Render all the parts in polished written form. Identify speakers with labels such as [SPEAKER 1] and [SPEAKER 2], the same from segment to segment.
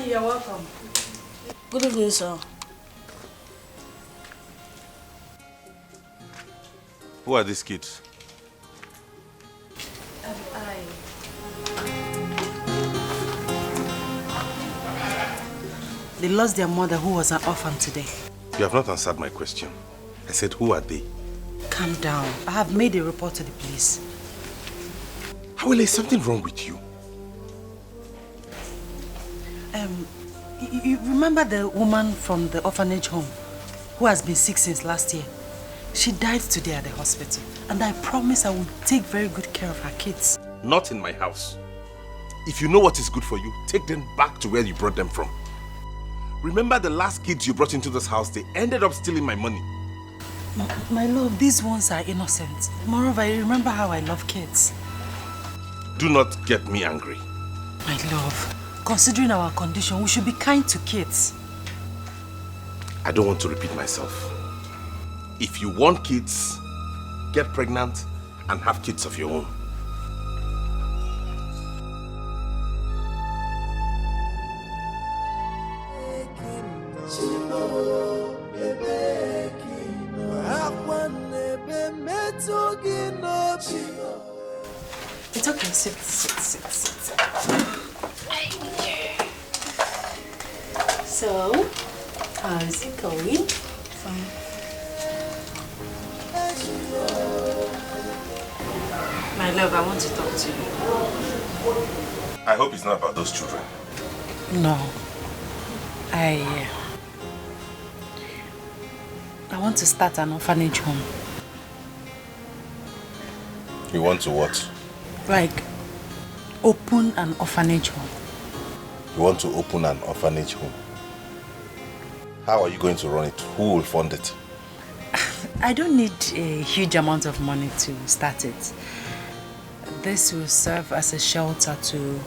[SPEAKER 1] you're welcome.
[SPEAKER 2] Good evening, sir.
[SPEAKER 3] Who are these kids?
[SPEAKER 1] They lost their mother who was an orphan today.
[SPEAKER 3] You have not answered my question. I said, who are they?
[SPEAKER 1] Calm down. I have made a report to the police.
[SPEAKER 3] Hawele, is something wrong with you?
[SPEAKER 1] You remember the woman from the orphanage home who has been sick since last year? She died today at the hospital, and I promise I will take very good care of her kids.
[SPEAKER 3] Not in my house. If you know what is good for you, take them back to where you brought them from. Remember the last kids you brought into this house, they ended up stealing my money.
[SPEAKER 1] My love, these ones are innocent. Moreover, you remember how I love kids.
[SPEAKER 3] Do not get me angry.
[SPEAKER 1] My love, considering our condition, we should be kind to kids.
[SPEAKER 3] I don't want to repeat myself. If you want kids, get pregnant and have kids of your own.
[SPEAKER 1] It's okay, sit. So, how is it going? Fine. My love, I want to talk to you.
[SPEAKER 3] I hope it's not about those children.
[SPEAKER 1] No. I want to start an orphanage home.
[SPEAKER 3] You want to what?
[SPEAKER 1] Like, open an orphanage home.
[SPEAKER 3] You want to open an orphanage home? How are you going to run it? Who will fund it?
[SPEAKER 1] I don't need a huge amount of money to start it. This will serve as a shelter to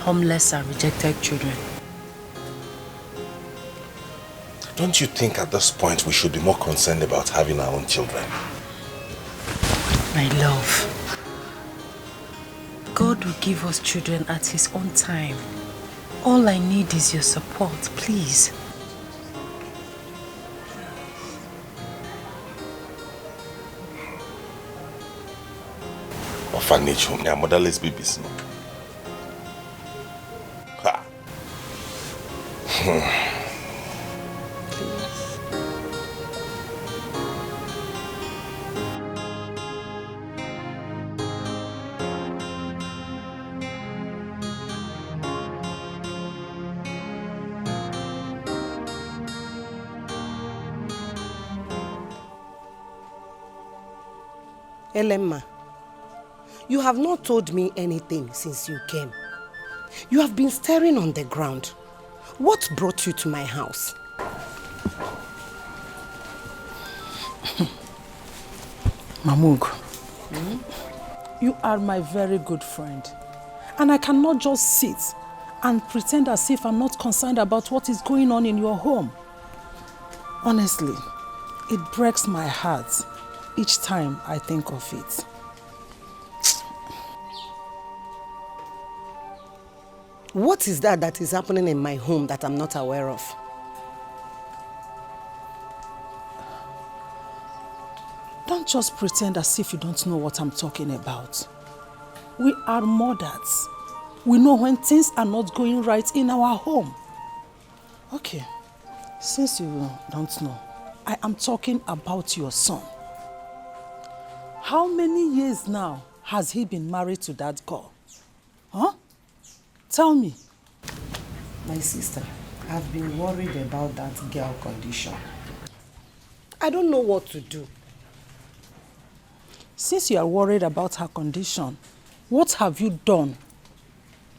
[SPEAKER 1] homeless and rejected children.
[SPEAKER 3] Don't you think at this point we should be more concerned about having our own children?
[SPEAKER 1] My love, God will give us children at His own time. All I need is your support, please.
[SPEAKER 3] Orphanage home, yeah, motherless babies. No? Ha.
[SPEAKER 4] Elemma, you have not told me anything since you came. You have been staring on the ground. What brought you to my house?
[SPEAKER 5] Mamug, you are my very good friend. And I cannot just sit and pretend as if I'm not concerned about what is going on in your home. Honestly, it breaks my heart each time I think of it.
[SPEAKER 4] What is that is happening in my home that I'm not aware of?
[SPEAKER 5] Don't just pretend as if you don't know what I'm talking about. We are mothers. We know when things are not going right in our home. Okay, since you don't know, I am talking about your son. How many years now has he been married to that girl? Huh? Tell me.
[SPEAKER 4] My sister, I've been worried about that girl condition. I don't know what to do.
[SPEAKER 5] Since you are worried about her condition, what have you done?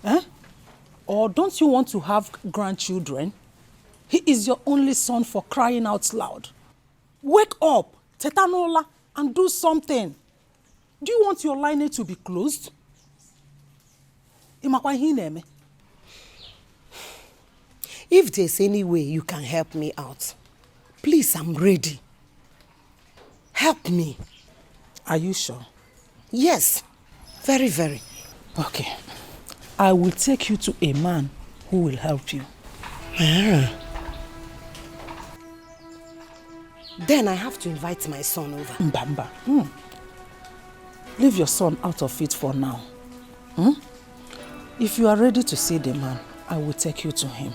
[SPEAKER 5] Eh? Or don't you want to have grandchildren? He is your only son, for crying out loud. Wake up, Tetanola, and do something. Do you want your lineage to be closed?
[SPEAKER 4] If there's any way you can help me out, please, I'm ready. Help me.
[SPEAKER 5] Are you sure?
[SPEAKER 4] Yes, very, very.
[SPEAKER 5] Okay. I will take you to a man who will help you.
[SPEAKER 4] Then I have to invite my son over.
[SPEAKER 5] Mbamba. Leave your son out of it for now. If you are ready to see the man, I will take you to him.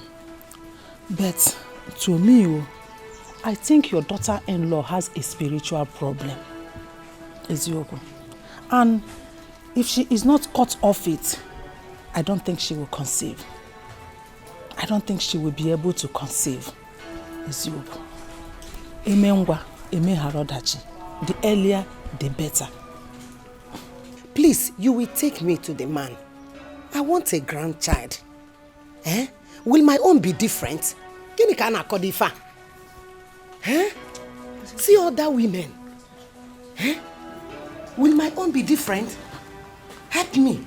[SPEAKER 5] But to me, I think your daughter-in-law has a spiritual problem. Eziogo. And if she is not cut off it, I don't think she will conceive. I don't think she will be able to conceive. Eziogo. Emengwa, eme harodachi. The earlier, the better.
[SPEAKER 4] Please, you will take me to the man. I want a grandchild. Will my own be different? Gini ka na kodifa? See other women. Will my own be different? Help me.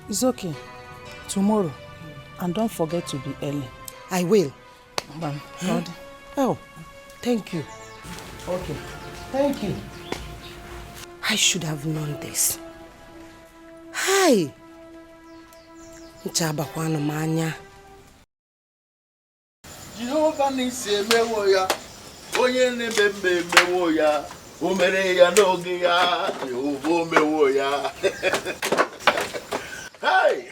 [SPEAKER 5] It's okay. Tomorrow. And don't forget to be early.
[SPEAKER 4] I will.
[SPEAKER 5] Oh,
[SPEAKER 4] thank you. Okay. Thank you. I should have known this. Hi. Nchaba kwano manya.
[SPEAKER 6] Jehovah nisi mewo ya. Onye nebembe mewo ya. Umere ya n'oge ya. Jehovah mewo ya. Hi.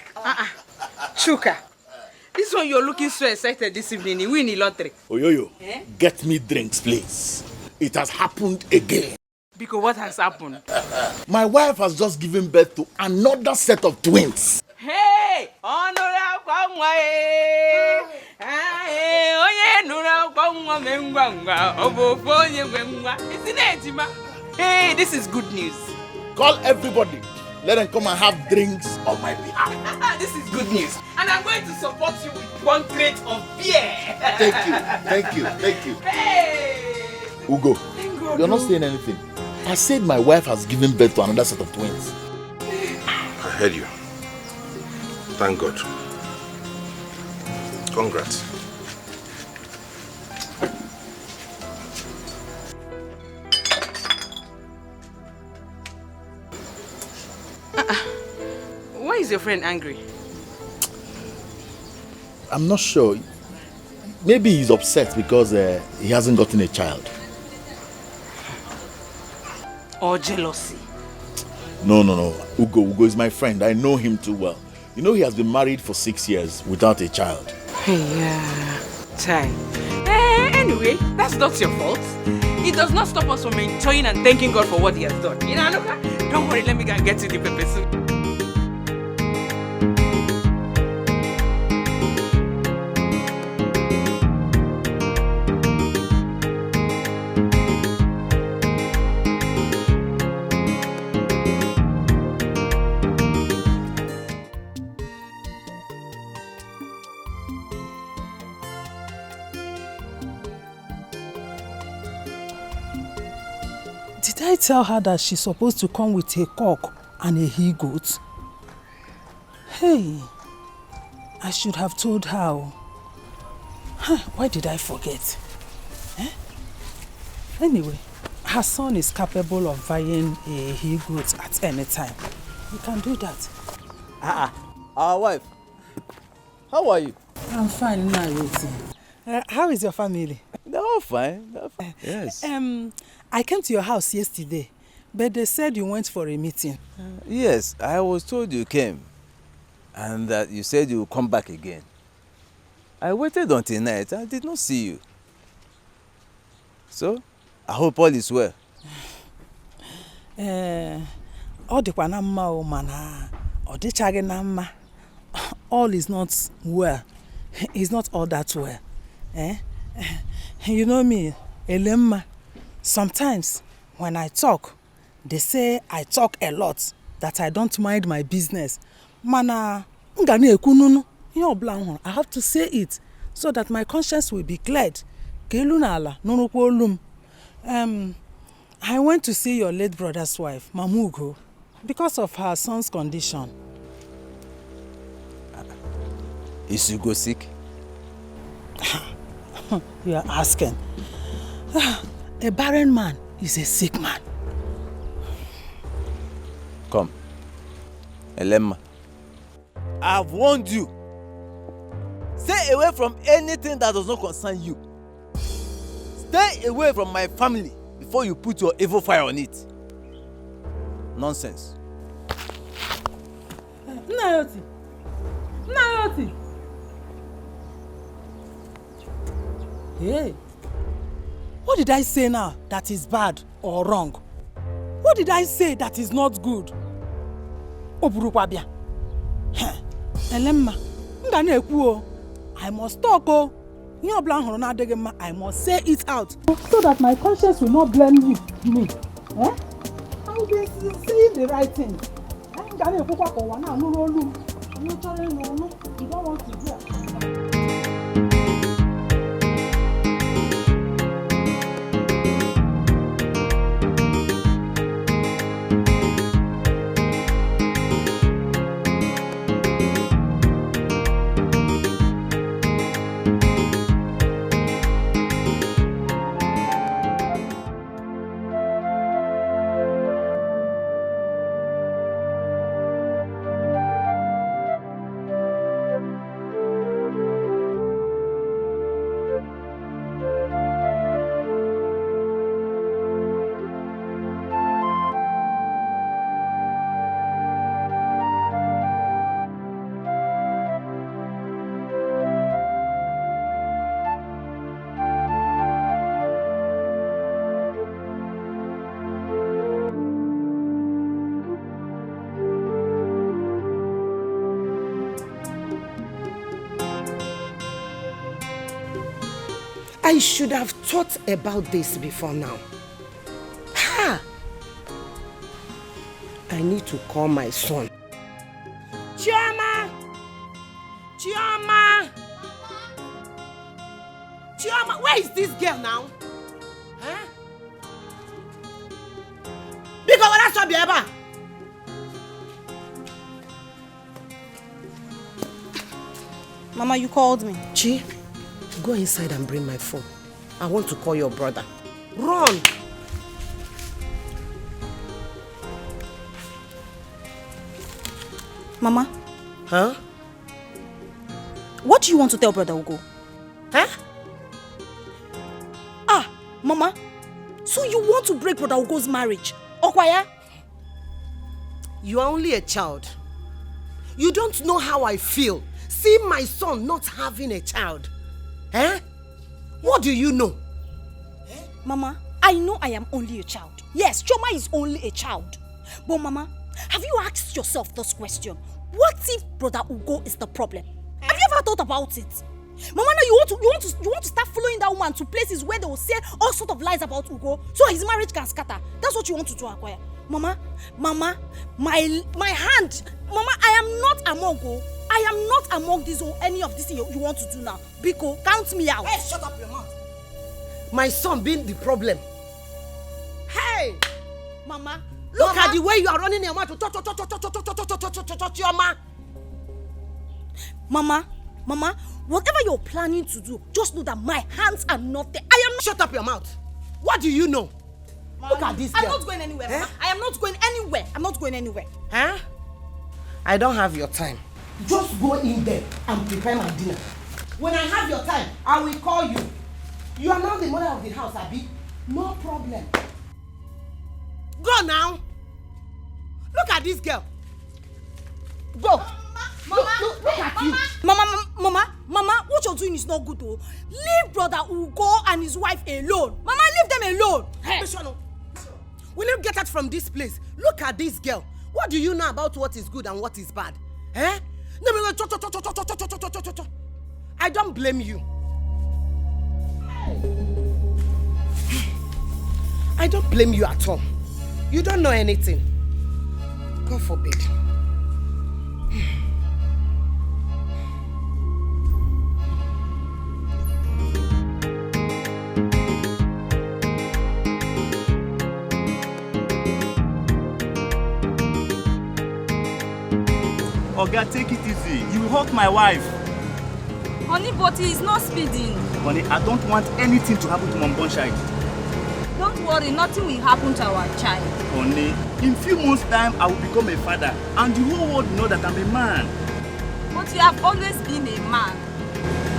[SPEAKER 2] Chuka, this one you're looking so excited this evening. You win the lottery.
[SPEAKER 6] Oyoyo, get me drinks, please. It has happened again.
[SPEAKER 2] Because what has happened?
[SPEAKER 6] My wife has just given birth to another set of twins.
[SPEAKER 2] Hey! Hey, this is good news.
[SPEAKER 6] Call everybody. Let them come and have drinks on my behalf.
[SPEAKER 2] This is good news. And I'm going to support you with 1 crate of beer.
[SPEAKER 6] Thank you.
[SPEAKER 2] Hey!
[SPEAKER 6] Ugo, you're not saying anything. I said my wife has given birth to another set of twins.
[SPEAKER 3] I heard you. Thank God. Congrats.
[SPEAKER 2] Why is your friend angry?
[SPEAKER 6] I'm not sure. Maybe he's upset because he hasn't gotten a child.
[SPEAKER 2] Or jealousy?
[SPEAKER 6] No. Ugo is my friend. I know him too well. You know he has been married for 6 years without a child.
[SPEAKER 2] Yeah, child. Anyway, that's not your fault. It does not stop us from enjoying and thanking God for what he has done. You know, don't worry, let me go and get you the pepper soup.
[SPEAKER 5] did I tell her that she's supposed to come with a cock and a he-goat? Hey, I should have told her. Why did I forget? Anyway, her son is capable of buying a he-goat at any time. We can do that.
[SPEAKER 7] Our wife. How are you?
[SPEAKER 5] I'm fine now, how is your family?
[SPEAKER 7] They're all fine. Yes.
[SPEAKER 5] I came to your house yesterday, but they said you went for a meeting.
[SPEAKER 7] Yes, I was told you came, and that you said you would come back again. I waited until night. I did not see you. So, I hope all is well.
[SPEAKER 5] All is not well. It's not all that well. You know me, Elemma. Sometimes when I talk, they say I talk a lot, that I don't mind my business. Mana, I have to say it so that my conscience will be cleared. I went to see your late brother's wife, Mamugo, because of her son's condition.
[SPEAKER 7] Is Ugo sick?
[SPEAKER 5] You are asking. A barren man is a sick man.
[SPEAKER 7] Come. Elemma, I've warned you. Stay away from anything that does not concern you. Stay away from my family before you put your evil fire on it. Nonsense.
[SPEAKER 5] Nayoti. Nayoti. Hey. What did I say now that is bad or wrong? What did I say that is not good? Oburukwabia. Elemma, ngane ekwu. I must talk oh. I must say it out so that my conscience will not blame me. Eh? I will be saying the right thing. You don't want to hear.
[SPEAKER 4] I should have thought about this before now. Ha! I need to call my son. Chioma! Chioma! Chioma, where is this girl now? Huh? Because what else be ever?
[SPEAKER 8] Mama, you called me.
[SPEAKER 4] Chi, go inside and bring my phone. I want to call your brother. Run!
[SPEAKER 8] Mama?
[SPEAKER 4] Huh?
[SPEAKER 8] What do you want to tell Brother Ugo?
[SPEAKER 4] Huh?
[SPEAKER 8] Ah, Mama. So you want to break Brother Ugo's marriage? Okwaya?
[SPEAKER 4] You are only a child. You don't know how I feel. See my son not having a child. Eh? What do you know?
[SPEAKER 8] Mama, I know I am only a child. Yes, Choma is only a child. But Mama, have you asked yourself this question? What if Brother Ugo is the problem? Have you ever thought about it? Mama, now you want to start following that woman to places where they will say all sort of lies about Ugo, so his marriage can scatter. That's what you want to do, Akwaya. Mama, my hand. Mama, I am not among Ugo. I am not among this or any of this you want to do now. Biko, count me out.
[SPEAKER 4] Hey, shut up your mouth. My son being the problem. Hey!
[SPEAKER 8] Mama,
[SPEAKER 4] Look at the way you are running your mouth to touch your man.
[SPEAKER 8] Mama, whatever you're planning to do, just know that my hands are not there. I am not.
[SPEAKER 4] Shut up your mouth. What do you know? Look at this girl.
[SPEAKER 8] I'm not going anywhere, Mama. I am not going anywhere. I'm not going anywhere.
[SPEAKER 4] Huh? I don't have your time. Just go in there and prepare my dinner. When I have your time, I will call you. You are now the mother of the house, Abi. No problem. Go now. Look at this girl. Go. Look at you.
[SPEAKER 8] Mama, what you're doing is not good, though. Leave Brother Ugo and his wife alone. Mama, leave them alone.
[SPEAKER 4] Hey. Will you get out from this place? Look at this girl. What do you know about what is good and what is bad? Eh? I don't blame you. I don't blame you at all. You don't know anything. God forbid.
[SPEAKER 9] Oga, take it easy. You will hurt my wife.
[SPEAKER 10] Honey, but he is not speeding.
[SPEAKER 9] Honey, I don't want anything to happen to Mom Bonshide.
[SPEAKER 10] Don't worry, nothing will happen to our child.
[SPEAKER 9] Only in few months' time, I will become a father, and the whole world will know that I'm a man.
[SPEAKER 10] But you have always been a man.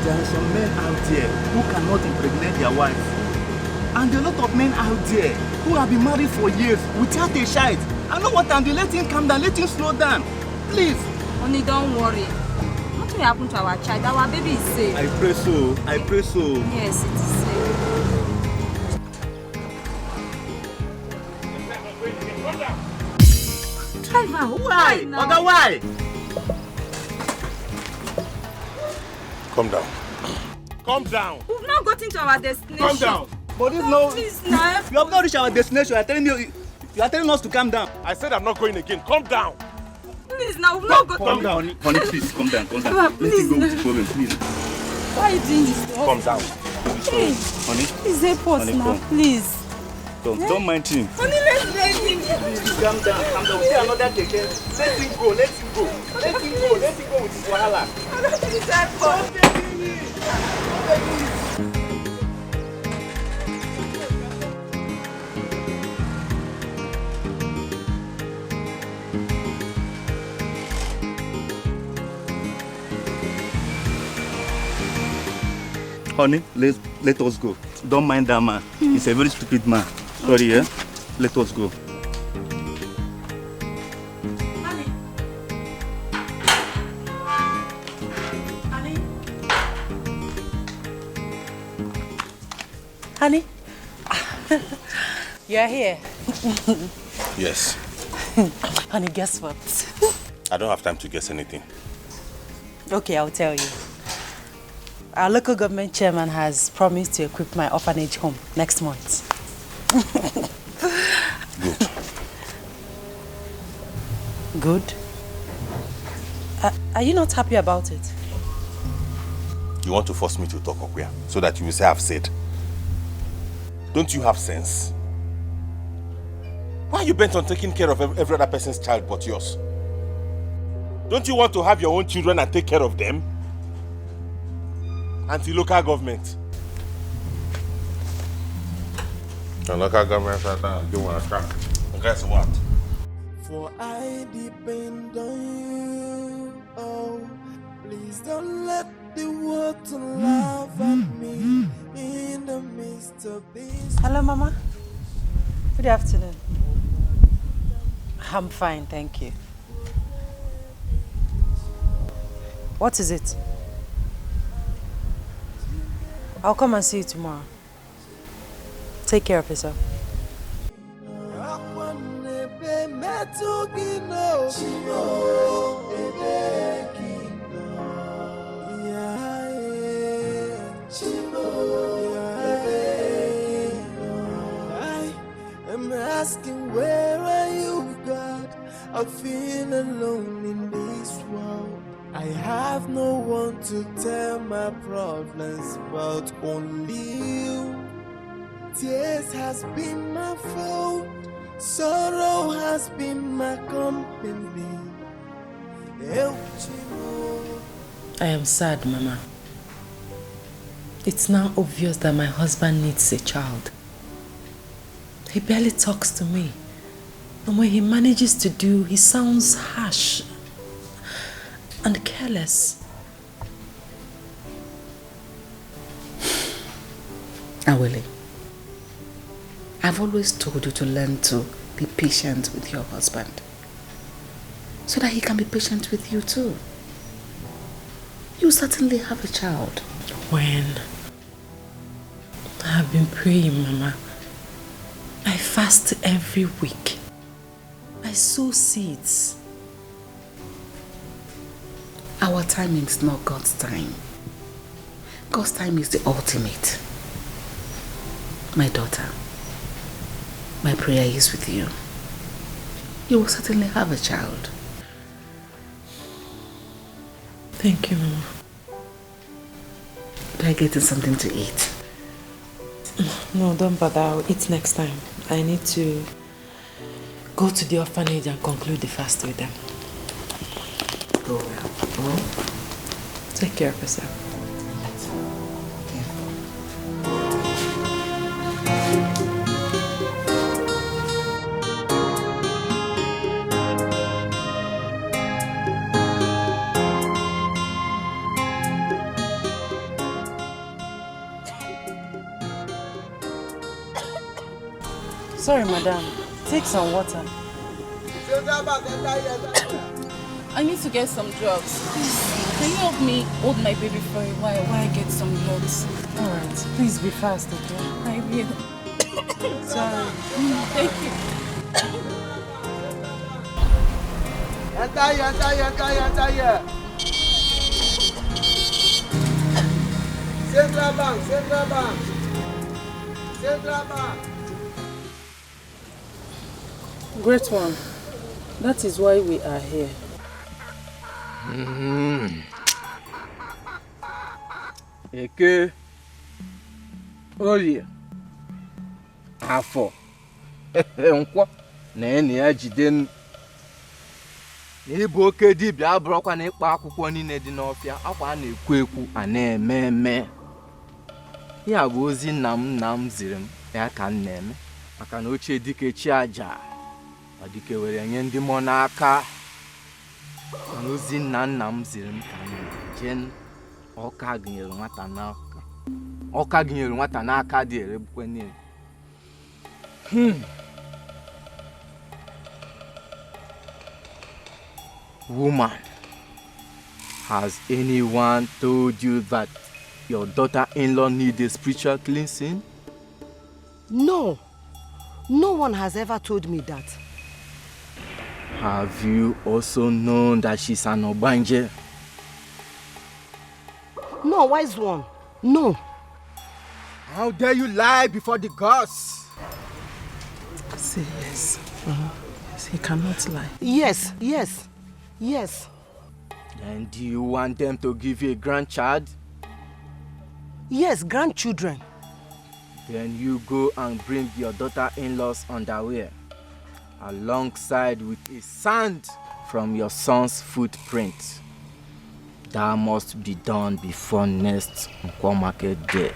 [SPEAKER 9] There are some men out there who cannot impregnate their wife. And there are a lot of men out there who have been married for years without a child. I know what I'm doing. Let him calm down. Let him slow down. Please.
[SPEAKER 10] Only don't worry. Nothing will happen to our child. Our baby is safe.
[SPEAKER 9] I pray so. I pray so.
[SPEAKER 10] Yes, it is safe. Driver,
[SPEAKER 9] why? Oga, why?
[SPEAKER 3] Calm down. Calm down.
[SPEAKER 10] We've not gotten to our destination.
[SPEAKER 3] Calm down.
[SPEAKER 9] But this no.
[SPEAKER 10] Please, now.
[SPEAKER 9] You have not reached our destination. You are telling me. You are telling us to calm down.
[SPEAKER 3] I said I'm not going again. Calm down.
[SPEAKER 10] Please, now we've not got.
[SPEAKER 9] Calm down, honey. Please, calm down. Calm down.
[SPEAKER 10] Papa,
[SPEAKER 9] Let
[SPEAKER 10] please,
[SPEAKER 9] him go with the problem, please.
[SPEAKER 10] Why are you doing this?
[SPEAKER 3] Calm down.
[SPEAKER 10] Hey,
[SPEAKER 9] Honey.
[SPEAKER 10] please help us
[SPEAKER 9] Honey,
[SPEAKER 10] now,
[SPEAKER 9] come.
[SPEAKER 10] please.
[SPEAKER 9] Don't mind him.
[SPEAKER 10] Honey, let's let him.
[SPEAKER 9] Please, calm down. Calm down. We see another taken. Let him go. Let him go. Let him go. Let him go with his wahala.
[SPEAKER 10] Please help us.
[SPEAKER 9] Honey, let us go. Don't mind that man. He's a very stupid man. Sorry, yeah? Let us go.
[SPEAKER 1] Honey. Honey. Honey. You're here.
[SPEAKER 3] Yes.
[SPEAKER 1] Honey, guess what?
[SPEAKER 3] I don't have time to guess anything.
[SPEAKER 1] Okay, I'll tell you. Our local government chairman has promised to equip my orphanage home next month.
[SPEAKER 3] Good.
[SPEAKER 1] Good? Are you not happy about it?
[SPEAKER 3] You want to force me to talk, Okuya, so that you will say I've said. Don't you have sense? Why are you bent on taking care of every other person's child but yours? Don't you want to have your own children and take care of them? Anti-local government. The local government do want to crack. Guess what?
[SPEAKER 11] For I depend on you. Oh, please don't let the world laugh at me in the midst of this.
[SPEAKER 1] Hello, Mama. Good afternoon. I'm fine, thank you. What is it? I'll come and see you tomorrow. Take care of yourself.
[SPEAKER 11] I'm asking, where are you, God? I feel alone in this world. I have no one to tell my problems but only you. Tears has been my fault, sorrow has been my company.
[SPEAKER 1] I am sad, Mama. It's now obvious that my husband needs a child. He barely talks to me. And when he manages to do, he sounds harsh and careless. Awele, I've always told you to learn to be patient with your husband, so that he can be patient with you too. You certainly have a child. When? I've been praying, Mama. I fast every week. I sow seeds. Our timing is not God's time. God's time is the ultimate. My daughter, my prayer is with you. You will certainly have a child. Thank you, Mama. Do I get you something to eat? No, don't bother. I'll eat next time. I need to go to the orphanage and conclude the fast with them. Go well. Take care of yourself. Sorry, madam. Take some water.
[SPEAKER 10] I need to get some drugs. Please, can you help me hold my baby for a while I get some drugs?
[SPEAKER 1] Alright, please be fast, okay?
[SPEAKER 10] I will.
[SPEAKER 1] Sorry.
[SPEAKER 10] Thank you.
[SPEAKER 11] Enter here. Central Bank.
[SPEAKER 1] Great one. That is why we are here.
[SPEAKER 7] Eke, Orie, Afọ, Nkwọ, na enyi ya Jidenu. N'ịbụ oke dibịa abụrụkwa na ịkpa akwụkwọ niile dị n'ọfịa, akwa a na-ekwu ekwu a na-eme eme. Ya bụ ozi nna m ziri m ya ka m na-eme maka na ochie dike chi aja ọ dike were nye ndị mmụọ n'aka. Na ozi nna m ziri m ka m na-eje ọka gụnyere nwata n'aka dị erebukwe niile. Woman, has anyone told you that your daughter-in-law needs a spiritual cleansing?
[SPEAKER 4] No. No one has ever told me that.
[SPEAKER 7] Have you also known that she's an Obanje?
[SPEAKER 4] No, wise one. No.
[SPEAKER 7] How dare you lie before the gods?
[SPEAKER 1] Say yes. Yes, he cannot lie.
[SPEAKER 4] Yes.
[SPEAKER 7] Then do you want them to give you a grandchild?
[SPEAKER 4] Yes, grandchildren.
[SPEAKER 7] Then you go and bring your daughter-in-law's underwear alongside with a sand from your son's footprint. That must be done before next Nkwo market day.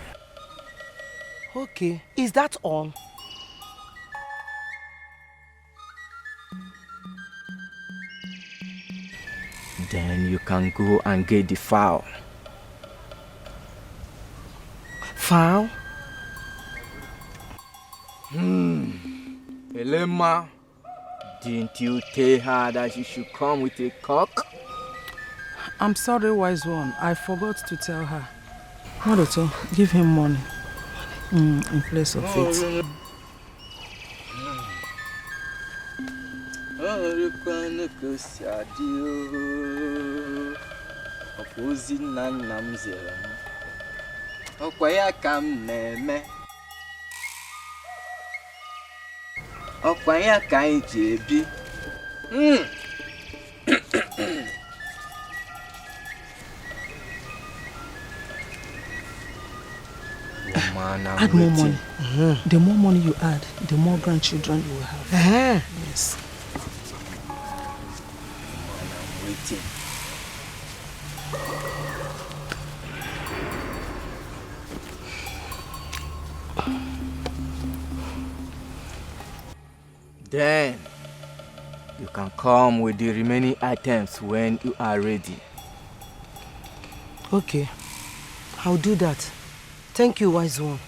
[SPEAKER 4] Okay. Is that all?
[SPEAKER 7] Then you can go and get the fowl.
[SPEAKER 4] Fowl?
[SPEAKER 7] Elema, didn't you tell her that she should come with a cock?
[SPEAKER 1] I'm sorry, wise one. I forgot to tell her. Maroto, give him money. In place of it. Add more money. The more money you add, the more grandchildren you will have. Yes.
[SPEAKER 7] I'm waiting. Then you can come with the remaining items when you are ready.
[SPEAKER 4] Okay. I'll do that. Thank you, wise one.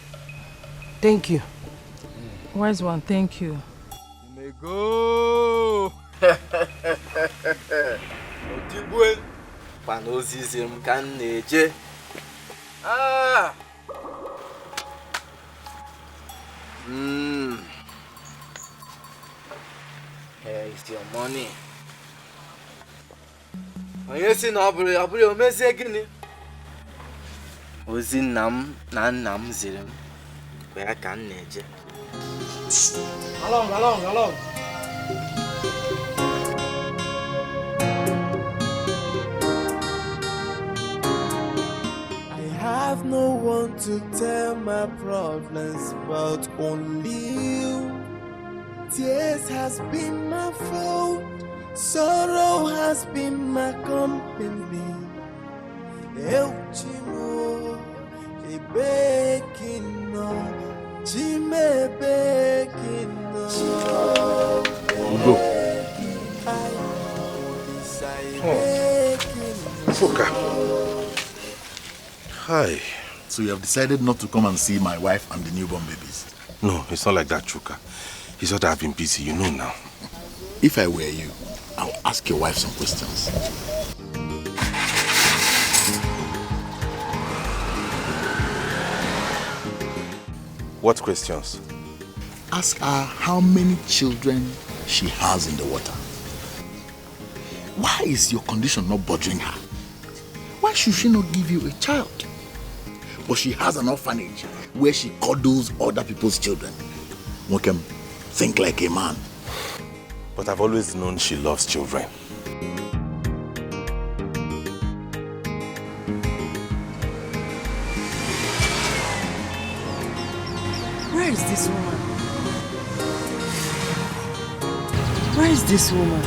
[SPEAKER 4] Thank you.
[SPEAKER 1] Wise one, thank you.
[SPEAKER 7] You may go. Odimgbe, panozism can neje. Here is your money. Onye si na ọbụrụ o mezie gịnị? Ozi nna m ziri m. Where can neje?
[SPEAKER 11] Along. I have no one to tell my problems but only you. Tears has been my fault, sorrow has been my company. Eu chimo, e begging no, chime begging no.
[SPEAKER 3] Go. Fuka. Hi.
[SPEAKER 12] So you have decided not to come and see my wife and the newborn babies?
[SPEAKER 3] No, it's not like that, Chuka. It's not that I've been busy, you know now.
[SPEAKER 6] If I were you, I'll ask your wife some questions.
[SPEAKER 3] What questions?
[SPEAKER 6] Ask her how many children she has in the water. Why is your condition not bothering her? Why should she not give you a child? But she has an orphanage where she cuddles other people's children. One can think like a man.
[SPEAKER 3] But I've always known she loves children.
[SPEAKER 1] Where is this woman? Where is this woman?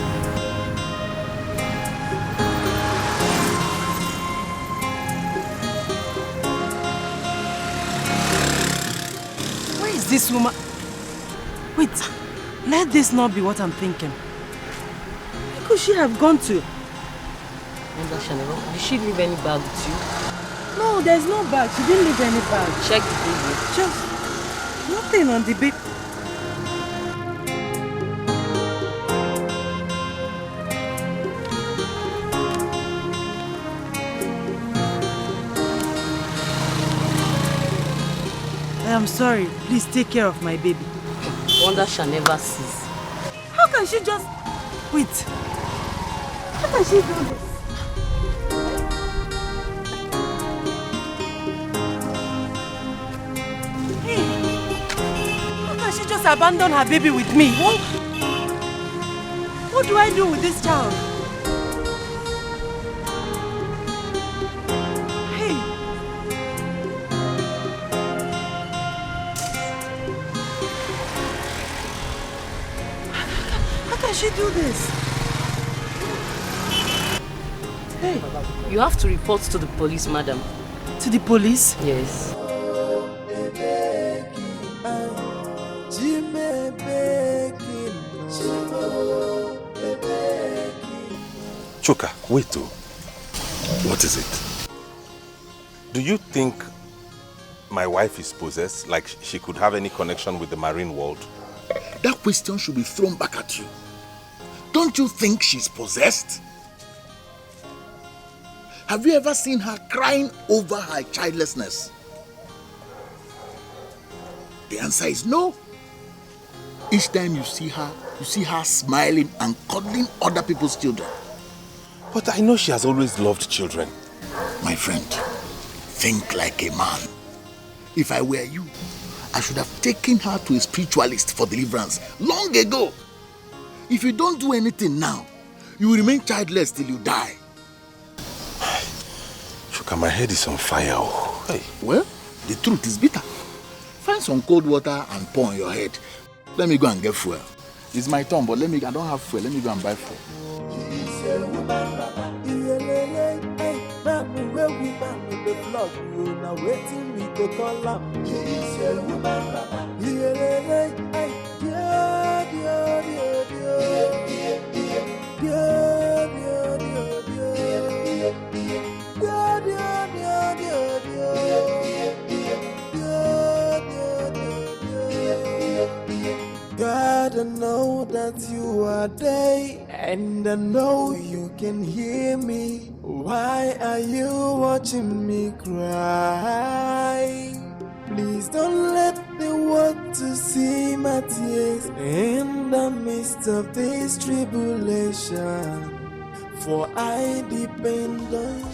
[SPEAKER 1] Where is this woman? Wait, let this not be what I'm thinking. Where could she have gone to?
[SPEAKER 12] Did she leave any bag with you?
[SPEAKER 1] No, there's no bag. She didn't leave any bag.
[SPEAKER 12] Check the baby.
[SPEAKER 1] Just nothing on the baby. I'm sorry. Please take care of my baby.
[SPEAKER 12] Wonder shall never cease.
[SPEAKER 1] How can she just... Wait. How can she do this? Hey. How can she just abandon her baby with me? What do I do with this child? She do this?
[SPEAKER 12] Hey, you have to report to the police, madam.
[SPEAKER 1] To the police?
[SPEAKER 12] Yes.
[SPEAKER 3] Chuka, wait though.
[SPEAKER 6] What is it?
[SPEAKER 3] Do you think my wife is possessed? Like she could have any connection with the marine world?
[SPEAKER 6] That question should be thrown back at you. Don't you think she's possessed? Have you ever seen her crying over her childlessness? The answer is no. Each time you see her smiling and cuddling other people's children.
[SPEAKER 3] But I know she has always loved children.
[SPEAKER 6] My friend, think like a man. If I were you, I should have taken her to a spiritualist for deliverance long ago. If you don't do anything now, you will remain childless till you die.
[SPEAKER 3] Chuka, my head is on fire. Hey.
[SPEAKER 6] Well, the truth is bitter. Find some cold water and pour on your head. Let me go and get fuel. It's my turn, but I don't have fuel. Let me go and buy fuel.
[SPEAKER 11] God, I know that you are there, and I know you can hear me. Why are you watching me cry? Please don't let the world to see my tears in the midst of this tribulation, for I depend on you.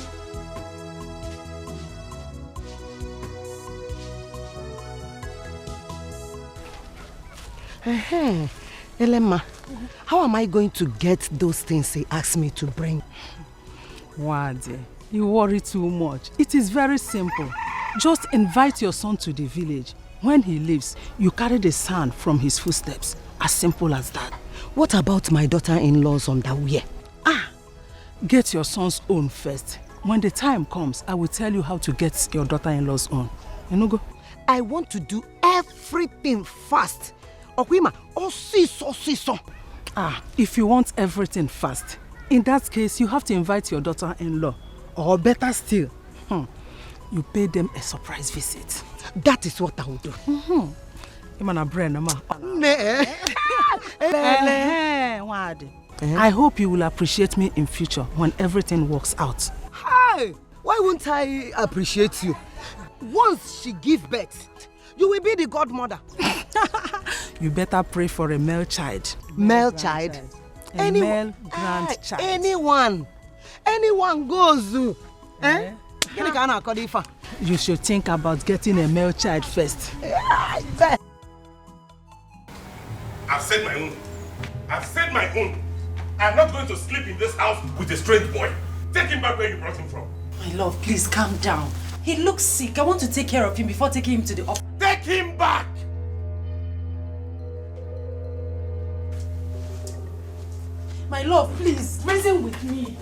[SPEAKER 4] Elema, how am I going to get those things he asked me to bring?
[SPEAKER 5] Wade, you worry too much. It is very simple. Just invite your son to the village. When he leaves, you carry the sand from his footsteps. As simple as that.
[SPEAKER 4] What about my daughter-in-law's underwear?
[SPEAKER 5] Get your son's own first. When the time comes, I will tell you how to get your daughter-in-law's own. You know, go.
[SPEAKER 4] I want to do everything fast. Okwima, so.
[SPEAKER 5] If you want everything fast, in that case, you have to invite your daughter-in-law. Or better still, you pay them a surprise visit.
[SPEAKER 4] That is what I will do.
[SPEAKER 5] Imana brain, ma. I hope you will appreciate me in future when everything works out.
[SPEAKER 4] Hi! Why won't I appreciate you? Once she gives birth, you will be the godmother.
[SPEAKER 5] You better pray for a male child.
[SPEAKER 4] Male child?
[SPEAKER 5] Male grandchild.
[SPEAKER 4] Anyone goes. Eh?
[SPEAKER 5] You should think about getting a male child first.
[SPEAKER 3] I've said my own. I'm not going to sleep in this house with a strange boy. Take him back where you brought him from.
[SPEAKER 1] My love, please calm down. He looks sick. I want to take care of him before taking him to the office.
[SPEAKER 3] Take him back!
[SPEAKER 1] My love, please, reason with me.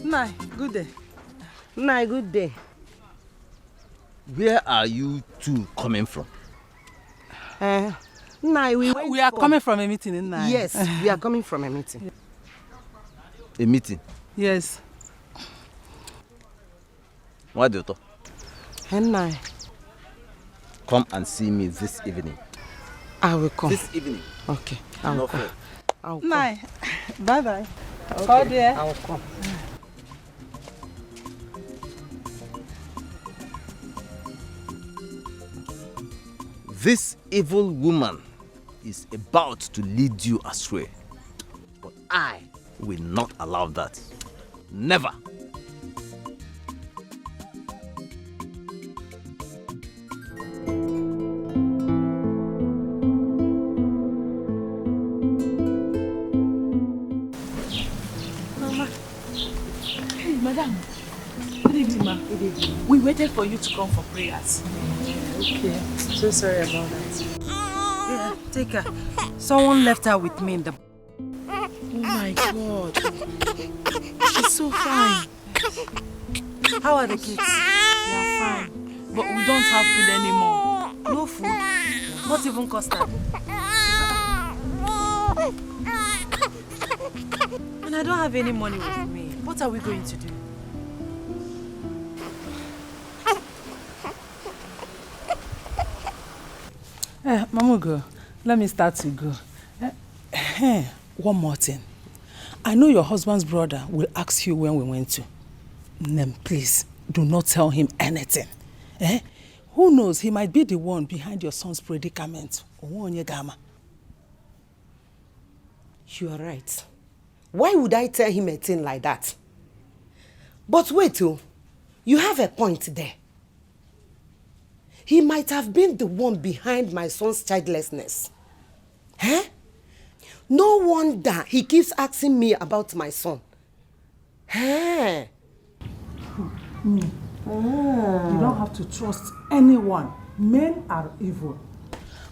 [SPEAKER 4] Nai, good day. Nai, good day.
[SPEAKER 7] Where are you two coming from?
[SPEAKER 4] Nai, we
[SPEAKER 5] are coming from a meeting in Nai.
[SPEAKER 4] Yes, we are coming from a meeting.
[SPEAKER 7] A meeting?
[SPEAKER 5] Yes.
[SPEAKER 7] What do you talk?
[SPEAKER 4] Nai.
[SPEAKER 7] Come and see me this evening.
[SPEAKER 4] I will come.
[SPEAKER 7] This evening?
[SPEAKER 4] Okay, I will come.
[SPEAKER 5] Nai, bye-bye.
[SPEAKER 4] Okay,
[SPEAKER 5] Call there.
[SPEAKER 4] I will come.
[SPEAKER 7] This evil woman is about to lead you astray. But I will not allow that. Never.
[SPEAKER 1] Mama. Hey, madam. Good evening, ma. Good evening. We waited for you to come for prayers.
[SPEAKER 4] Okay, so sorry about that. Yeah, take her. Someone left her with me in the...
[SPEAKER 1] Oh my God. She's so fine.
[SPEAKER 4] How are the kids?
[SPEAKER 1] They are fine. But we don't have food anymore.
[SPEAKER 4] No food? Not even custard? And I don't have any money with me. What are we going to do?
[SPEAKER 5] Mamugo, let me start to go. One more thing. I know your husband's brother will ask you when we went to. Then please, do not tell him anything. Who knows, he might be the one behind your son's predicament.
[SPEAKER 4] You are right. Why would I tell him a thing like that? But wait, you have a point there. He might have been the one behind my son's childlessness. No wonder he keeps asking me about my son.
[SPEAKER 5] You don't have to trust anyone. Men are evil.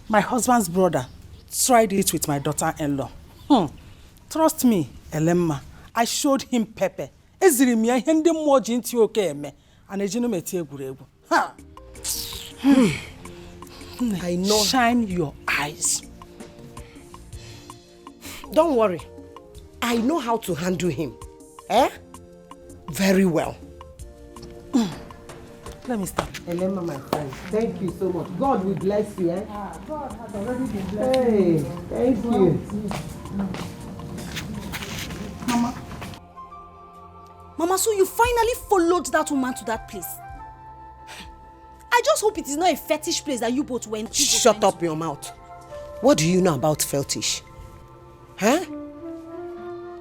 [SPEAKER 5] My husband's brother tried it with my daughter-in-law. Trust me, Elemma. I showed him pepper.
[SPEAKER 4] I know.
[SPEAKER 5] Shine your eyes.
[SPEAKER 4] Don't worry. I know how to handle him. Very well.
[SPEAKER 5] Let me start.
[SPEAKER 4] Elema, my friend, thank you so much. God will bless you,
[SPEAKER 5] God has already been blessing you.
[SPEAKER 4] Thank you.
[SPEAKER 8] Mama, so you finally followed that woman to that place? I just hope it is not a fetish place that you both went to.
[SPEAKER 4] Shut up your mouth. What do you know about fetish?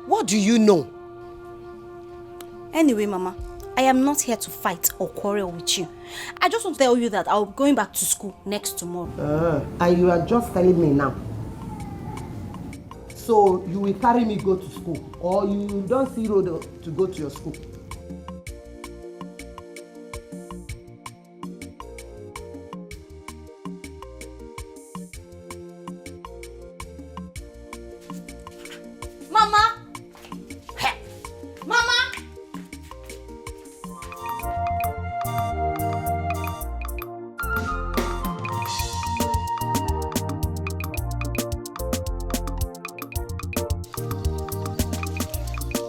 [SPEAKER 4] What do you know?
[SPEAKER 8] Anyway, Mama, I am not here to fight or quarrel with you. I just want to tell you that I'll be going back to school next tomorrow.
[SPEAKER 4] And you are just telling me now. So you will carry me go to school, or you don't see road to go to your school?
[SPEAKER 8] Mama! Mama!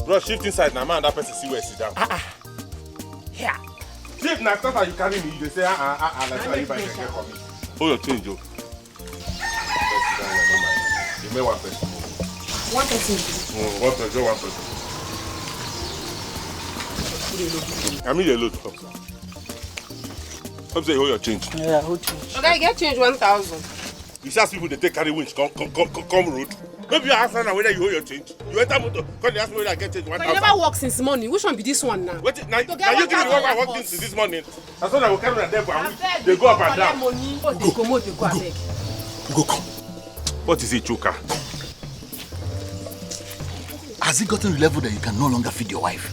[SPEAKER 3] Bro, shift inside now, man. That person see where sit down.
[SPEAKER 4] Here.
[SPEAKER 3] Chief, now after you carry me, you say, like you buy the for me. Hold your change, Joe. You may one person.
[SPEAKER 4] One person.
[SPEAKER 3] One person, one person. I mean, a load. Come say, hold your change.
[SPEAKER 5] Yeah, hold change.
[SPEAKER 4] Okay, get change 1,000.
[SPEAKER 3] You see, people they take carry winch, come road. Maybe you ask now whether you hold your change. You enter motor, come they ask me whether I get change 1,000.
[SPEAKER 4] But you never work since morning. Which one be this one now?
[SPEAKER 3] Wait, now you give me the one I worked since this morning. That's what I will carry that there, but they go up and down. Go come. What is it, Choka?
[SPEAKER 6] Has it gotten to the level that you can no longer feed your wife?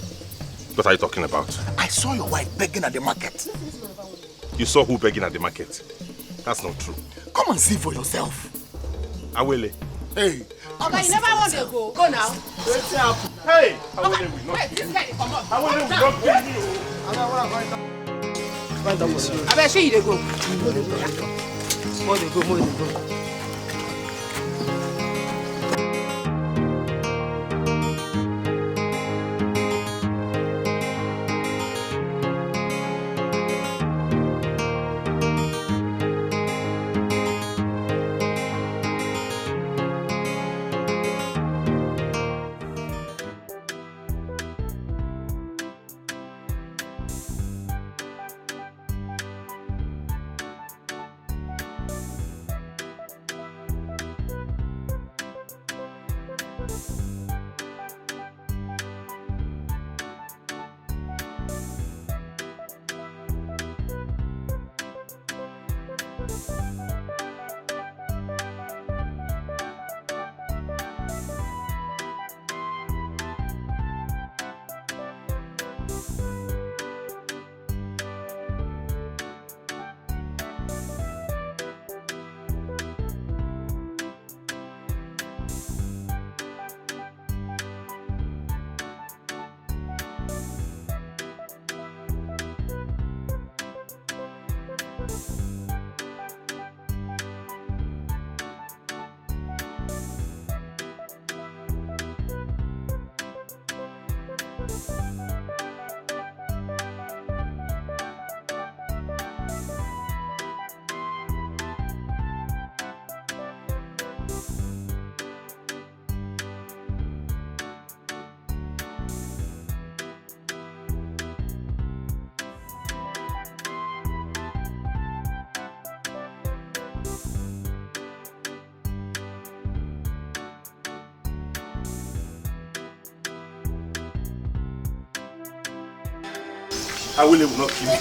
[SPEAKER 3] What are you talking about?
[SPEAKER 6] I saw your wife begging at the market.
[SPEAKER 3] You saw who begging at the market? That's not true.
[SPEAKER 6] Come and see for yourself.
[SPEAKER 3] Awele.
[SPEAKER 6] Hey.
[SPEAKER 4] Okay, you never want to go. Go now.
[SPEAKER 3] Hey.
[SPEAKER 4] Okay. Wait, this guy come up.
[SPEAKER 3] Awele will not pay me.
[SPEAKER 4] I bet you they go.
[SPEAKER 2] More they go.
[SPEAKER 3] Awele will not kill me.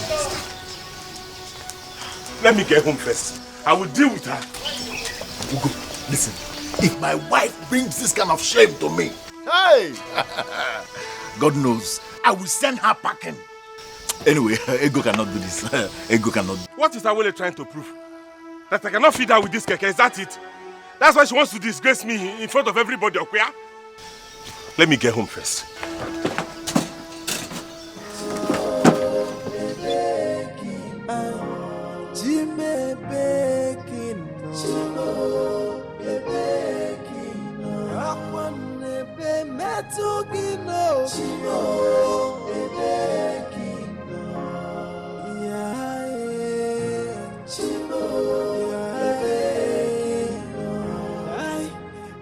[SPEAKER 3] Let me get home first. I will deal with her.
[SPEAKER 6] Ugo, listen. If my wife brings this kind of shame to me, hey, God knows, I will send her packing. Anyway, Ego cannot do this. Ego cannot.
[SPEAKER 3] What is Awele trying to prove? That I cannot feed her with this keke, is that it? That's why she wants to disgrace me in front of everybody, okay? Let me get home first.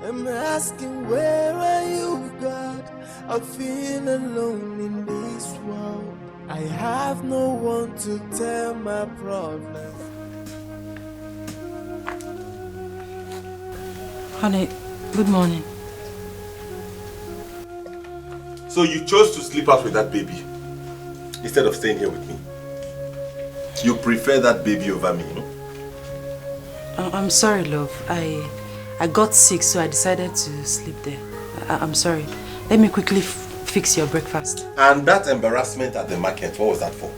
[SPEAKER 11] I'm asking, where are you, God? I feel alone in this world. I have no one to tell my problems.
[SPEAKER 1] Honey, good morning.
[SPEAKER 3] So you chose to sleep out with that baby instead of staying here with me? You prefer that baby over me, no?
[SPEAKER 1] I'm sorry, love. I got sick, so I decided to sleep there. I'm sorry. Let me quickly fix your breakfast.
[SPEAKER 3] And that embarrassment at the market, what was that for?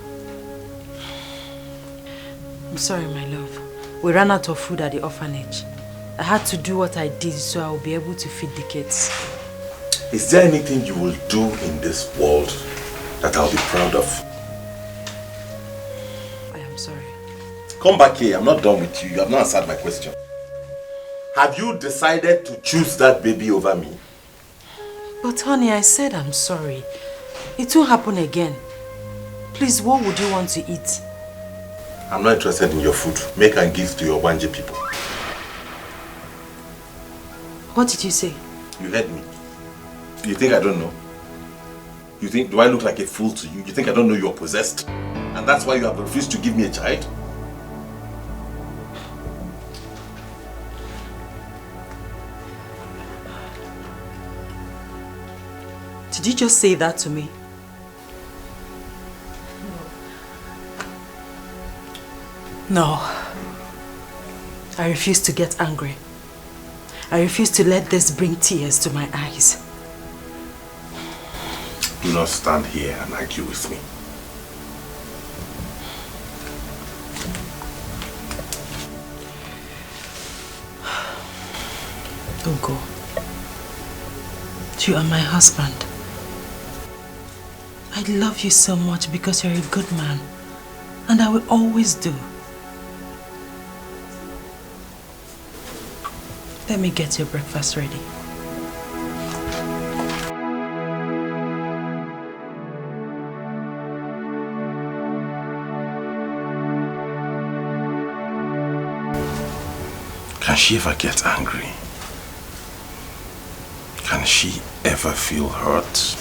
[SPEAKER 1] I'm sorry, my love. We ran out of food at the orphanage. I had to do what I did so I will be able to feed the kids.
[SPEAKER 3] Is there anything you will do in this world that I'll be proud of?
[SPEAKER 1] I am sorry.
[SPEAKER 3] Come back here. I'm not done with you. You have not answered my question. Have you decided to choose that baby over me?
[SPEAKER 1] But honey, I said I'm sorry. It won't happen again. Please, what would you want to eat?
[SPEAKER 3] I'm not interested in your food. Make and give to your Wanje people.
[SPEAKER 1] What did you say?
[SPEAKER 3] You heard me. Do you think I don't know? You think, do I look like a fool to you? You think I don't know you're possessed? And that's why you have refused to give me a child?
[SPEAKER 1] Did you just say that to me? No. I refuse to get angry. I refuse to let this bring tears to my eyes.
[SPEAKER 3] Do not stand here and argue with me.
[SPEAKER 1] Don't go. You are my husband. I love you so much because you're a good man. And I will always do. Let me get your breakfast ready.
[SPEAKER 3] Can she ever get angry? Can she ever feel hurt?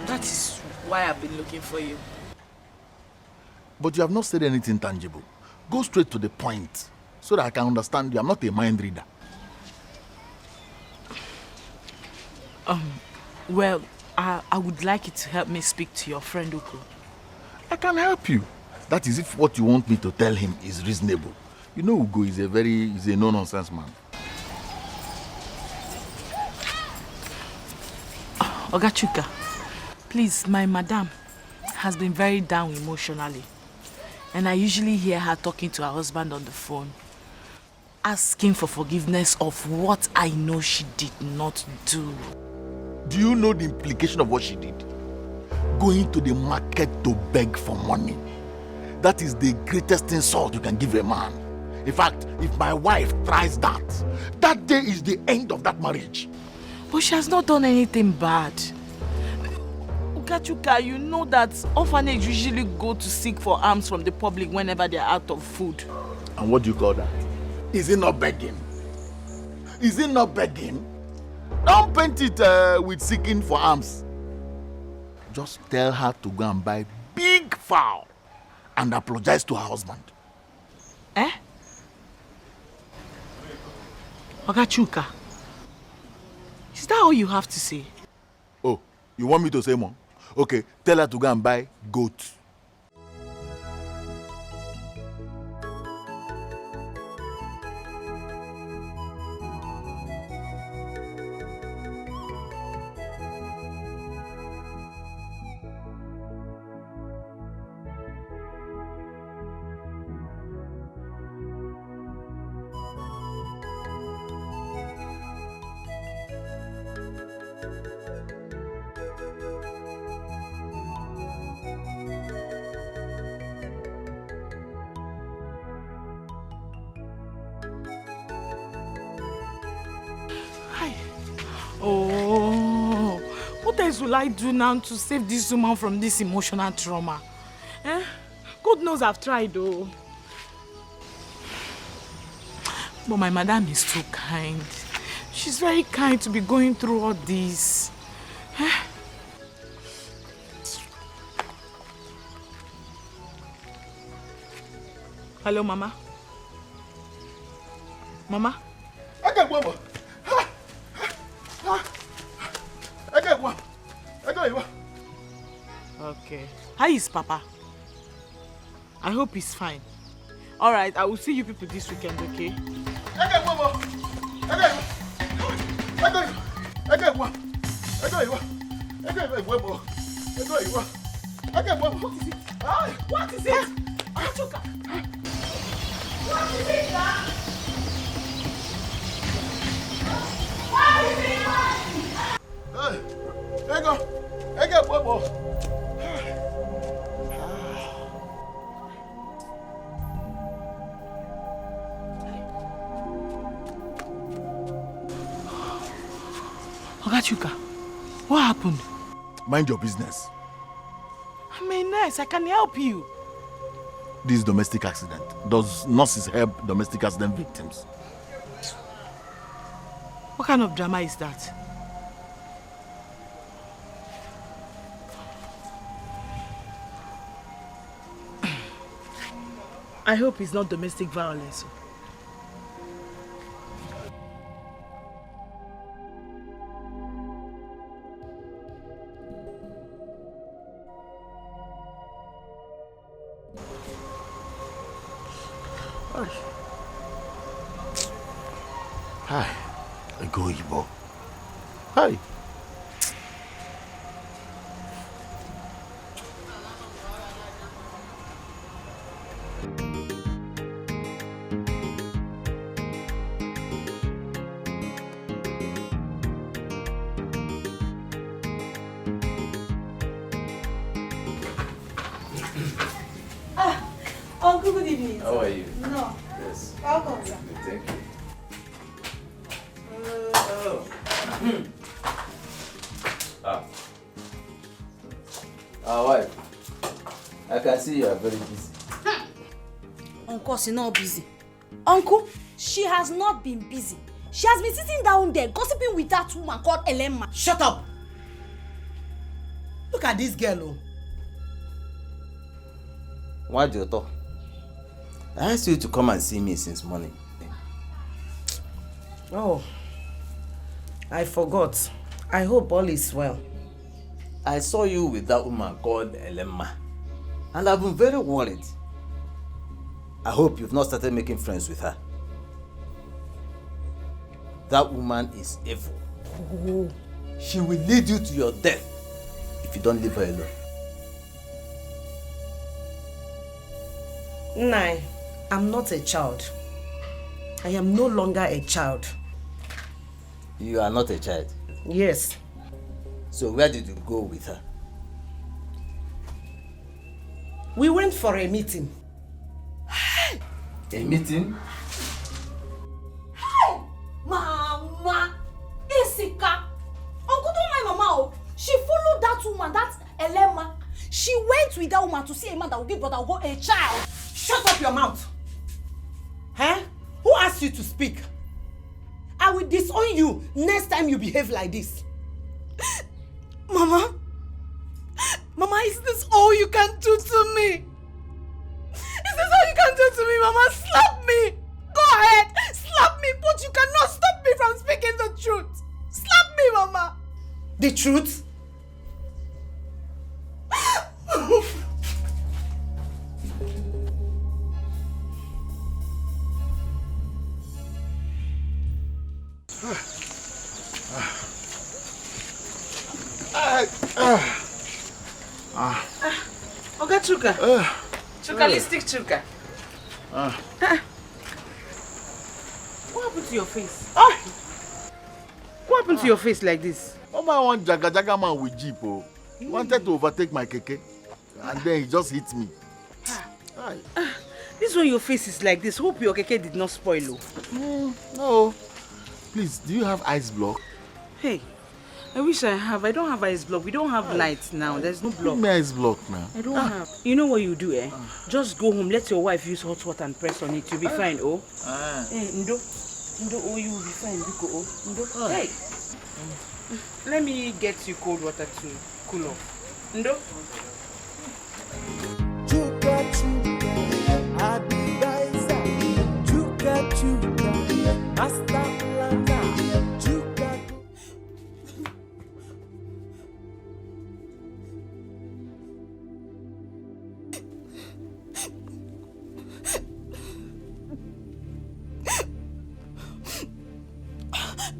[SPEAKER 2] That is why I've been looking for you.
[SPEAKER 6] But you have not said anything tangible. Go straight to the point so that I can understand you. I'm not a mind reader.
[SPEAKER 2] Well, I would like you to help me speak to your friend Uko.
[SPEAKER 6] I can help you. That is if what you want me to tell him is reasonable. You know Ugo is a no-nonsense man.
[SPEAKER 2] Ogachuka, please, my madam has been very down emotionally. And I usually hear her talking to her husband on the phone, asking for forgiveness of what I know she did not do.
[SPEAKER 6] Do you know the implication of what she did? Going to the market to beg for money. That is the greatest insult you can give a man. In fact, if my wife tries that, that day is the end of that marriage.
[SPEAKER 2] But she has not done anything bad. Ogachuka, you know that orphanages usually go to seek for alms from the public whenever they are out of food.
[SPEAKER 6] And what do you call that? Is it not begging? Is it not begging? Don't paint it with seeking for alms. Just tell her to go and buy big fowl and apologize to her husband.
[SPEAKER 2] Eh? Ogachuka, is that all you have to say?
[SPEAKER 6] Oh, you want me to say more? Okay, tell her to go and buy goat.
[SPEAKER 2] Oh, what else will I do now to save this woman from this emotional trauma? Eh? God knows I've tried though. But my madam is too kind. She's very kind to be going through all this. Eh? Hello, Mama? Mama?
[SPEAKER 6] I got one more.
[SPEAKER 2] Okay. How is Papa? I hope he's fine. Alright, I will see you people this weekend, okay? What is it? Achuka! What is it, Dad? What is it?
[SPEAKER 6] Ego, Bobo.
[SPEAKER 2] Ogachuka, what happened?
[SPEAKER 6] Mind your business.
[SPEAKER 2] I'm a nurse, I can help you.
[SPEAKER 6] This domestic accident. Does nurses help domestic accident victims?
[SPEAKER 2] What kind of drama is that? I hope it's not domestic violence.
[SPEAKER 6] Hi, I go Igbo. Hi.
[SPEAKER 13] Uncle, good evening.
[SPEAKER 7] How are you?
[SPEAKER 13] No.
[SPEAKER 7] Yes.
[SPEAKER 13] Welcome, sir.
[SPEAKER 7] Thank you. Wife, I can see you are very busy.
[SPEAKER 8] Uncle, she's not busy. Uncle, she has not been busy. She has been sitting down there gossiping with that woman called Elemma.
[SPEAKER 4] Shut up! Look at this girl, oh.
[SPEAKER 7] Why do you talk? I asked you to come and see me since morning.
[SPEAKER 4] Oh, I forgot. I hope all is well.
[SPEAKER 7] I saw you with that woman called Elemma, and I've been very worried. I hope you've not started making friends with her. That woman is evil.
[SPEAKER 4] Oh.
[SPEAKER 7] She will lead you to your death if you don't leave her alone.
[SPEAKER 4] Nai, I'm not a child. I am no longer a child.
[SPEAKER 7] You are not a child?
[SPEAKER 4] Yes.
[SPEAKER 7] So where did you go with her?
[SPEAKER 4] We went for a meeting.
[SPEAKER 7] A meeting?
[SPEAKER 8] Hey! Mama! Isika! Uncle, don't mind Mama. Oh. She followed that woman, that Elemma. She went with that woman to see a man that will give Brother Ugo a child.
[SPEAKER 4] Shut up your mouth! Huh? Who asked you to speak? I will disown you next time you behave like this.
[SPEAKER 2] Mama? Mama, is this all you can do to me? Is this all you can do to me, Mama? Slap me! Go ahead! Slap me, but you cannot stop me from speaking the truth! Slap me, Mama!
[SPEAKER 4] The truth?
[SPEAKER 2] Oga Chuka. Chukalistic Chuka. What happened to your face? What happened to your face like this?
[SPEAKER 6] Oh, my one jaga man with jeep, oh. He wanted to overtake my keke, and then he just hit me.
[SPEAKER 2] This one your face is like this. Hope your keke did not spoil.
[SPEAKER 6] No. Please, do you have ice block?
[SPEAKER 2] Hey, I wish I have. I don't have ice block. We don't have lights now. There's no block.
[SPEAKER 6] Give me ice block now.
[SPEAKER 2] I don't have. You know what you do, eh? Just go home. Let your wife use hot water and press on it. You'll be fine, oh. Ndo, oh, you will be fine. Biko, oh. Ndo, hey. Let me get you cold water to cool off. Ndo.
[SPEAKER 11] Chuka chuka, advisor. Chuka chuka, master planner. Chuka.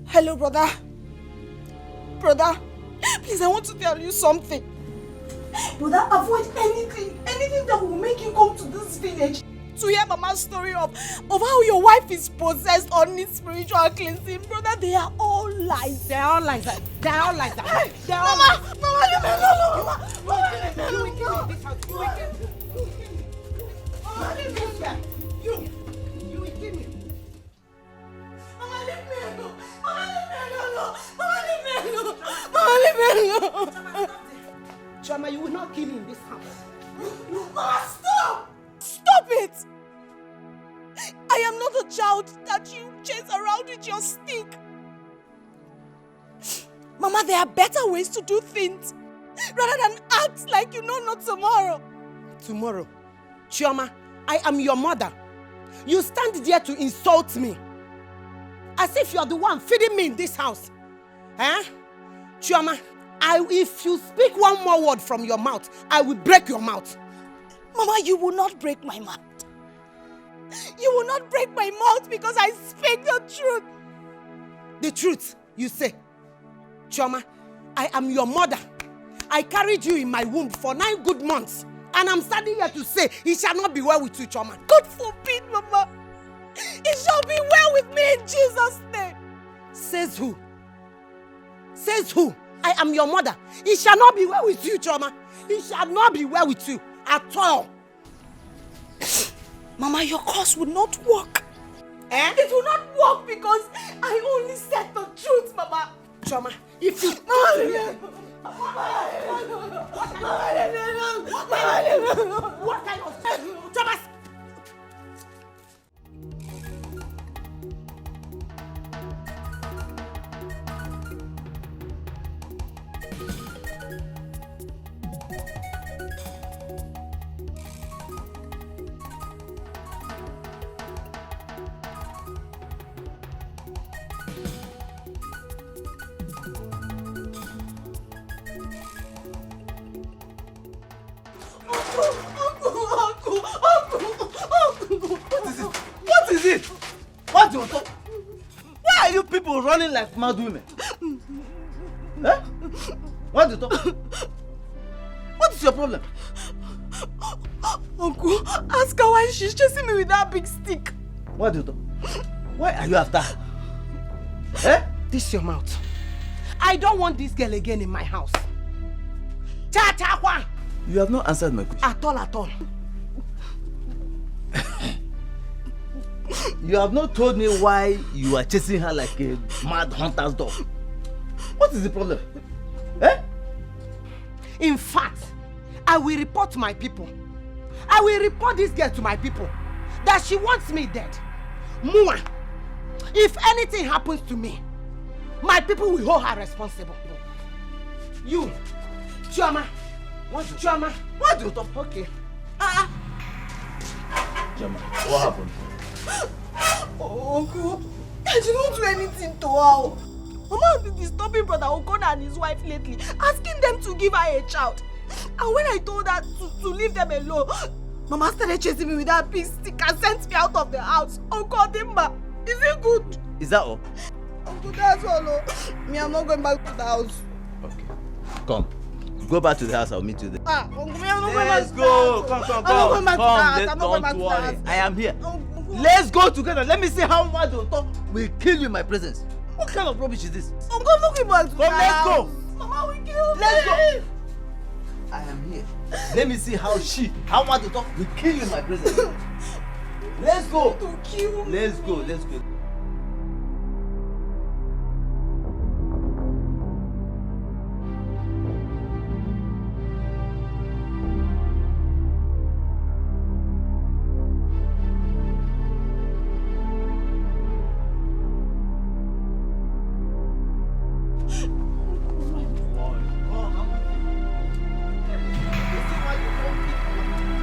[SPEAKER 4] Hello, brother. Brother, please, I want to tell you something.
[SPEAKER 8] Brother, avoid anything that will make you come to this village
[SPEAKER 4] to hear Mama's story of how your wife is possessed or needs spiritual cleansing. Brother, they are all
[SPEAKER 8] lies.
[SPEAKER 4] They're all like that. They're all like that.
[SPEAKER 8] Hey,
[SPEAKER 4] They're all
[SPEAKER 8] Mama,
[SPEAKER 4] like
[SPEAKER 8] Mama, leave me alone. Mama,
[SPEAKER 4] you will kill me in this house. You will kill me. Mama, leave me here. You will kill me.
[SPEAKER 8] Mama, leave me alone. Mama, leave me alone. Mama, leave me alone. Mama, leave me alone.
[SPEAKER 4] Chama, you will not kill me in this house.
[SPEAKER 8] Mama, stop! Stop it! I am not a child that you chase around with your stick. Mama, there are better ways to do things rather than act like you know not tomorrow.
[SPEAKER 4] Tomorrow? Chioma, I am your mother. You stand there to insult me. As if you're the one feeding me in this house. Eh? Chioma, if you speak one more word from your mouth, I will break your mouth.
[SPEAKER 8] Mama, you will not break my mouth. You will not break my mouth because I speak the truth.
[SPEAKER 4] The truth, you say. Chioma, I am your mother. I carried you in my womb for 9 good months. And I'm standing here to say, it shall not be well with you, Chioma.
[SPEAKER 8] God forbid, Mama. It shall be well with me in Jesus' name.
[SPEAKER 4] Says who? Says who? I am your mother. It shall not be well with you, Chioma. It shall not be well with you at all.
[SPEAKER 8] Mama, your curse will not work.
[SPEAKER 4] Eh?
[SPEAKER 8] It will not work because I only said the truth, Mama.
[SPEAKER 4] Chioma, if you... What kind of... Chioma!
[SPEAKER 7] What is it? What do you talk? Why are you people running like mad women? Eh? What do you talk? What is your problem?
[SPEAKER 8] Uncle, ask her why she's chasing me with that big stick.
[SPEAKER 7] What do you talk? Why are you after her? Eh?
[SPEAKER 4] This is your mouth. I don't want this girl again in my house. Cha-cha-kwa!
[SPEAKER 7] You have not answered my question.
[SPEAKER 4] At all.
[SPEAKER 7] You have not told me why you are chasing her like a mad hunter's dog. What is the problem? Eh?
[SPEAKER 4] In fact, I will report my people. I will report this girl to my people. That she wants me dead. Mua. If anything happens to me, my people will hold her responsible. You, Chioma.
[SPEAKER 7] What do you
[SPEAKER 4] Chioma.
[SPEAKER 7] What do you talk?
[SPEAKER 4] Okay.
[SPEAKER 7] Chioma, what happened?
[SPEAKER 8] Oh, Uncle, I did not do anything to her. Mama has been disturbing Brother Okona and his wife lately, asking them to give her a child. And when I told her to leave them alone, Mama started chasing me with that big stick and sent me out of the house. Uncle Odimgbe, is it good?
[SPEAKER 7] Is that all?
[SPEAKER 8] Uncle, that's all. Me, I'm not going back to the house.
[SPEAKER 7] Okay. Come. Go back to the house. I'll meet you there.
[SPEAKER 8] Uncle, me, I'm not going back
[SPEAKER 7] Let's
[SPEAKER 8] to
[SPEAKER 7] go.
[SPEAKER 8] the house.
[SPEAKER 7] Come.
[SPEAKER 8] I'm not going back to the house. I'm not going back
[SPEAKER 7] Don't
[SPEAKER 8] to the
[SPEAKER 7] worry.
[SPEAKER 8] house.
[SPEAKER 7] I am here.
[SPEAKER 8] Uncle.
[SPEAKER 7] Let's go together. Let me see how much you talk will kill you in my presence. What kind of rubbish is this?
[SPEAKER 8] Uncle, I'm not going back to the house.
[SPEAKER 7] Let's go.
[SPEAKER 8] Mama will kill me.
[SPEAKER 7] Let's go. I am here. Let me see how much you talk will kill you in my presence. Let's go.
[SPEAKER 8] To kill me.
[SPEAKER 7] Let's go.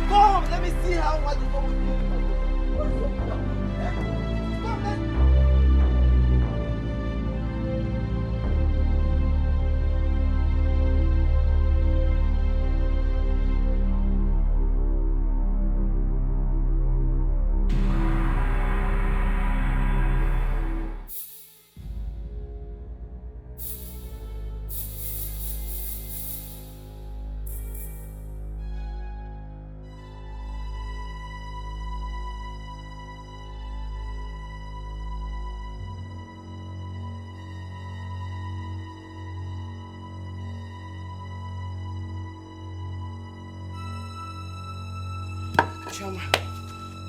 [SPEAKER 7] Come, let me see how much you talk will kill you in my presence. Come, let's
[SPEAKER 4] Choma.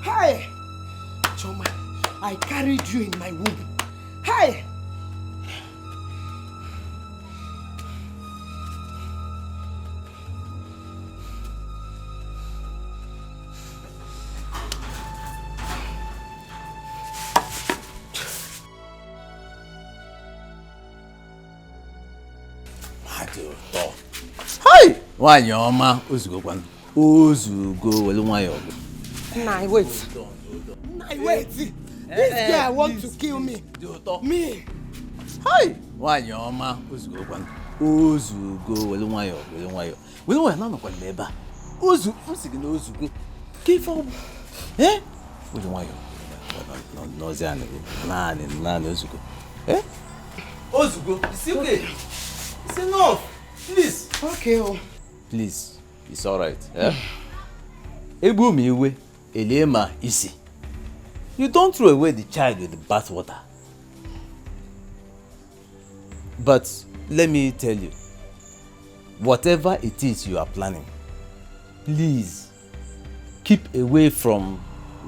[SPEAKER 4] Hi! Choma, I carried you in my womb. Hi!
[SPEAKER 7] Hi! Why your ma ozugo kwan? Ozugo welu nwayo.
[SPEAKER 4] Nah, wait. Nah, wait. This guy wants to kill me. Me.
[SPEAKER 7] Hi! Why your ma ozugo kwan? Ozugo welu nwayo. Welu nwayo na kwa leba. Ozu, usigi na ozugo. Kifo. Welu nwayo. No zane. Nani ozugo. Ozugo, it's okay. It's enough. Please.
[SPEAKER 4] Okay.
[SPEAKER 7] Please. It's alright. Ebu mi iwe, elema isi. You don't throw away the child with the bath water. But let me tell you, whatever it is you are planning, please keep away from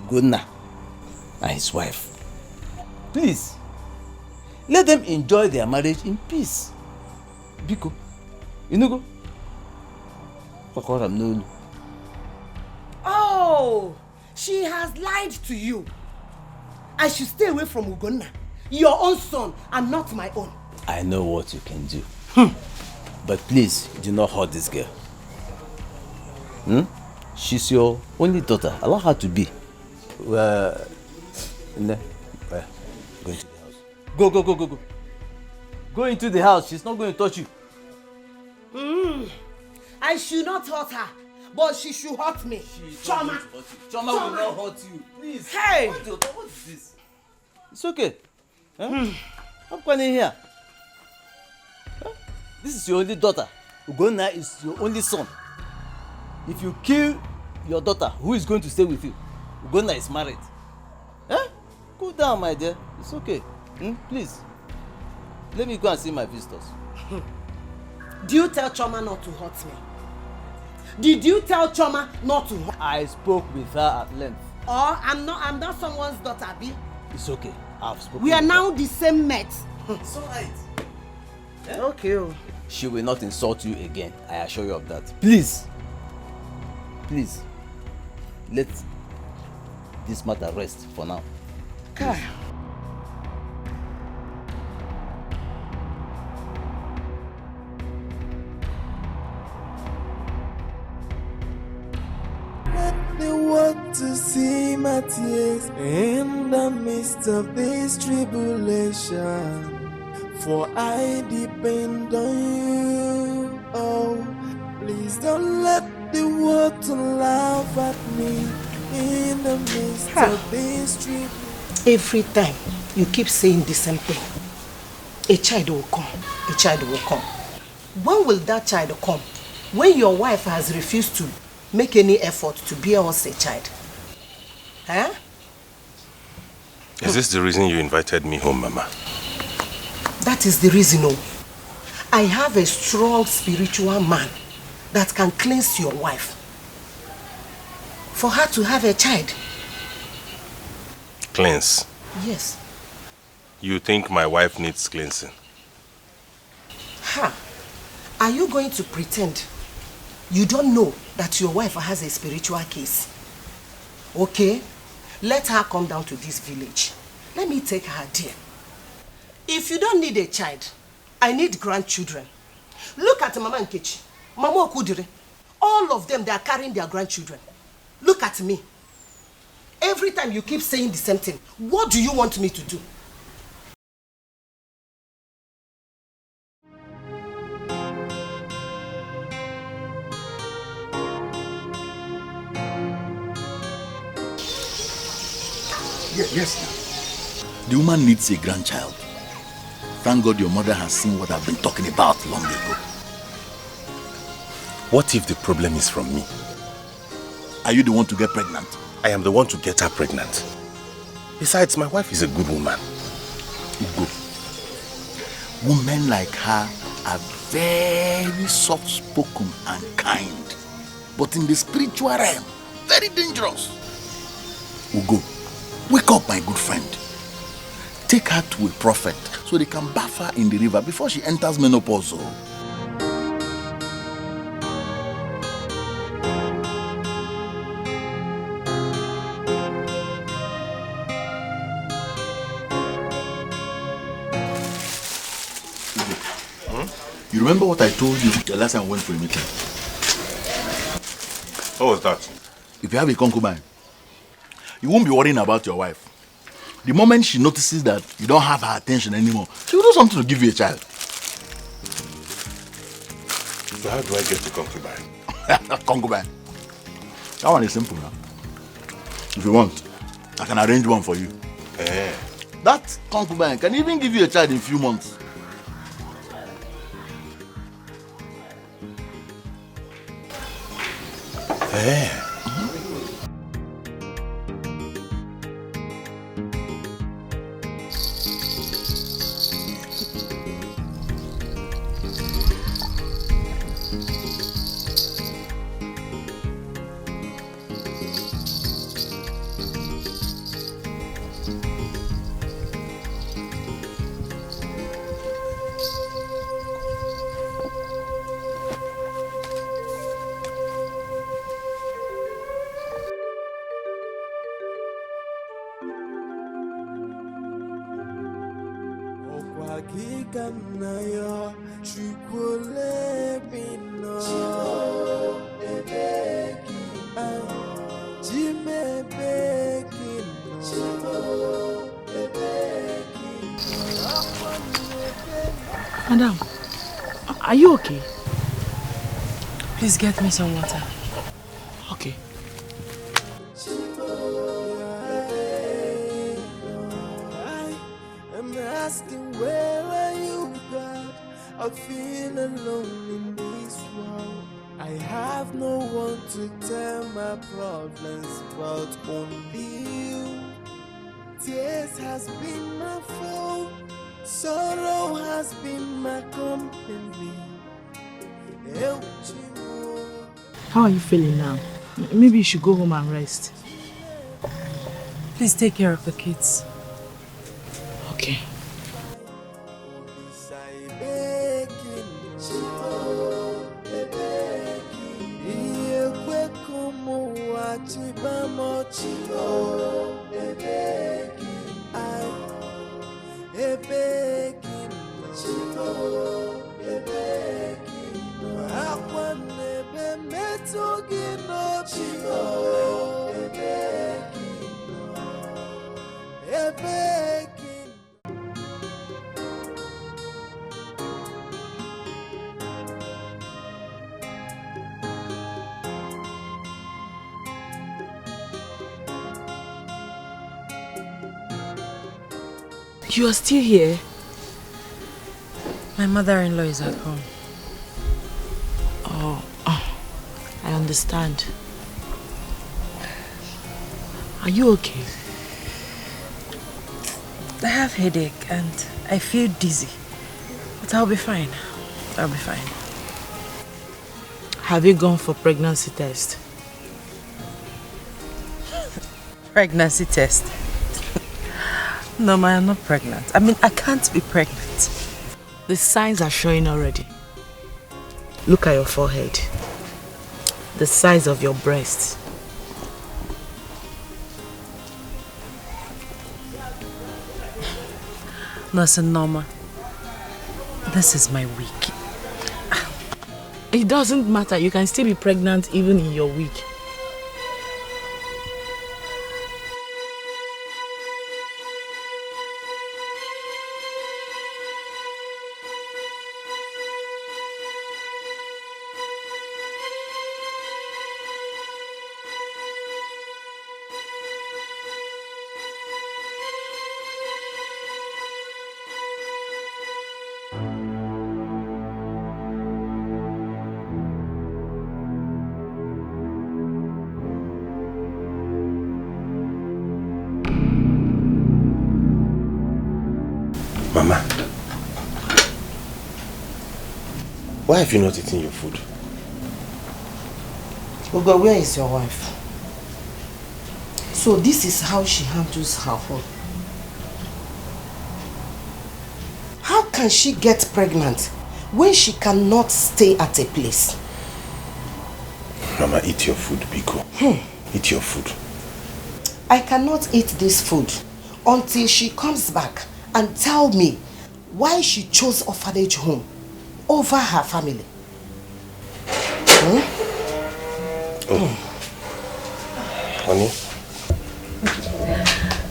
[SPEAKER 7] Gona and his wife. Please, let them enjoy their marriage in peace. Biko, you know go.
[SPEAKER 4] Oh, she has lied to you. I should stay away from Ugonna, your own son, and not my own.
[SPEAKER 7] I know what you can do. But please, do not hurt this girl. She's your only daughter. Allow her to be. Go into the house. Go. Go into the house. She's not going to touch you.
[SPEAKER 4] I should not hurt her, but she should hurt me. Choma
[SPEAKER 7] will not hurt you. Please.
[SPEAKER 4] Hey!
[SPEAKER 7] What is this? It's okay. I'm going here. This is your only daughter. Ugonna is your only son. If you kill your daughter, who is going to stay with you? Ugonna is married. Cool down, my dear. It's okay. Please. Let me go and see my visitors.
[SPEAKER 4] Do you tell Choma not to hurt me? Did you tell Choma not to hurt me?
[SPEAKER 7] I spoke with her at length.
[SPEAKER 4] Or I'm not someone's daughter, Abi.
[SPEAKER 7] It's okay. I've spoken.
[SPEAKER 4] We are now the same mate.
[SPEAKER 7] It's alright.
[SPEAKER 4] Okay.
[SPEAKER 7] She will not insult you again. I assure you of that. Please. Let this matter rest for now.
[SPEAKER 4] Okay.
[SPEAKER 11] They want to see my tears in the midst of this tribulation. For I depend on you. Oh, please don't let the world to laugh at me in the midst of this tribulation.
[SPEAKER 4] Every time you keep saying the same thing. A child will come. A child will come. When will that child come? When your wife has refused to make any effort to bear us a child.
[SPEAKER 3] Is this the reason you invited me home, Mama?
[SPEAKER 4] That is the reason. I have a strong spiritual man that can cleanse your wife for her to have a child.
[SPEAKER 3] Cleanse?
[SPEAKER 4] Yes.
[SPEAKER 3] You think my wife needs cleansing?
[SPEAKER 4] Are you going to pretend you don't know that your wife has a spiritual case? Okay, let her come down to this village. Let me take her there. If you don't need a child, I need grandchildren. Look at Mama Nkechi, Mama Okudire. All of them, they are carrying their grandchildren. Look at me. Every time you keep saying the same thing, what do you want me to do?
[SPEAKER 6] Yes. The woman needs a grandchild. Thank God your mother has seen what I've been talking about long ago.
[SPEAKER 3] What if the problem is from me?
[SPEAKER 6] Are you the one to get pregnant?
[SPEAKER 3] I am the one to get her pregnant. Besides, my wife is a good woman.
[SPEAKER 6] Good. Women like her are very soft-spoken and kind. But in the spiritual realm, very dangerous. Ugo, wake up, my good friend. Take her to a prophet so they can bath her in the river before she enters menopause. You remember what I told you the last time I went for a meeting?
[SPEAKER 3] What was that?
[SPEAKER 6] If you have a concubine, you won't be worrying about your wife. The moment she notices that you don't have her attention anymore, she will do something to give you a child.
[SPEAKER 3] So how do I get a concubine?
[SPEAKER 6] Concubine? That one is simple now. If you want, I can arrange one for you. That concubine can even give you a child in a few months.
[SPEAKER 2] Madam, are you okay?
[SPEAKER 1] Please get me some water.
[SPEAKER 2] Okay.
[SPEAKER 11] I'm asking, where are you, God? I feel alone in this world. I have no one to tell my problems but only you. Tears has been my fault. Sorrow has been my company.
[SPEAKER 2] How are you feeling now? Maybe you should go home and rest.
[SPEAKER 1] Please take care of the kids.
[SPEAKER 2] Okay. You are still here?
[SPEAKER 1] My mother-in-law is at home.
[SPEAKER 2] Oh, I understand. Are you okay?
[SPEAKER 1] I have headache and I feel dizzy. But I'll be fine. I'll be fine.
[SPEAKER 2] Have you gone for pregnancy test?
[SPEAKER 1] Pregnancy test? No, ma, I'm not pregnant. I mean, I can't be pregnant.
[SPEAKER 2] The signs are showing already. Look at your forehead. The size of your breasts.
[SPEAKER 1] Nurse Norma, this is my week.
[SPEAKER 2] It doesn't matter. You can still be pregnant even in your week.
[SPEAKER 3] Mama, why have you not eaten your food?
[SPEAKER 4] Oh God, where is your wife? So this is how she handles her home. How can she get pregnant when she cannot stay at a place?
[SPEAKER 3] Mama, eat your food, Biko. Eat your food.
[SPEAKER 4] I cannot eat this food until she comes back and tell me why she chose orphanage home over her family.
[SPEAKER 3] Honey?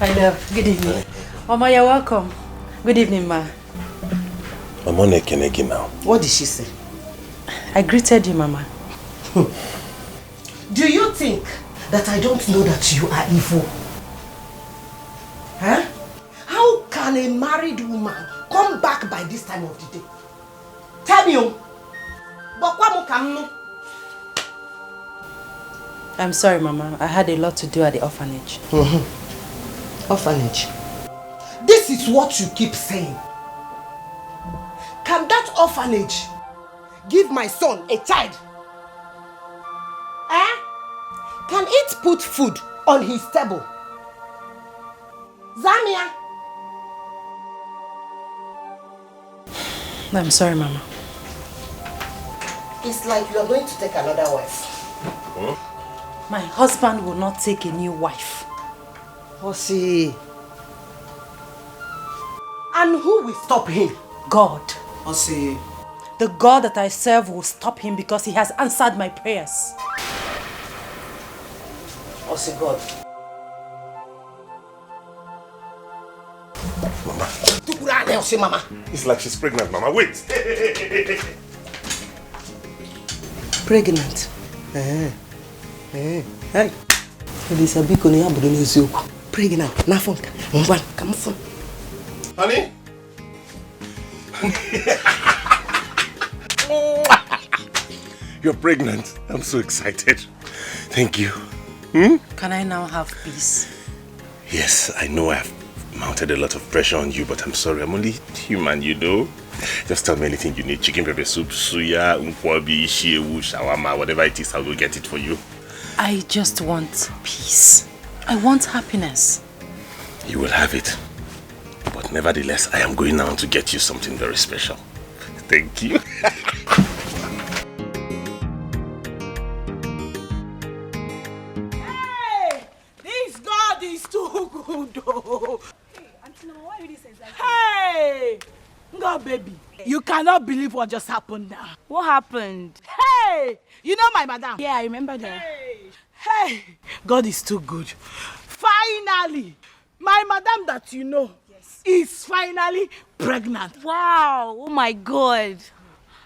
[SPEAKER 1] I love. Good evening. Mama, you're welcome. Good evening, ma.
[SPEAKER 3] Mama Nekenegi now.
[SPEAKER 4] What did she say?
[SPEAKER 1] I greeted you, Mama.
[SPEAKER 4] Do you think that I don't know that you are evil? Huh? How can a married woman come back by this time of the day? Tell me.
[SPEAKER 1] I'm sorry, Mama. I had a lot to do at the orphanage.
[SPEAKER 4] Orphanage. This is what you keep saying. Can that orphanage give my son a child? Can it put food on his table? Zamia?
[SPEAKER 1] I'm sorry, Mama.
[SPEAKER 4] It's like you are going to take another wife.
[SPEAKER 1] My husband will not take a new wife.
[SPEAKER 4] Osi. And who will stop him?
[SPEAKER 1] God.
[SPEAKER 4] Osi.
[SPEAKER 1] The God that I serve will stop him because he has answered my prayers.
[SPEAKER 4] Osi God.
[SPEAKER 3] Mama. It's like she's pregnant, Mama. Wait.
[SPEAKER 4] Pregnant? Hey. Pregnant. Come on.
[SPEAKER 3] Honey? You're pregnant. I'm so excited. Thank you.
[SPEAKER 1] Can I now have peace?
[SPEAKER 3] Yes, I know I've mounted a lot of pressure on you, but I'm sorry. I'm only human, you know. Just tell me anything you need. Chicken pepper soup, suya, unkwabi, shewu, shawarma, whatever it is, I will get it for you.
[SPEAKER 1] I just want peace. I want happiness.
[SPEAKER 3] You will have it. But nevertheless, I am going now to get you something very special. Thank you.
[SPEAKER 5] Hey! This God is too good, though.
[SPEAKER 8] Hey, Auntie Mama, why are you this exactly?
[SPEAKER 5] Hey! God, baby. You cannot believe what just happened now.
[SPEAKER 8] What happened?
[SPEAKER 5] Hey! You know my madam?
[SPEAKER 8] Yeah, I remember that.
[SPEAKER 5] Hey! God is too good. Finally! My madam that you know is finally pregnant.
[SPEAKER 8] Wow! Oh my God!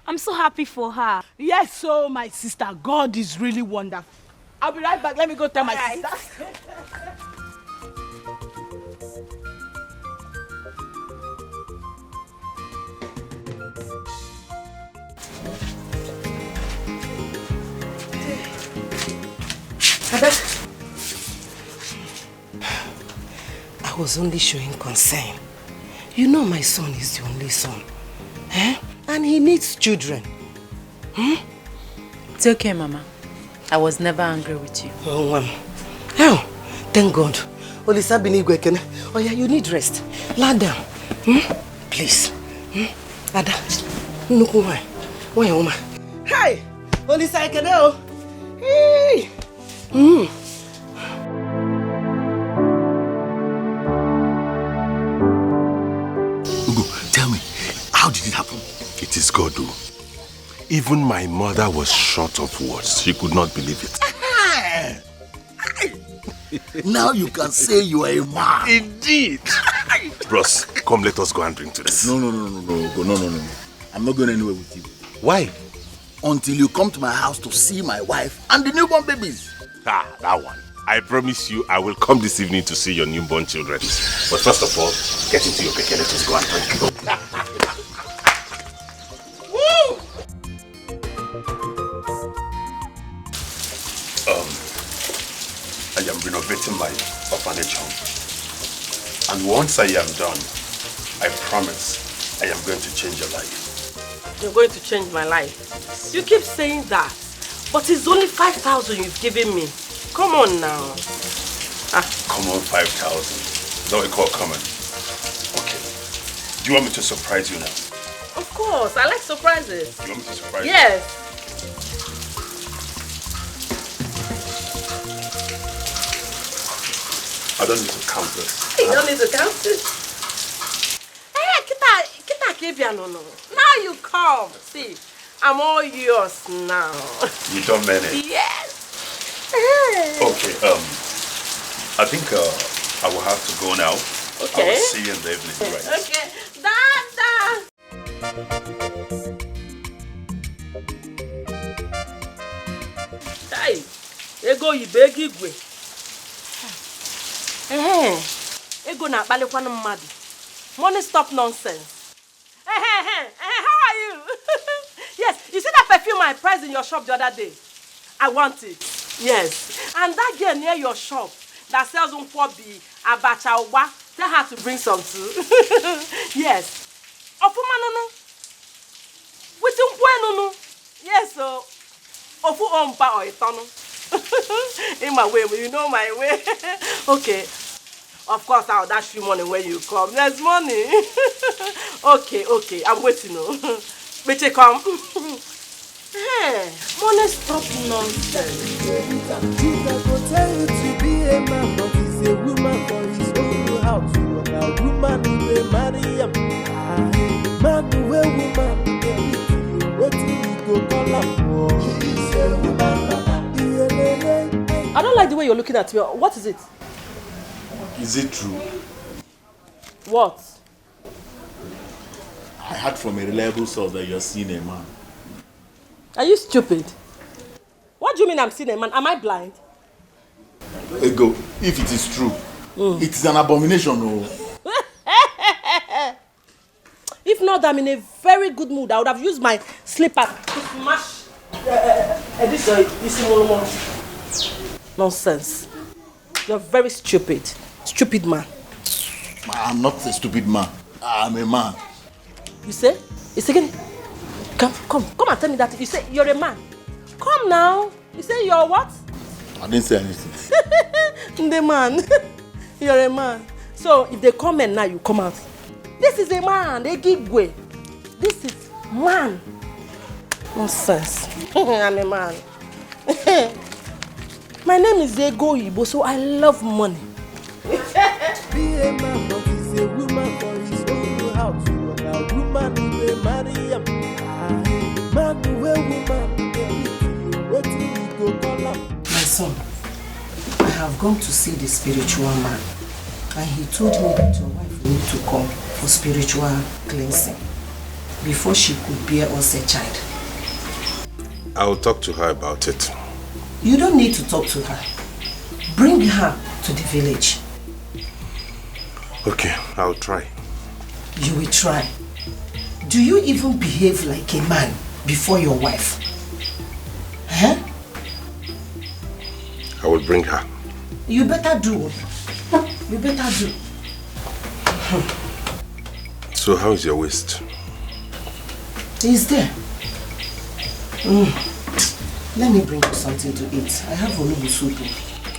[SPEAKER 8] I'm so happy for her.
[SPEAKER 5] Yes, so my sister, God is really wonderful. I'll be right back. Let me go tell my sister.
[SPEAKER 4] I was only showing concern. You know my son is the only son. And he needs children.
[SPEAKER 1] It's okay, Mama. I was never angry with you.
[SPEAKER 4] Oh, thank God. Olisa Binigwekene. Oh yeah, you need rest. Lie down. Please. Ada. Why, Hey! Olisa Ekene. Hey!
[SPEAKER 6] Tell me, how did it happen?
[SPEAKER 3] It is God, though. Even my mother was short of words. She could not believe it.
[SPEAKER 6] Now you can say you are a man.
[SPEAKER 3] Indeed. Bros, come, let us go and drink to this.
[SPEAKER 6] No. I'm not going anywhere with you.
[SPEAKER 3] Why?
[SPEAKER 6] Until you come to my house to see my wife and the newborn babies.
[SPEAKER 3] That one. I promise you, I will come this evening to see your newborn children. But first of all, get into your keke. Let us go and drink. Woo! I am renovating my orphanage home. And once I am done, I promise I am going to change your life.
[SPEAKER 13] You're going to change my life. You keep saying that, but it's only 5,000 you've given me. Come on now.
[SPEAKER 3] Common 5,000. Is that what you call common? Okay. Do you want me to surprise you now?
[SPEAKER 13] Of course, I like surprises.
[SPEAKER 3] You want me to surprise you?
[SPEAKER 13] Yes.
[SPEAKER 3] I don't need to count this.
[SPEAKER 13] You don't need to count it. Hey, kita Kibiano. Now you come. See, I'm all yours now.
[SPEAKER 3] You don't mean it?
[SPEAKER 13] Yes.
[SPEAKER 3] Okay, I think I will have to go now.
[SPEAKER 13] Okay.
[SPEAKER 3] I will see you in the evening. Right.
[SPEAKER 13] Okay. Dada. Hey, ego ibegi gwe. Ego na akpalikwana mmadụ. Money stop nonsense. How are you? Yes, you see that perfume I priced in your shop the other day? I want it. Yes. And that girl near your shop that sells nkwobi, abacha, uwa, tell her to bring some too. Yes. Ofuma no. With no. Yes, so. Ofu ompa or itono. In my way, you know my way. Okay. Of course, I'll dash you money when you come. There's money. Okay. I'm waiting. Beche come. Hey, money stop nonsense.
[SPEAKER 11] Jesus will tell you to be a man, but he's a woman for his own house. You are a woman who will marry him. Man who will woman. What do you go call up for? He's a woman.
[SPEAKER 13] I don't like the way you're looking at me. What is it?
[SPEAKER 6] Is it true?
[SPEAKER 13] What?
[SPEAKER 6] I heard from a reliable source that you're seeing a man.
[SPEAKER 13] Are you stupid? What do you mean I'm seeing a man? Am I blind?
[SPEAKER 6] Ego, if it is true, it is an abomination. Oh.
[SPEAKER 13] If not, I'm in a very good mood. I would have used my slipper to smash this nonsense. You're very stupid. Stupid man.
[SPEAKER 6] I'm not a stupid man. I'm a man.
[SPEAKER 13] You say? It's again. Come and tell me that. You say you're a man. Come now. You say you're what?
[SPEAKER 6] I didn't say anything.
[SPEAKER 13] The man. You're a man. So if they come and now you come out. This is a man. They give way. This is man. Nonsense. I'm a man. My name is Ego Ibo, so I love money.
[SPEAKER 11] Be a man, but he's a woman for his own house. You are a woman who will marry him. Man who will woman. What do you go call up?
[SPEAKER 4] My son, I have gone to see the spiritual man, and he told me that your wife need to come for spiritual cleansing before she could bear us a child.
[SPEAKER 3] I will talk to her about it.
[SPEAKER 4] You don't need to talk to her. Bring her to the village.
[SPEAKER 3] Okay, I'll try.
[SPEAKER 4] You will try. Do you even behave like a man before your wife? Huh?
[SPEAKER 3] I will bring her.
[SPEAKER 4] You better do. You better do.
[SPEAKER 3] So how is your waist?
[SPEAKER 4] He's there. Let me bring you something to eat. I have onubu soup.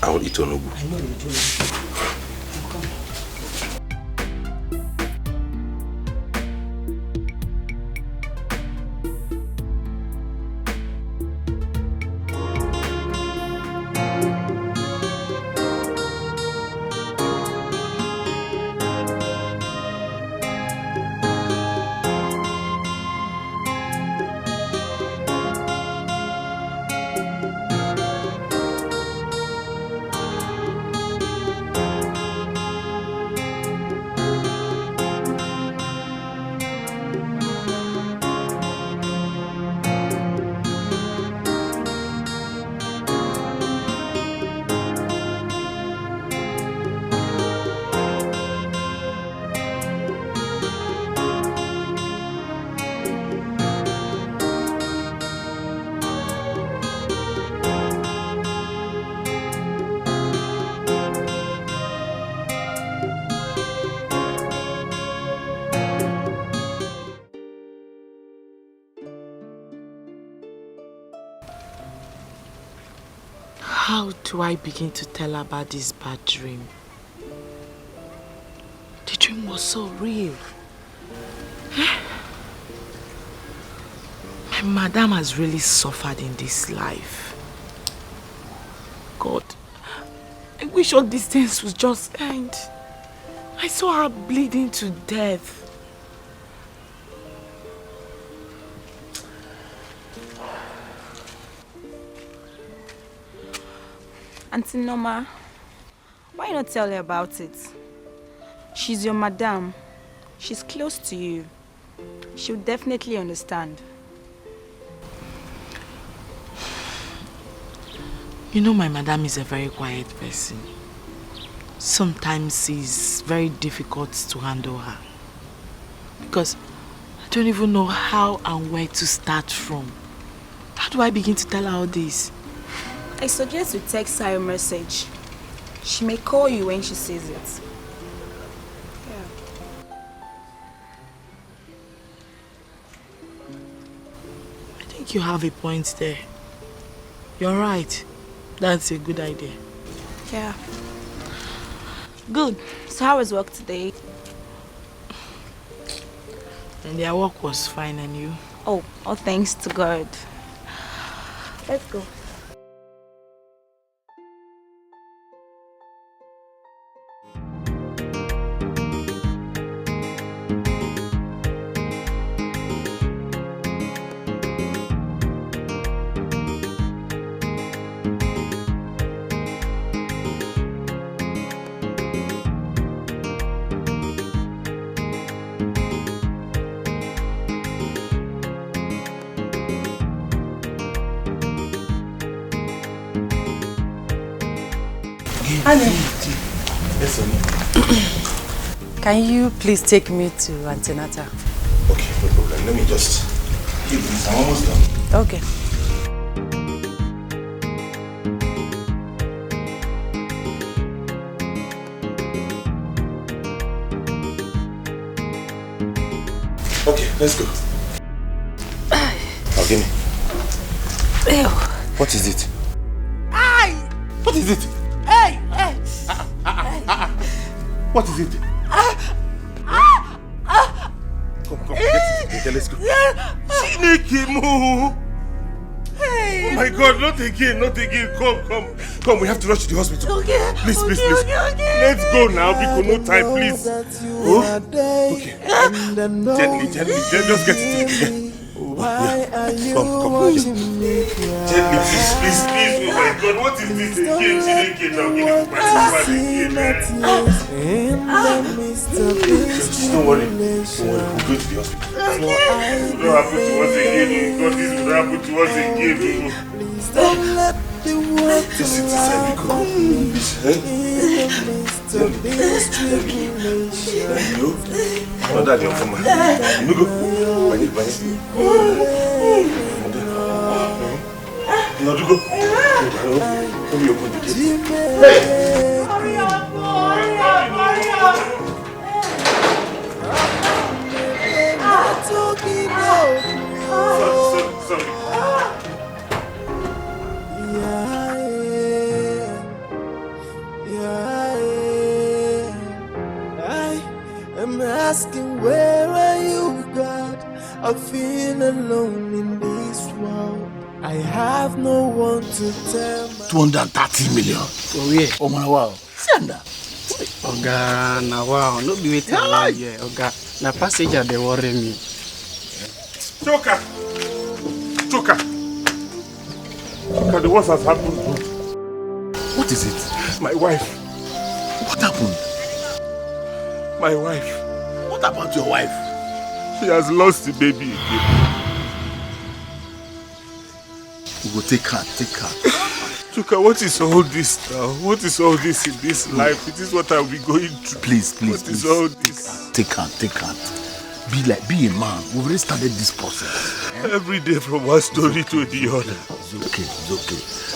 [SPEAKER 3] I will eat onubu.
[SPEAKER 4] I know you do.
[SPEAKER 2] How do I begin to tell her about this bad dream? The dream was so real. My madam has really suffered in this life. God, I wish all these things would just end. I saw her bleeding to death.
[SPEAKER 14] Auntie Norma, why not tell her about it? She's your madam. She's close to you. She'll definitely understand.
[SPEAKER 2] You know, my madam is a very quiet person. Sometimes it's very difficult to handle her. Because I don't even know how and where to start from. How do I begin to tell her all this?
[SPEAKER 14] I suggest you text her a message. She may call you when she sees it.
[SPEAKER 2] I think you have a point there. You're right. That's a good idea.
[SPEAKER 14] Yeah. Good. So how was work today?
[SPEAKER 2] And their work was fine, and you?
[SPEAKER 14] Oh, all thanks to God. Let's go.
[SPEAKER 3] Yes, Onny.
[SPEAKER 1] Can you please take me to antenatal?
[SPEAKER 3] Okay, no problem. Let me just give this. I'm almost done.
[SPEAKER 1] Okay.
[SPEAKER 3] Okay, let's go. Now give me.
[SPEAKER 1] Ew.
[SPEAKER 3] What is it?
[SPEAKER 1] Aye.
[SPEAKER 3] What is it?
[SPEAKER 1] Hey, hey.
[SPEAKER 3] What is it? Come, get it. Let's go. Chineke mo.
[SPEAKER 1] Hey.
[SPEAKER 3] Oh my God, not again. Come, we have to rush to the hospital.
[SPEAKER 1] Okay.
[SPEAKER 3] Please.
[SPEAKER 1] Okay.
[SPEAKER 3] Let's go now, because no time, please. Oh? Okay. Gently, just get it together.
[SPEAKER 11] Why are you
[SPEAKER 3] Come.
[SPEAKER 11] watching me
[SPEAKER 3] Gently, please. Oh my God, what is this again? Chineke, now give me my Just don't worry. We'll go to the hospital. It will not happen to us again. God, this will not happen to us again.
[SPEAKER 11] Please don't let the world
[SPEAKER 3] just sit inside, we go. No, that you're from my. You go. No, you go. Come here, open the gate. Hey!
[SPEAKER 1] Hurry up.
[SPEAKER 3] Sorry.
[SPEAKER 11] I am asking, where are you, God? I feel alone in this world. I have no one to tell.
[SPEAKER 6] 230 million.
[SPEAKER 15] Oh yeah.
[SPEAKER 6] Oh my wow. Send that.
[SPEAKER 15] Oga, na wow. No be waiting like yeah. Oga, na passenger they worry me.
[SPEAKER 3] Choka, the worst has happened.
[SPEAKER 6] What is it?
[SPEAKER 3] My wife.
[SPEAKER 6] What happened?
[SPEAKER 3] My wife.
[SPEAKER 6] What about your wife?
[SPEAKER 3] She has lost the baby again.
[SPEAKER 6] We will take her.
[SPEAKER 3] Choka, what is all this now? What is all this in this life? It is what I'll be going through.
[SPEAKER 6] Please.
[SPEAKER 3] What is all this?
[SPEAKER 6] Take her. Be a man. We've already started this process.
[SPEAKER 3] Every day from one story to the other.
[SPEAKER 6] It's okay.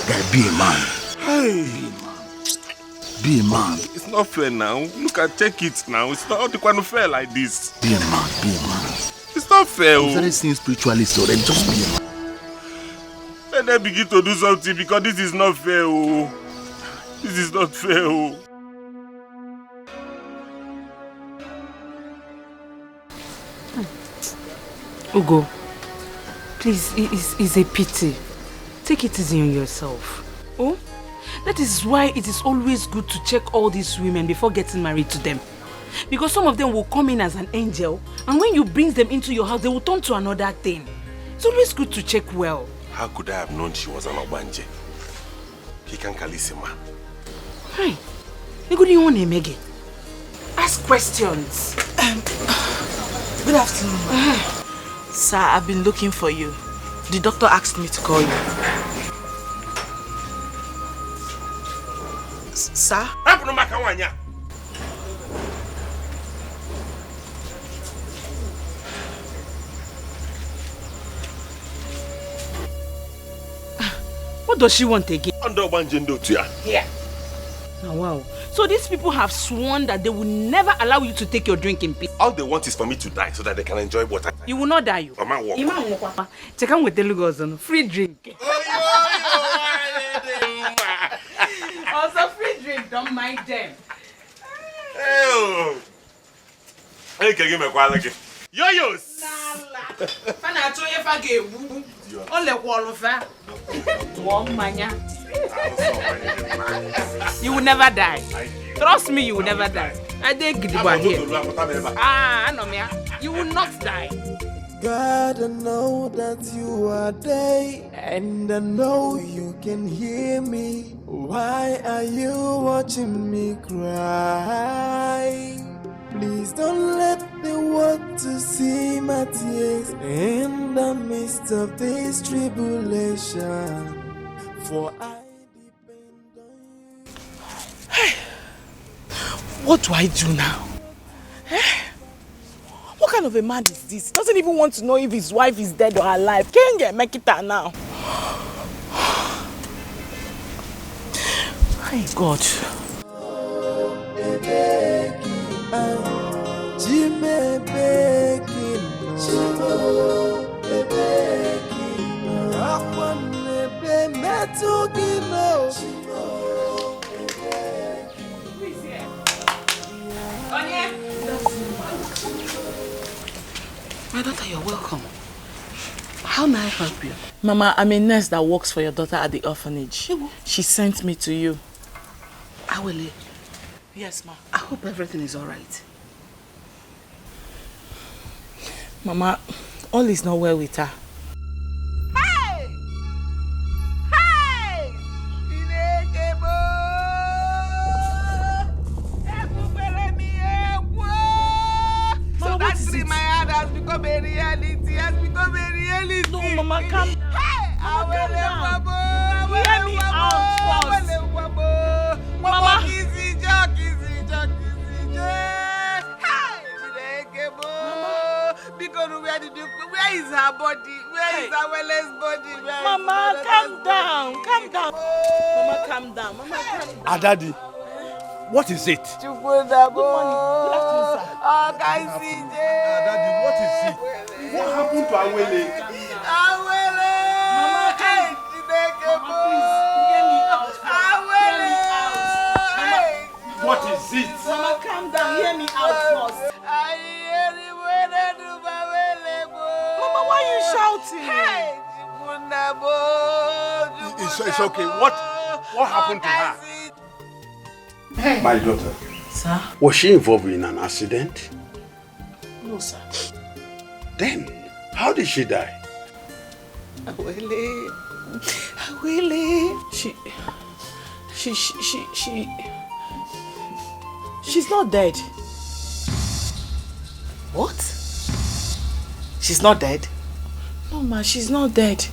[SPEAKER 6] Guy, be a man.
[SPEAKER 3] Hey.
[SPEAKER 6] Be a man.
[SPEAKER 3] It's not fair now. Look, check it now. It's not going to fair like this.
[SPEAKER 6] Be a man.
[SPEAKER 3] It's not fair.
[SPEAKER 6] You've already seen spiritually, so then just be a man.
[SPEAKER 3] Let them begin to do something because this is not fair. Oh. This is not fair. Oh.
[SPEAKER 2] Ugo, please, it's a pity. Take it easy on yourself. Oh? That is why it is always good to check all these women before getting married to them. Because some of them will come in as an angel, and when you bring them into your house, they will turn to another thing. It's always good to check well.
[SPEAKER 3] How could I have known she was an Obanje? He can Kalisima.
[SPEAKER 2] Hi. You go to your name again. Ask questions.
[SPEAKER 5] Good afternoon.
[SPEAKER 2] Sir, I've been looking for you. The doctor asked me to call you. Sir? What does she want again? Here. Oh, wow. So these people have sworn that they will never allow you to take your drink in peace.
[SPEAKER 3] All they want is for me to die so that they can enjoy water.
[SPEAKER 2] You will not die, you.
[SPEAKER 3] Mama, walk.
[SPEAKER 2] Check out with the Lugos on free drink. Also free drink, don't mind them.
[SPEAKER 3] Hey, can you give me a quality? Yo-yos!
[SPEAKER 2] You will never die. Trust me, you will never die. I did get the here. I know me. You will not die.
[SPEAKER 11] God, I know that you are there, and I know you can hear me. Why are you watching me cry? Please don't let the world to see my tears in the midst of this tribulation. For I depend on you.
[SPEAKER 2] Hey, what do I do now? What kind of a man is this? Doesn't even want to know if his wife is dead or alive. Can't get make it out now. My God.
[SPEAKER 12] My daughter, you're welcome. How may I help you?
[SPEAKER 2] Mama, I'm a nurse that works for your daughter at the orphanage. She sent me to you.
[SPEAKER 12] Awele.
[SPEAKER 2] Yes, ma.
[SPEAKER 12] I hope everything is alright.
[SPEAKER 2] Mama, all is not well with her.
[SPEAKER 4] Hey! Hey! So that dream my heart has become a reality. No,
[SPEAKER 2] Mama, calm down.
[SPEAKER 4] Hey!
[SPEAKER 2] Mama, calm down. Hear me out first. Mama.
[SPEAKER 4] Kissy joke. Because where is her body? Where is Awele's body?
[SPEAKER 2] Mama, calm down. Mama, calm down.
[SPEAKER 9] Daddy, what is it?
[SPEAKER 2] Good morning. Good afternoon, sir.
[SPEAKER 9] Daddy, what is it? What happened to Awele?
[SPEAKER 4] Awele!
[SPEAKER 2] Mama, please, hear me out.
[SPEAKER 4] Awele!
[SPEAKER 9] What is it?
[SPEAKER 2] Mama, calm down. Hear me out first. Mama, why are you shouting?
[SPEAKER 9] It's okay. What happened to her? My daughter.
[SPEAKER 2] Sir?
[SPEAKER 9] Was she involved in an accident?
[SPEAKER 2] No, sir.
[SPEAKER 9] Then, how did she die?
[SPEAKER 2] Awele. She's not dead.
[SPEAKER 12] What? She's not dead?
[SPEAKER 2] No, ma, she's not dead.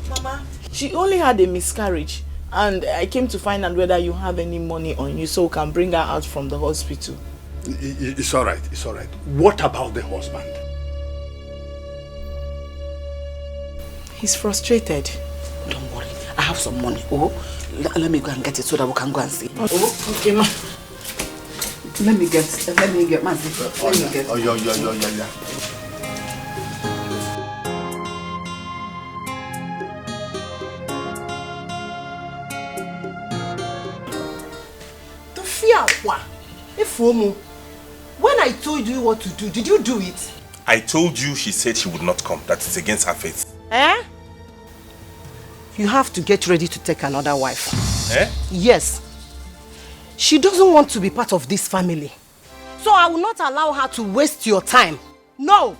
[SPEAKER 12] Mama.
[SPEAKER 2] She only had a miscarriage, and I came to find out whether you have any money on you so we can bring her out from the hospital.
[SPEAKER 9] It's all right. What about the husband?
[SPEAKER 2] He's frustrated.
[SPEAKER 12] Don't worry, I have some money. Let me go and get it so that we can go and see.
[SPEAKER 2] Oh, okay, ma.
[SPEAKER 12] Let me get my zipper.
[SPEAKER 6] Oh, yeah.
[SPEAKER 4] When I told you what to do, did you do it?
[SPEAKER 3] I told you she said she would not come. That is against her faith.
[SPEAKER 4] Eh? You have to get ready to take another wife.
[SPEAKER 3] Eh?
[SPEAKER 4] Yes. She doesn't want to be part of this family. So I will not allow her to waste your time. No!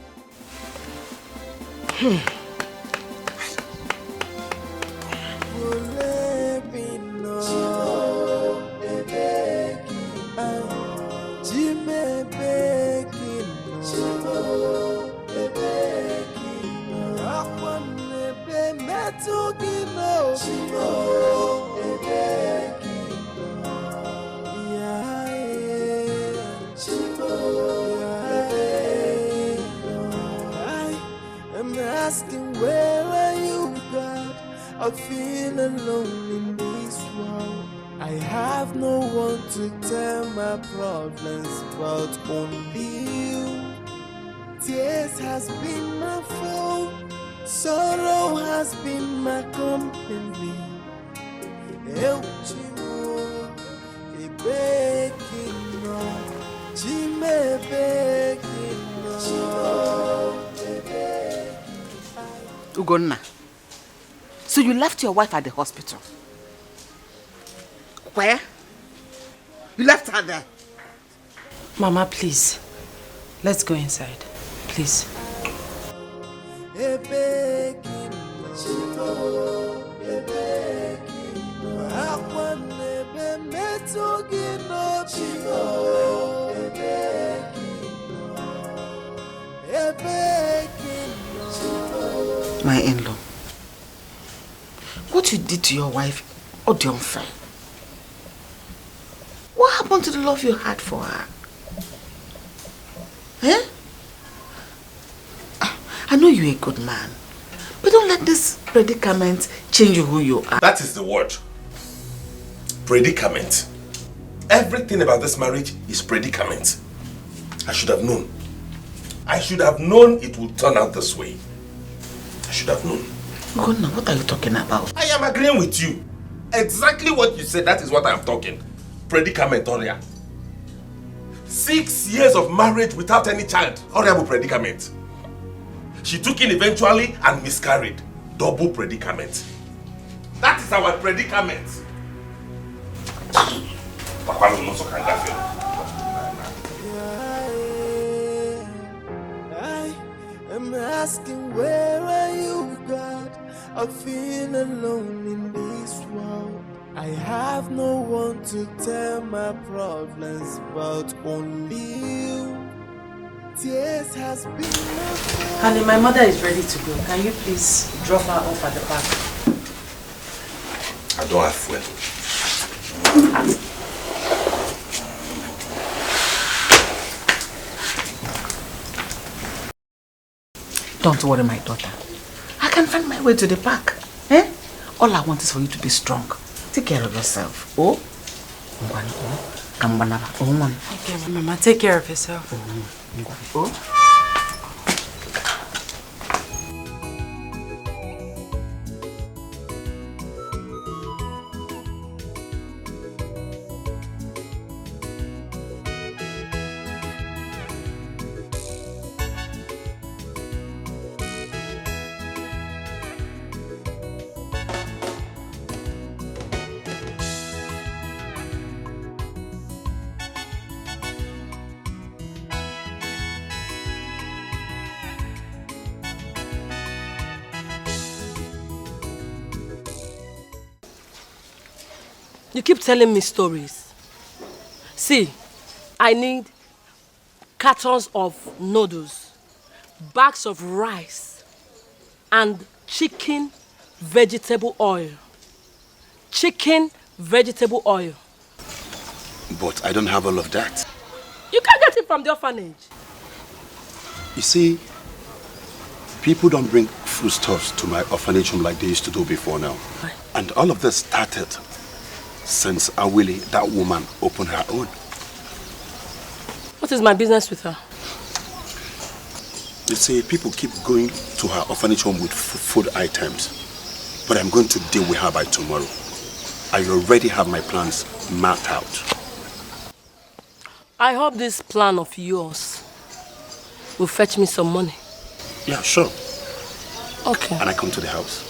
[SPEAKER 11] Asking where are you, God? I feel alone in this world. I have no one to tell my problems but only you. Tears has been my foe, sorrow has been my company. Eu te amo, e bequino, te me bequino.
[SPEAKER 12] Ugonna, so you left your wife at the hospital? Where? You left her there?
[SPEAKER 1] Mama, please. Let's go inside. Please.
[SPEAKER 12] My in-law, what you did to your wife, Odimgbe? What happened to the love you had for her? Eh? I know you're a good man, but don't let this predicament change who you are.
[SPEAKER 3] That is the word. Predicament. Everything about this marriage is predicament. I should have known. I should have known it would turn out this way. I should have known.
[SPEAKER 12] Gonna, what are you talking about?
[SPEAKER 3] I am agreeing with you. Exactly what you said, that is what I am talking. Predicament, Oria. 6 years of marriage without any child. Horrible predicament. She took in eventually and miscarried. Double predicament. That is our predicament.
[SPEAKER 11] I'm asking where are you, God? I feel alone in this world. I have no one to tell my problems but only you. Tears has been my fault.
[SPEAKER 1] Honey, my mother is ready to go. Can you please drop her off at the park?
[SPEAKER 3] I don't have fuel.
[SPEAKER 12] Don't worry, my daughter. I can find my way to the park. Eh? All I want is for you to be strong. Take care of yourself. Oh?
[SPEAKER 1] Okay, Mama, take care of yourself.
[SPEAKER 12] Oh?
[SPEAKER 13] You keep telling me stories. See, I need cartons of noodles, bags of rice, and chicken vegetable oil. Chicken vegetable oil.
[SPEAKER 16] But I don't have all of that.
[SPEAKER 13] You can get it from the orphanage.
[SPEAKER 16] You see, people don't bring foodstuffs to my orphanage home like they used to do before now. And all of this started since Awili, that woman, opened her own.
[SPEAKER 13] What is my business with her?
[SPEAKER 16] They say people keep going to her orphanage home with food items. But I'm going to deal with her by tomorrow. I already have my plans mapped out.
[SPEAKER 13] I hope this plan of yours will fetch me some money.
[SPEAKER 16] Yeah, sure.
[SPEAKER 13] Okay.
[SPEAKER 16] And I come to the house.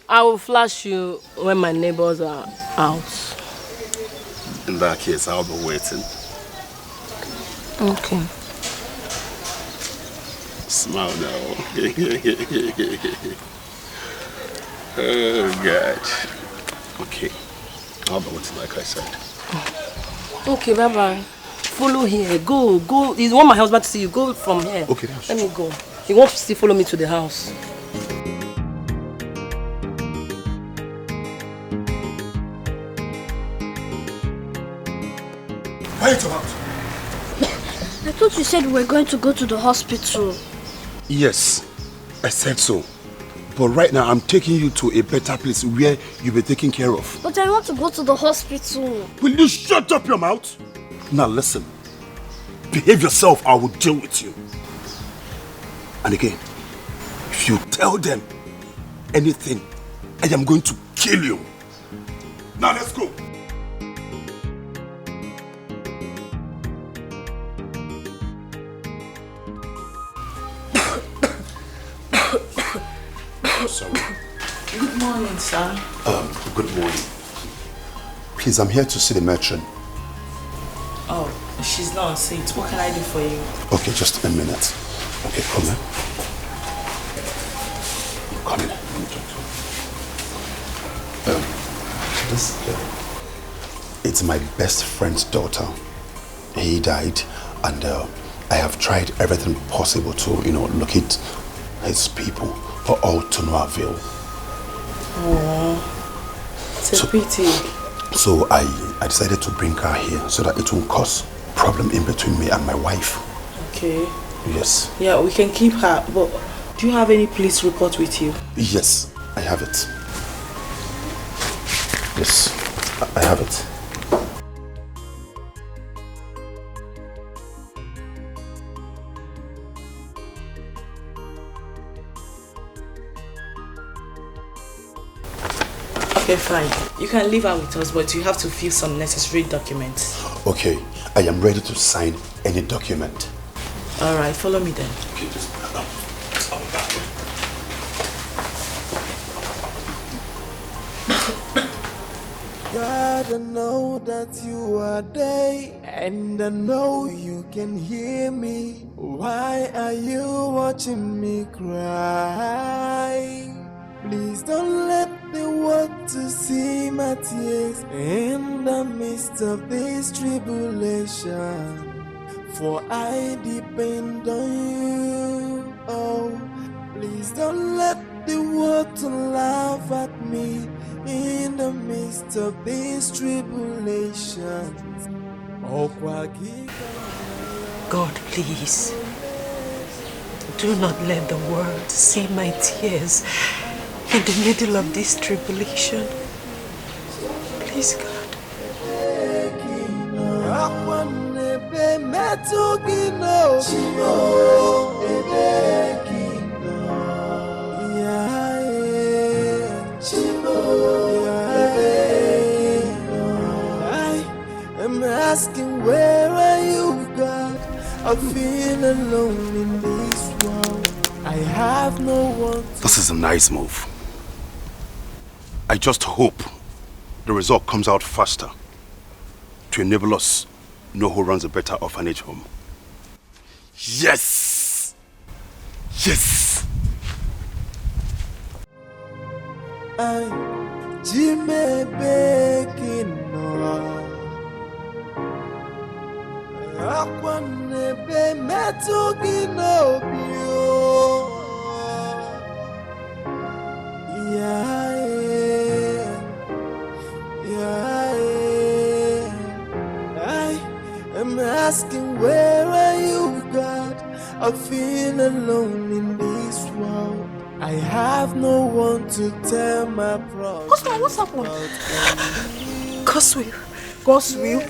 [SPEAKER 13] I will flash you when my neighbors are out.
[SPEAKER 16] In that case, I'll be waiting.
[SPEAKER 13] Okay.
[SPEAKER 16] Smile now. Oh, God. Okay. I'll be waiting like I said.
[SPEAKER 13] Okay, bye-bye. Follow here. Go. You want my husband to see you. Go from here.
[SPEAKER 16] Okay, that's
[SPEAKER 13] Let me go. He wants to still follow me to the house.
[SPEAKER 16] Why are you out?
[SPEAKER 17] I thought you said we were going to go to the hospital.
[SPEAKER 16] Yes, I said so. But right now, I'm taking you to a better place where you'll be taken care of.
[SPEAKER 17] But I want to go to the hospital.
[SPEAKER 16] Will you shut up your mouth? Now listen. Behave yourself, I will deal with you. And again, if you tell them anything, I am going to kill you. Now let's go. Sorry.
[SPEAKER 2] Good morning, sir.
[SPEAKER 16] Good morning. Please, I'm here to see the matron.
[SPEAKER 2] Oh, she's not on seat. What can I do for you?
[SPEAKER 16] Okay, just a minute. Okay, come here. Come in. Let me talk to you. This it's my best friend's daughter. He died, and I have tried everything possible to, locate his people, but all to no avail.
[SPEAKER 2] Oh, it's a pity.
[SPEAKER 16] So I decided to bring her here so that it won't cause problem in between me and my wife.
[SPEAKER 2] Okay.
[SPEAKER 16] Yes.
[SPEAKER 2] Yeah, we can keep her, but do you have any police report with you?
[SPEAKER 16] Yes, I have it. Yes, I have it.
[SPEAKER 2] Okay, fine. You can leave her with us, but you have to fill some necessary documents.
[SPEAKER 16] Okay, I am ready to sign any document.
[SPEAKER 2] Alright, follow me then.
[SPEAKER 16] Okay, just
[SPEAKER 11] God, I know that you are there, and I know you can hear me. Why are you watching me cry? Please don't let the world to see my tears in the midst of this tribulation. For I depend on you. Oh, please don't let the world to laugh at me in the midst of this tribulation. Oh,
[SPEAKER 1] God, please, do not let the world see my tears in the middle of this tribulation. Please, God.
[SPEAKER 11] I'm asking, where are you, God? I feel alone in this world. I have no one.
[SPEAKER 16] This is a nice move. I just hope the result comes out faster to enable us know who runs a better orphanage home. Yes! Yes!
[SPEAKER 11] I'm Jimmy Baking. Akwanebe metugi no bio. I am asking, where are you, God? I feel alone in this world. I have no one to tell my problems.
[SPEAKER 2] What's happened?
[SPEAKER 1] God's will.
[SPEAKER 2] God's will?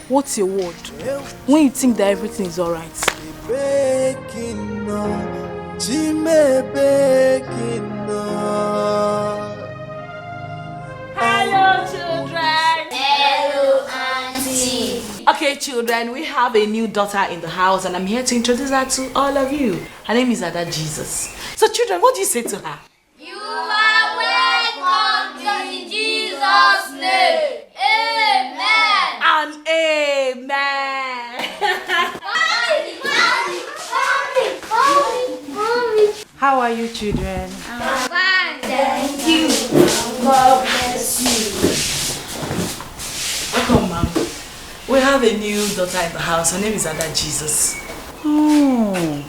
[SPEAKER 10] What's your word? When you think that everything is alright.
[SPEAKER 2] Hello, children. Hello, Auntie. Okay, children, we have a new daughter in the house, and I'm here to introduce her to all of you. Her name is Ada Jesus. So, children, what do you say to her?
[SPEAKER 18] You are welcome in Jesus' name. Amen.
[SPEAKER 2] And amen.
[SPEAKER 1] How are you, children?
[SPEAKER 18] I'm fine, thank you. God bless you.
[SPEAKER 2] Welcome, Mom. We have a new daughter in the house. Her name is Ada Jesus.
[SPEAKER 1] Oh,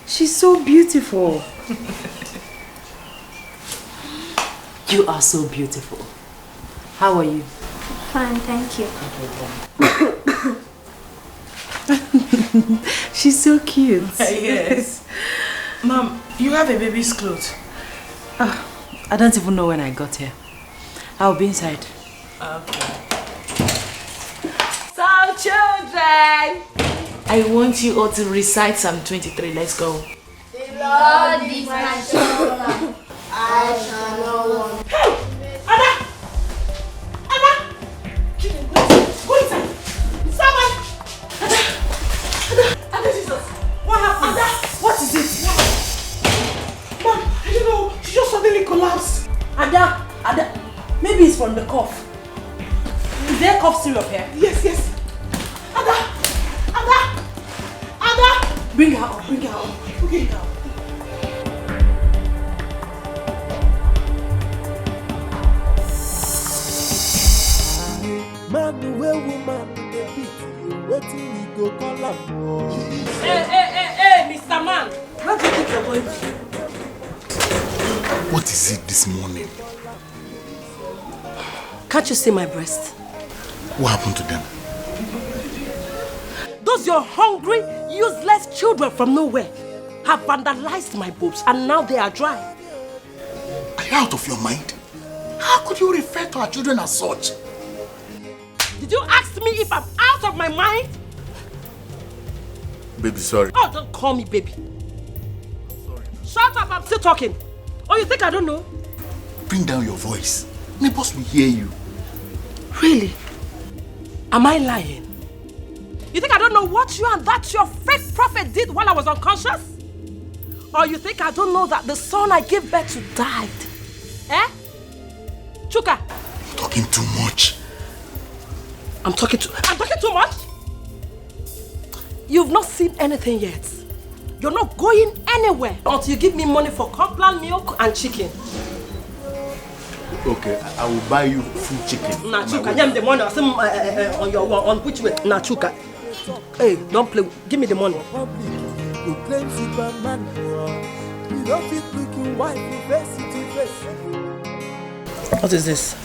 [SPEAKER 1] she's so beautiful. You are so beautiful. How are you?
[SPEAKER 17] Fine, thank you.
[SPEAKER 1] She's so cute.
[SPEAKER 2] Yes. Mom, you have a baby's clothes.
[SPEAKER 1] I don't even know when I got here. I'll be inside.
[SPEAKER 2] Okay. So, children, I want you all to recite Psalm 23. Let's go.
[SPEAKER 18] The Lord is my shepherd. I shall not want.
[SPEAKER 2] Hey! Ada! Ada! Go inside! Someone! Ada Jesus! What happened? Ada! What is it? Mom, I don't know. She just suddenly collapsed.
[SPEAKER 4] Ada! Maybe it's from the cough. Is there cough syrup here?
[SPEAKER 2] Yes. Ada!
[SPEAKER 4] Bring her up.
[SPEAKER 2] Okay.
[SPEAKER 11] Man, where woman, the beat, waiting we go call up.
[SPEAKER 13] Hey, Mr. Man. Where do you think you're going to?
[SPEAKER 6] What is it this morning?
[SPEAKER 13] Can't you see my breast?
[SPEAKER 6] What happened to them?
[SPEAKER 13] Those your hungry, useless children from nowhere have vandalized my boobs and now they are dry.
[SPEAKER 6] Are you out of your mind? How could you refer to our children as such?
[SPEAKER 13] Did you ask me if I'm out of my mind?
[SPEAKER 6] Baby, sorry.
[SPEAKER 13] Oh, don't call me baby.
[SPEAKER 6] Sorry.
[SPEAKER 13] Shut up, I'm still talking. Oh, you think I don't know?
[SPEAKER 6] Bring down your voice. Neighbors will hear you.
[SPEAKER 13] Really? Am I lying? You think I don't know what you and that your fake prophet did while I was unconscious? Or you think I don't know that the son I gave birth to died? Eh? Chuka?
[SPEAKER 6] You're talking too much.
[SPEAKER 13] I'm talking too much? You've not seen anything yet. You're not going anywhere until you give me money for complan milk and chicken.
[SPEAKER 6] Okay, I will buy you full chicken.
[SPEAKER 13] Nah, Chuka, give me the money. On your on which way? Nah, Chuka. Hey, don't play. Give me the money.
[SPEAKER 11] You claim Superman. You don't feel quick wife.
[SPEAKER 13] What is this?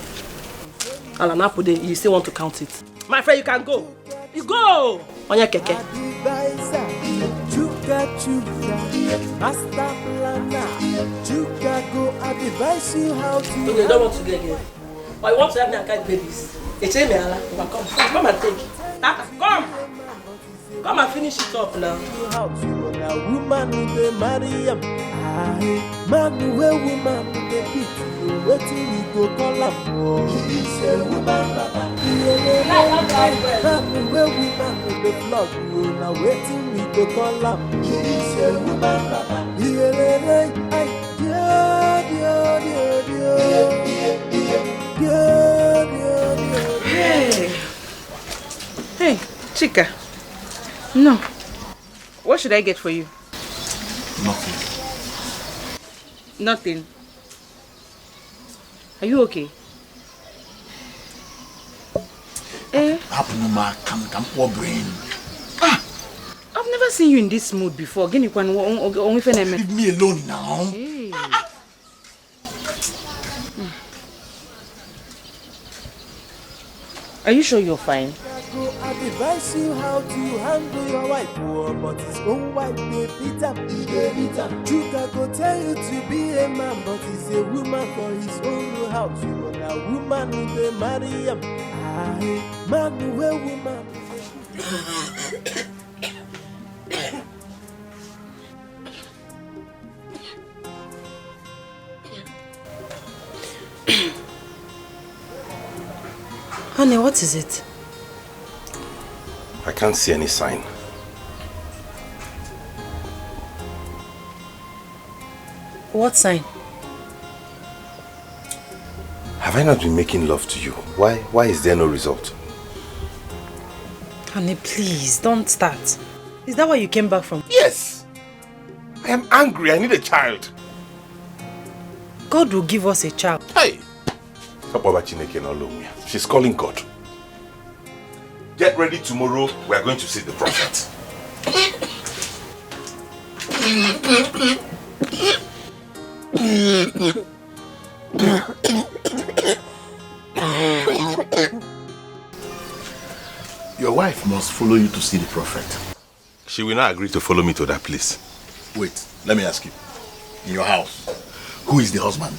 [SPEAKER 13] Alanapude, you still want to count it? My friend, you can go. You go! On your keke.
[SPEAKER 11] Master planner. Chuka go advise you how to.
[SPEAKER 13] Okay, you don't want to get again. But you want to have me and carry babies. It's a me, Allah. Come and take it. Tata, come! Come and finish it up now.
[SPEAKER 11] A woman with a Mariam. Man where woman with a beat. Waiting we go call up. Say woman papa. Man where woman with the flock. Now waiting we go call up. Say woman papa.
[SPEAKER 12] Hey, Chika. No. What should I get for you?
[SPEAKER 6] Nothing.
[SPEAKER 12] Nothing. Are you okay?
[SPEAKER 6] Hapunuma, come, poor brain.
[SPEAKER 12] I've never seen you in this mood before. Leave me
[SPEAKER 6] alone now.
[SPEAKER 12] Hey. Are you sure you're fine?
[SPEAKER 11] go advise you how to handle your wife, oh, but his own wife they beat him. Chuka go tell you to be a man, but he's a woman for his own house. You are a woman who they marry him. Aye, man who a woman.
[SPEAKER 1] Honey, what is it?
[SPEAKER 3] I can't see any sign.
[SPEAKER 1] What sign?
[SPEAKER 3] Have I not been making love to you? Why is there no result?
[SPEAKER 1] Honey, please, don't start. Is that why you came back from?
[SPEAKER 3] Yes! I am angry. I need a child.
[SPEAKER 1] God will give us a child.
[SPEAKER 3] Hey! She's calling God. Get ready tomorrow. We are going to see the prophet.
[SPEAKER 6] Your wife must follow you to see the prophet.
[SPEAKER 3] She will not agree to follow me to that place.
[SPEAKER 6] Wait, let me ask you. In your house, who is the husband?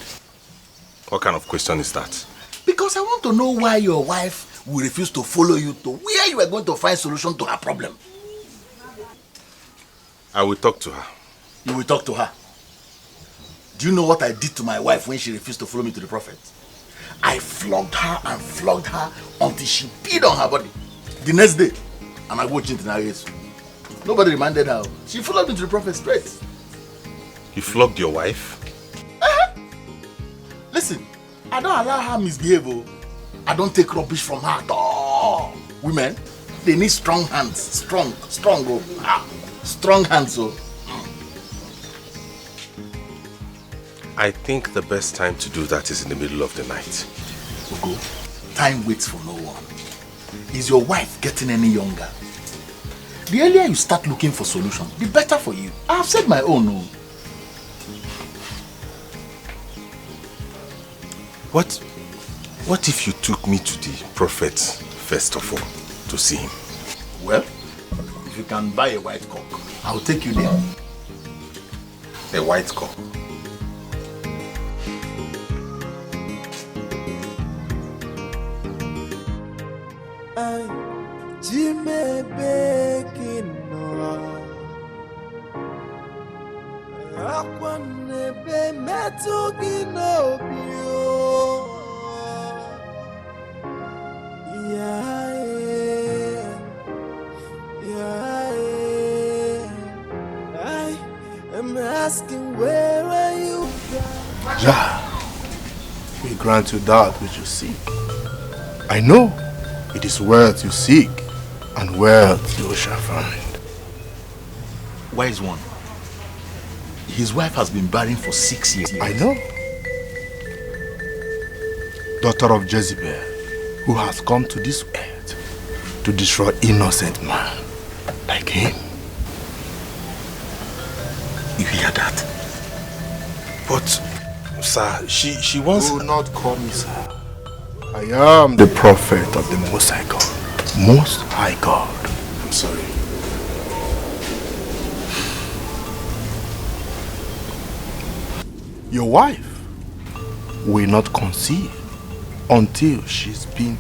[SPEAKER 3] What kind of question is that?
[SPEAKER 6] Because I want to know why your wife will refuse to follow you to where you are going to find solution to her problem.
[SPEAKER 3] I will talk to her.
[SPEAKER 6] You will talk to her? Do you know what I did to my wife when she refused to follow me to the prophet? I flogged her and flogged her until she peed on her body. The next day, and I watched it in her ears. Nobody reminded her. She followed me to the prophet straight.
[SPEAKER 3] You flogged your wife?
[SPEAKER 6] Listen, I don't allow her misbehave. I don't take rubbish from her at all. Women, they need strong hands. Strong. Strong hands.
[SPEAKER 3] I think the best time to do that is in the middle of the night.
[SPEAKER 6] Ugo, time waits for no one. Is your wife getting any younger? The earlier you start looking for solutions, the better for you. I have said my own. No.
[SPEAKER 3] What if you took me to the prophet first of all to see him?
[SPEAKER 6] Well, if you can buy a white cock, I'll take you there.
[SPEAKER 3] A white cock?
[SPEAKER 11] Jimmy baking Akwanebe metugi no bio. I am asking, where are you?
[SPEAKER 16] Jah, we grant you that which you seek. I know it is wealth you seek, and wealth you shall find.
[SPEAKER 6] Wise one. His wife has been barren for 6 years.
[SPEAKER 16] I know. Daughter of Jezebel, who has come to this earth to destroy innocent man like him.
[SPEAKER 6] You hear that?
[SPEAKER 3] But, sir, she wants...
[SPEAKER 16] Do not call me sir. I am the prophet of the Most High God. Most High God.
[SPEAKER 3] I'm sorry.
[SPEAKER 16] Your wife will not conceive until she's been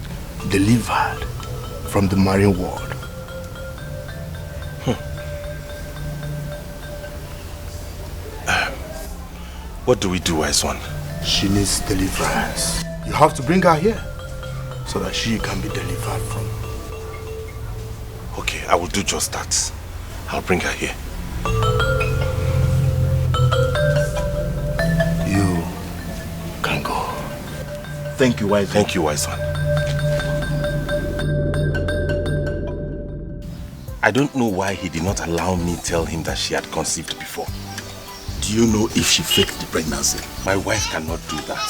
[SPEAKER 16] delivered from the marine world.
[SPEAKER 3] What do we do, wise one?
[SPEAKER 16] She needs deliverance. You have to bring her here so that she can be delivered from.
[SPEAKER 3] Okay, I will do just that. I'll bring her here.
[SPEAKER 16] You can go.
[SPEAKER 6] Thank you, wise one.
[SPEAKER 3] Thank you, wise one. I don't know why he did not allow me tell him that she had conceived before.
[SPEAKER 6] Do you know if she faked the pregnancy?
[SPEAKER 3] My wife cannot do that.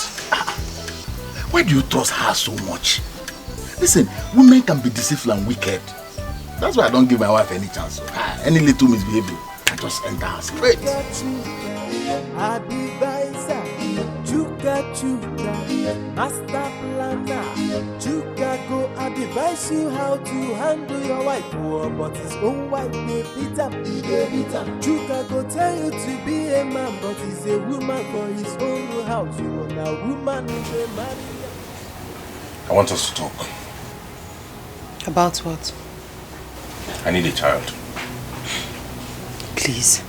[SPEAKER 6] Why do you trust her so much? Listen, women can be deceitful and wicked. That's why I don't give my wife any chance. Any little misbehavior, I just enter her straight.
[SPEAKER 11] Chuka na Chuka, master planner. Chuka go advise you how to handle your wife, oh, but his own wife they beat him. Chuka go tell you to be a man, but he's a woman for his own house. You want a woman who may marry.
[SPEAKER 3] I want us to talk.
[SPEAKER 1] About what?
[SPEAKER 3] I need a child.
[SPEAKER 1] Please.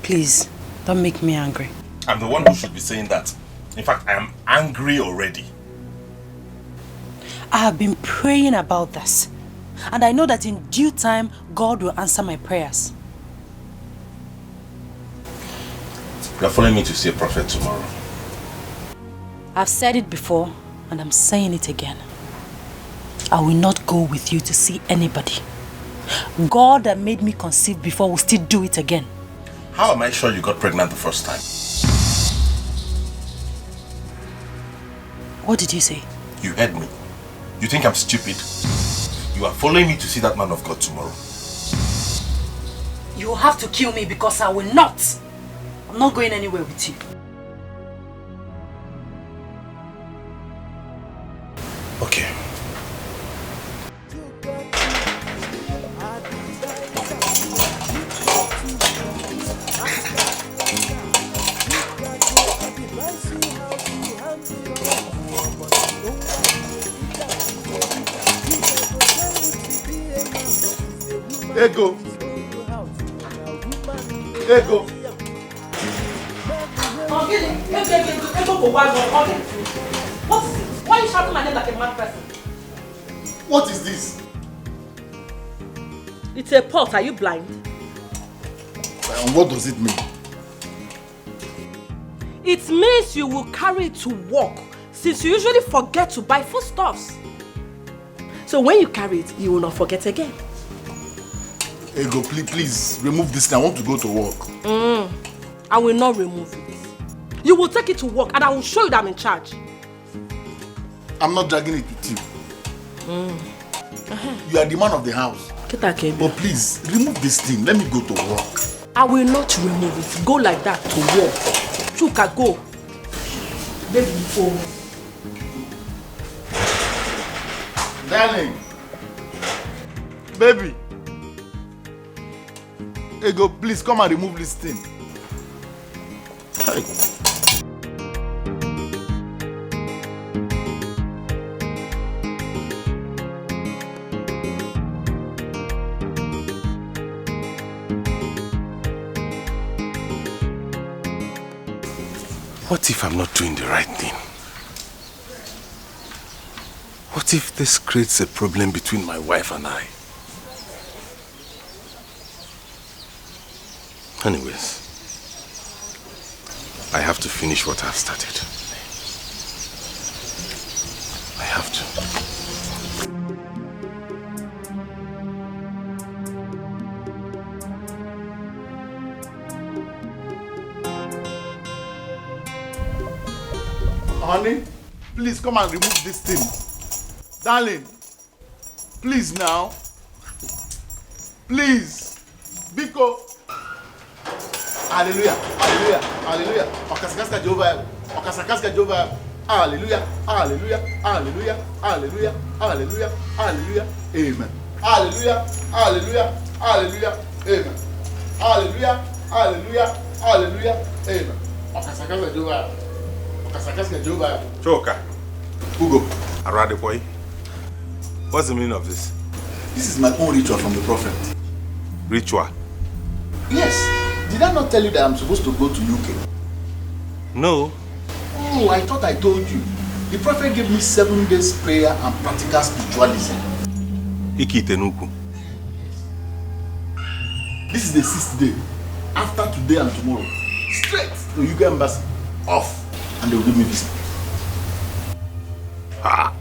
[SPEAKER 1] Please, don't make me angry.
[SPEAKER 3] I'm the one who should be saying that. In fact, I am angry already.
[SPEAKER 1] I have been praying about this. And I know that in due time, God will answer my prayers.
[SPEAKER 3] You are following me to see a prophet tomorrow.
[SPEAKER 1] I've said it before, and I'm saying it again. I will not go with you to see anybody. God that made me conceive before will still do it again.
[SPEAKER 3] How am I sure you got pregnant the first time?
[SPEAKER 1] What did you say?
[SPEAKER 3] You heard me. You think I'm stupid? You are following me to see that man of God tomorrow.
[SPEAKER 1] You will have to kill me because I will not. I'm not going anywhere with you.
[SPEAKER 3] Okay.
[SPEAKER 6] Ego. Ego.
[SPEAKER 13] What is it? Why are you shouting my name like a mad person?
[SPEAKER 6] What is this?
[SPEAKER 13] It's a pot. Are you blind?
[SPEAKER 6] And what does it mean?
[SPEAKER 13] It means you will carry it to work, since you usually forget to buy foodstuffs. So when you carry it, you will not forget again.
[SPEAKER 6] Ego, please remove this thing. I want to go to work.
[SPEAKER 13] I will not remove it. You will take it to work and I will show you that I'm in charge.
[SPEAKER 6] I'm not dragging it with you. You are the man of the house. But please, remove this thing. Let me go to work.
[SPEAKER 13] I will not remove it. Go like that to work. Chuka, go. Baby, go.
[SPEAKER 6] Darling. Baby. Ego, please come and remove this thing. Hey.
[SPEAKER 3] What if I'm not doing the right thing? What if this creates a problem between my wife and I? Anyways, I have to finish what I've started. I have to.
[SPEAKER 6] Honey, please come and remove this thing. Darling, please now. Please. Biko. Hallelujah, hallelujah, hallelujah. Okasakaska Jehovah. Okasakaska Jehovah. Hallelujah, hallelujah, hallelujah, hallelujah, hallelujah, hallelujah. Amen. Hallelujah, hallelujah, hallelujah. Amen. Hallelujah, hallelujah, hallelujah. Amen. Okasakaska Jehovah. Okasakaska Jehovah.
[SPEAKER 3] Choka.
[SPEAKER 6] Ugo.
[SPEAKER 3] Arade boy. What's the meaning of this?
[SPEAKER 6] This is my own ritual from the prophet.
[SPEAKER 3] Ritual?
[SPEAKER 6] Yes. Did I not tell you that I'm supposed to go to UK?
[SPEAKER 3] No.
[SPEAKER 6] Oh, I thought I told you. The prophet gave me 7 days prayer and practical spiritualism.
[SPEAKER 3] Ikitenuku.
[SPEAKER 6] This is the 6th day. After today and tomorrow, straight to UK embassy. Off. And they will give me visa.
[SPEAKER 3] Ha.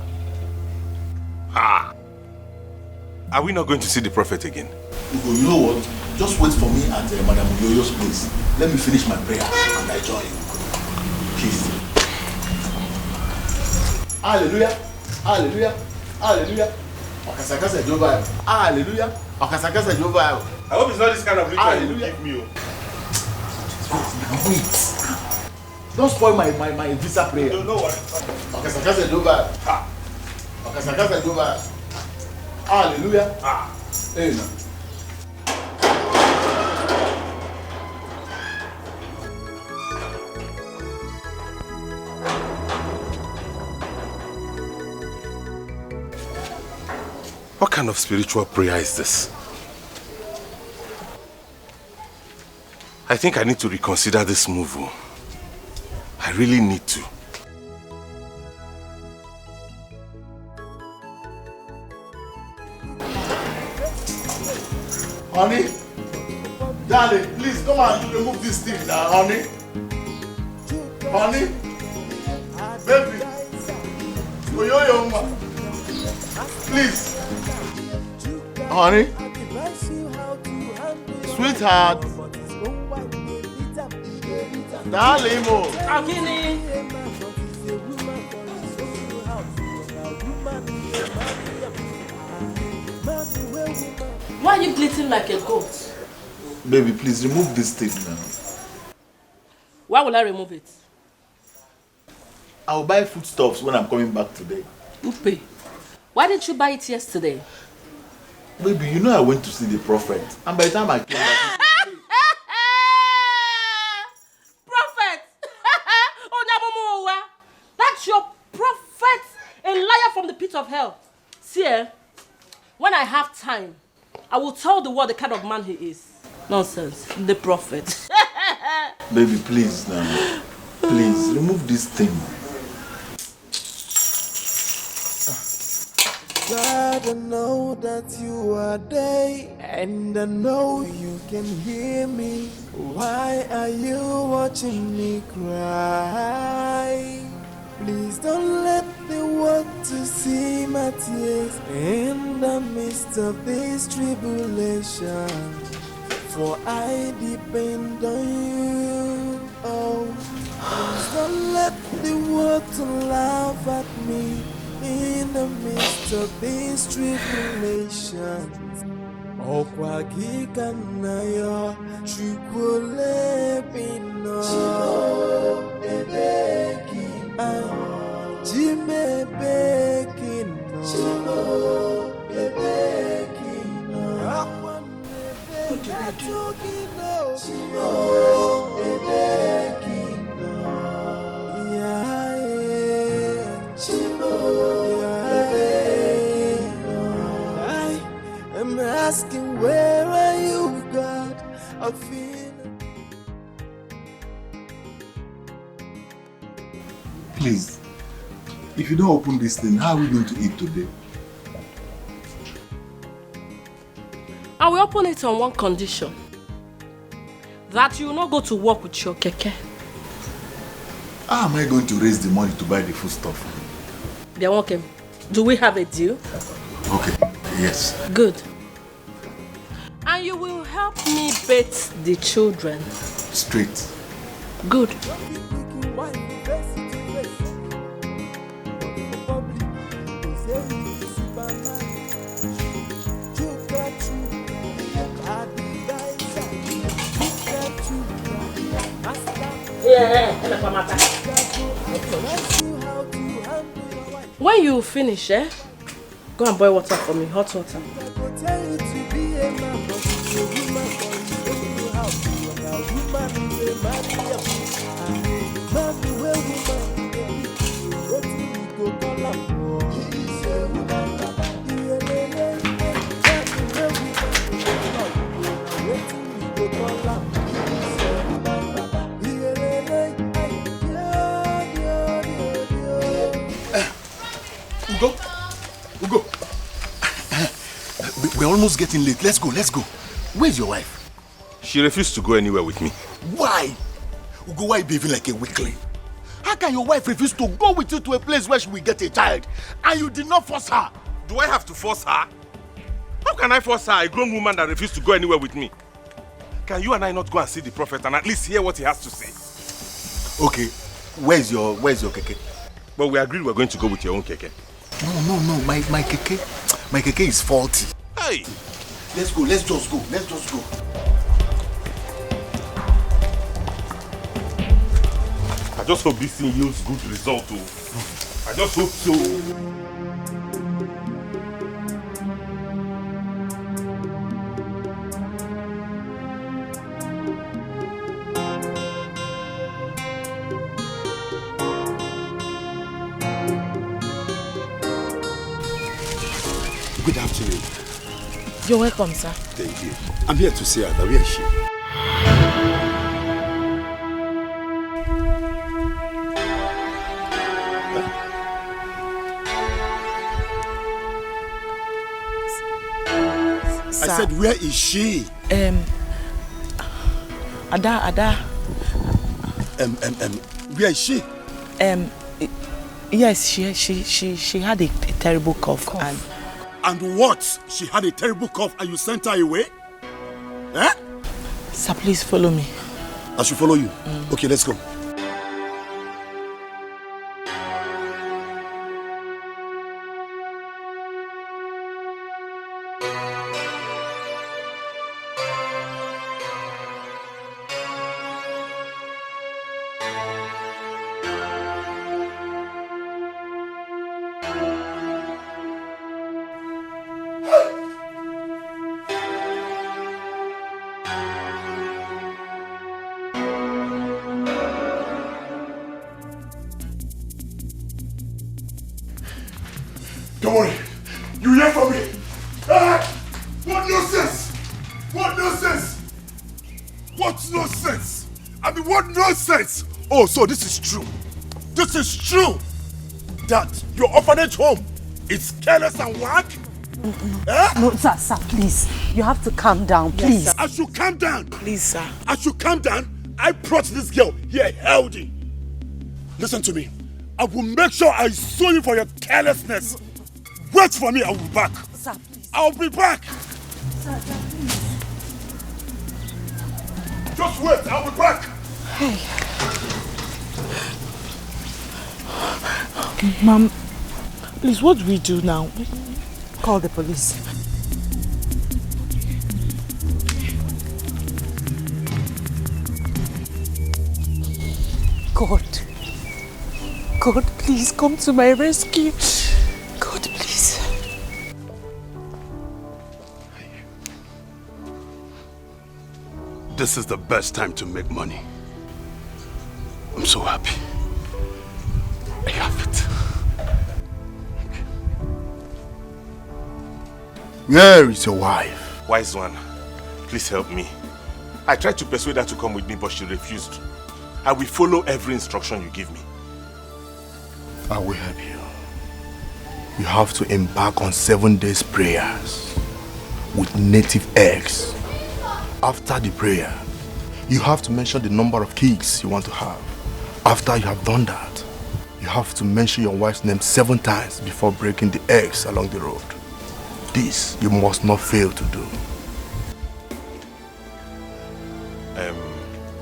[SPEAKER 3] Ha. Are we not going to see the prophet again?
[SPEAKER 6] Ugo, you know what? Just wait for me at Madam Yoyo's place. Let me finish my prayer and I join you. Please. Hallelujah. Hallelujah. Hallelujah. Okasakasa Jehovah. Hallelujah. Okasakasa Jehovah.
[SPEAKER 3] I hope it's not this kind of ritual
[SPEAKER 6] Hallelujah.
[SPEAKER 3] you give me.
[SPEAKER 6] Now wait. Don't spoil my visa prayer.
[SPEAKER 16] Don't know what.
[SPEAKER 6] Okay, Sakasa do bad. Okay, Sakasa do bad. Hallelujah. Amen.
[SPEAKER 3] What kind of spiritual prayer is this? I think I need to reconsider this move. I really need to.
[SPEAKER 6] Honey, darling, please come and remove this thing now, honey. Honey, baby, Oyoyo, please. Honey, sweetheart, darling,
[SPEAKER 13] Agini. Why are you bleating like a goat?
[SPEAKER 6] baby, please remove this thing now.
[SPEAKER 13] Why will I remove it?
[SPEAKER 6] I'll buy foodstuffs when I'm coming back today.
[SPEAKER 13] Upe, why didn't you buy it yesterday?
[SPEAKER 6] Baby, you know I went to see the prophet, and by the time I came back,
[SPEAKER 13] Prophet! That's your prophet, a liar from the pit of hell. See, when I have time, I will tell the world the kind of man he is. Nonsense, the prophet.
[SPEAKER 6] baby, please now, please remove this thing.
[SPEAKER 11] God, I know that you are there, and I know you can hear me. Why are you watching me cry? Please don't let the world to see my tears in the midst of this tribulation. For I depend on you. Oh, please don't let the world to laugh at me in the midst of these tribulations. Okwa gika na yo chukule bino Chimo ebekino Chime bekino Chimo ebekino What do I do? Chimo ebekino Yeah, Chimo I'm asking, where are you, God? I feel.
[SPEAKER 6] Please, if you don't open this thing, how are we going to eat today?
[SPEAKER 13] I will open it on one condition. That you will not go to work with your keke.
[SPEAKER 6] How am I going to raise the money to buy the food stuff?
[SPEAKER 13] Biawokem, do we have a deal?
[SPEAKER 6] Okay, yes.
[SPEAKER 13] Good. And you will help me bathe the children.
[SPEAKER 6] Straight.
[SPEAKER 13] Good. When you finish, go and boil water for me, hot water.
[SPEAKER 6] Ugo. We're almost getting late. Let's go. Where's your wife?
[SPEAKER 3] She refused to go anywhere with me.
[SPEAKER 6] Why? Ugo, why are you behaving like a weakling? How can your wife refuse to go with you to a place where she will get a child and you did not force her?
[SPEAKER 3] Do I have to force her? How can I force her, a grown woman that refused to go anywhere with me? Can you and I not go and see the prophet and at least hear what he has to say?
[SPEAKER 6] Okay, where's your keke?
[SPEAKER 3] But we agreed we're going to go with your own keke.
[SPEAKER 6] No, my keke is faulty.
[SPEAKER 3] Hey!
[SPEAKER 6] Let's just go.
[SPEAKER 3] just hope this thing yields good result too. I just hope so.
[SPEAKER 16] Good afternoon.
[SPEAKER 2] You're welcome, sir.
[SPEAKER 16] Thank you. I'm here to see Ada. Where is she?
[SPEAKER 2] Sir.
[SPEAKER 16] I said, where is she?
[SPEAKER 2] Ada.
[SPEAKER 16] Where is she?
[SPEAKER 2] Yes, she had a terrible cough.
[SPEAKER 16] And what? She had a terrible cough and you sent her away? Eh?
[SPEAKER 2] Sir, please follow me.
[SPEAKER 16] I should follow you? Okay, let's go.
[SPEAKER 19] Don't worry. You hear from me? What nonsense? What nonsense? What nonsense? I mean, what nonsense? Oh, so this is true. This is true. That your orphanage home is careless and whack?
[SPEAKER 5] No, sir, please. You have to calm down, please.
[SPEAKER 16] Yes, I should calm down.
[SPEAKER 2] Please, sir.
[SPEAKER 16] I should calm down. I brought this girl here healthy. Listen to me. I will make sure I sue you for your carelessness. Wait for me, I will be back.
[SPEAKER 5] Sir, please.
[SPEAKER 16] I'll be back.
[SPEAKER 5] Sir, please.
[SPEAKER 16] Just wait, I'll be back.
[SPEAKER 2] Hey. Mom, please, what do we do now? Call the police. God, please come to my rescue. God, please.
[SPEAKER 16] This is the best time to make money. I'm so happy. I have it. Where is your wife?
[SPEAKER 3] Wise one, please help me. I tried to persuade her to come with me, but she refused. I will follow every instruction you give me.
[SPEAKER 16] I will help you. You have to embark on 7 days prayers with native eggs. After the prayer, you have to mention the number of kids you want to have. After you have done that, you have to mention your wife's name 7 times before breaking the eggs along the road. This you must not fail to do.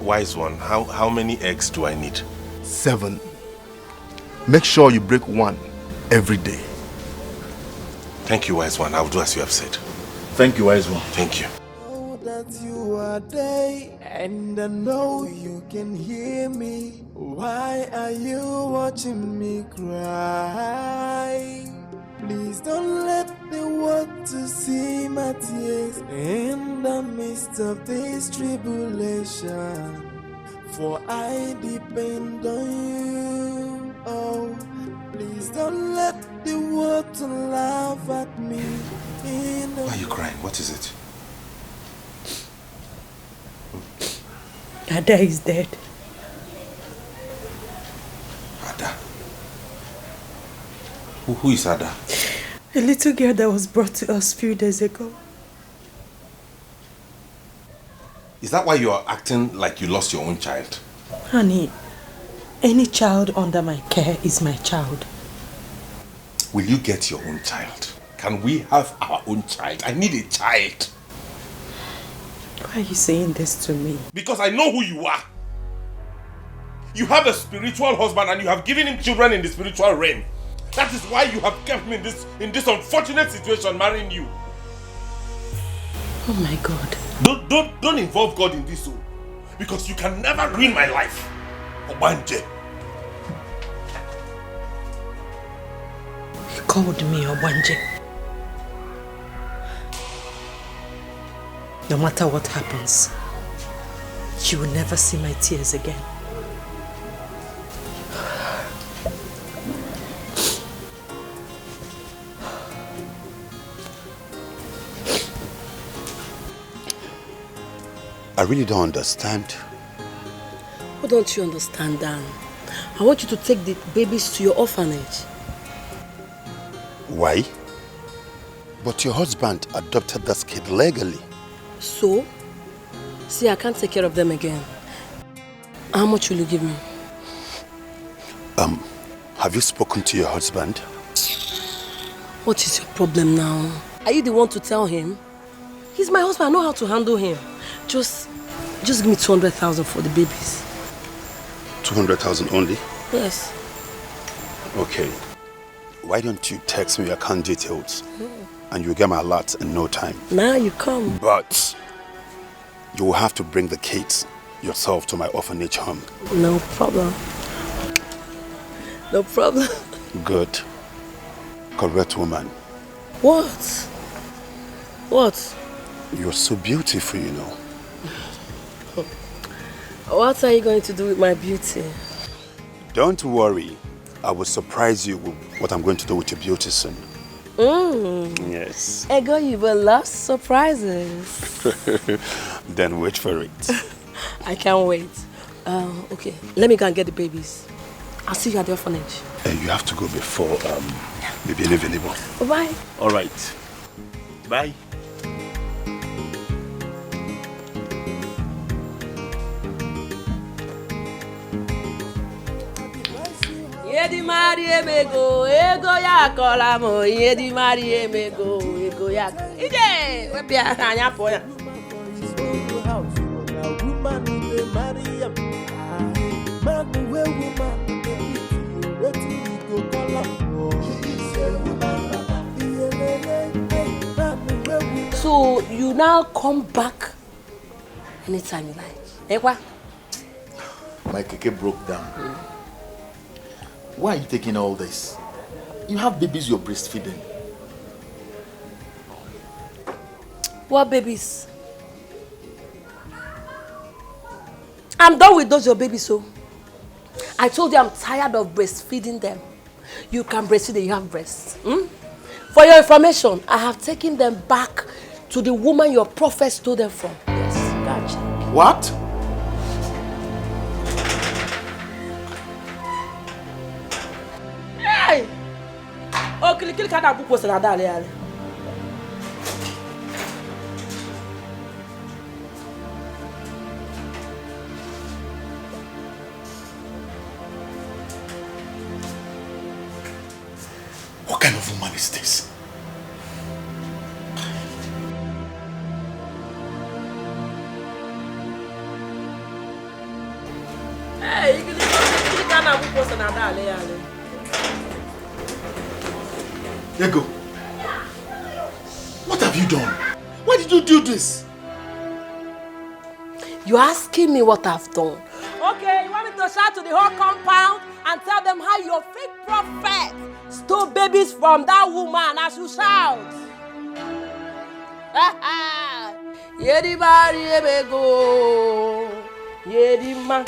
[SPEAKER 3] Wise one, how many eggs do I need?
[SPEAKER 16] 7. Make sure you break 1 every day.
[SPEAKER 3] Thank you, wise one. I'll do as you have said.
[SPEAKER 16] Thank you, wise one.
[SPEAKER 3] Thank you.
[SPEAKER 11] Know that you are there, and I know you can hear me. Why are you watching me cry? Please don't let the world to see my tears in the midst of this tribulation. For I depend on you. Oh, please don't let the world to laugh at me.
[SPEAKER 3] Why are you crying? What is it?
[SPEAKER 1] Ada is dead.
[SPEAKER 3] Ada? Who is Ada?
[SPEAKER 1] A little girl that was brought to us a few days ago.
[SPEAKER 3] Is that why you are acting like you lost your own child?
[SPEAKER 1] Honey, any child under my care is my child.
[SPEAKER 3] Will you get your own child? Can we have our own child? I need a child.
[SPEAKER 1] Why are you saying this to me?
[SPEAKER 3] Because I know who you are. You have a spiritual husband and you have given him children in the spiritual realm. That is why you have kept me in this unfortunate situation marrying you.
[SPEAKER 1] Oh my God.
[SPEAKER 3] Don't involve God in this, because you can never ruin my life. Obanje,
[SPEAKER 1] called me Obanje. No matter what happens, you will never see my tears again.
[SPEAKER 16] I really don't understand.
[SPEAKER 13] What don't you understand, Dan? I want you to take the babies to your orphanage.
[SPEAKER 16] Why? But your husband adopted that kid legally.
[SPEAKER 13] So? See, I can't take care of them again. How much will you give me?
[SPEAKER 16] Have you spoken to your husband?
[SPEAKER 13] What is your problem now? Are you the one to tell him? He's my husband, I know how to handle him. Just give me 200,000 for the babies.
[SPEAKER 16] 200,000 only?
[SPEAKER 13] Yes.
[SPEAKER 16] Okay. Why don't you text me your account details and you'll get my alert in no time.
[SPEAKER 13] Now you come.
[SPEAKER 16] But you will have to bring the kids yourself to my orphanage home.
[SPEAKER 13] No problem. No problem.
[SPEAKER 16] Good. Correct woman.
[SPEAKER 13] What? What?
[SPEAKER 16] You're so beautiful, you know.
[SPEAKER 13] What are you going to do with my beauty?
[SPEAKER 16] Don't worry. I will surprise you with what I'm going to do with your beauty soon. Yes.
[SPEAKER 13] Ego, you will love surprises.
[SPEAKER 16] Then wait for it.
[SPEAKER 13] I can't wait. Okay, let me go and get the babies. I'll see you at the orphanage.
[SPEAKER 16] You have to go before maybe available.
[SPEAKER 13] Bye-bye.
[SPEAKER 16] All right. Bye.
[SPEAKER 13] Yedi mari emego, ego ya kola mo. Yedi mari emego, ego ya. Ije, wepia anya poya. So you now come back anytime you like. Ekwa?
[SPEAKER 6] My keke broke down. Why are you taking all this? You have babies you're breastfeeding.
[SPEAKER 13] What babies? I'm done with those your babies, so. I told you I'm tired of breastfeeding them. You can breastfeed them, you have breasts. For your information, I have taken them back to the woman your prophet stole them from. Yes, gotcha.
[SPEAKER 6] What?
[SPEAKER 13] Hey! Oh, kill kada buko sa dale ale.
[SPEAKER 6] What kind of woman is this?
[SPEAKER 13] Hey, kill kada buko sa dale ale.
[SPEAKER 6] Ego, what have you done? Why did you do this?
[SPEAKER 13] You're asking me what I've done. Okay, you want me to shout to the whole compound and tell them how your fake prophet stole babies from that woman as you shout? Yedi bari ebego, yedi man.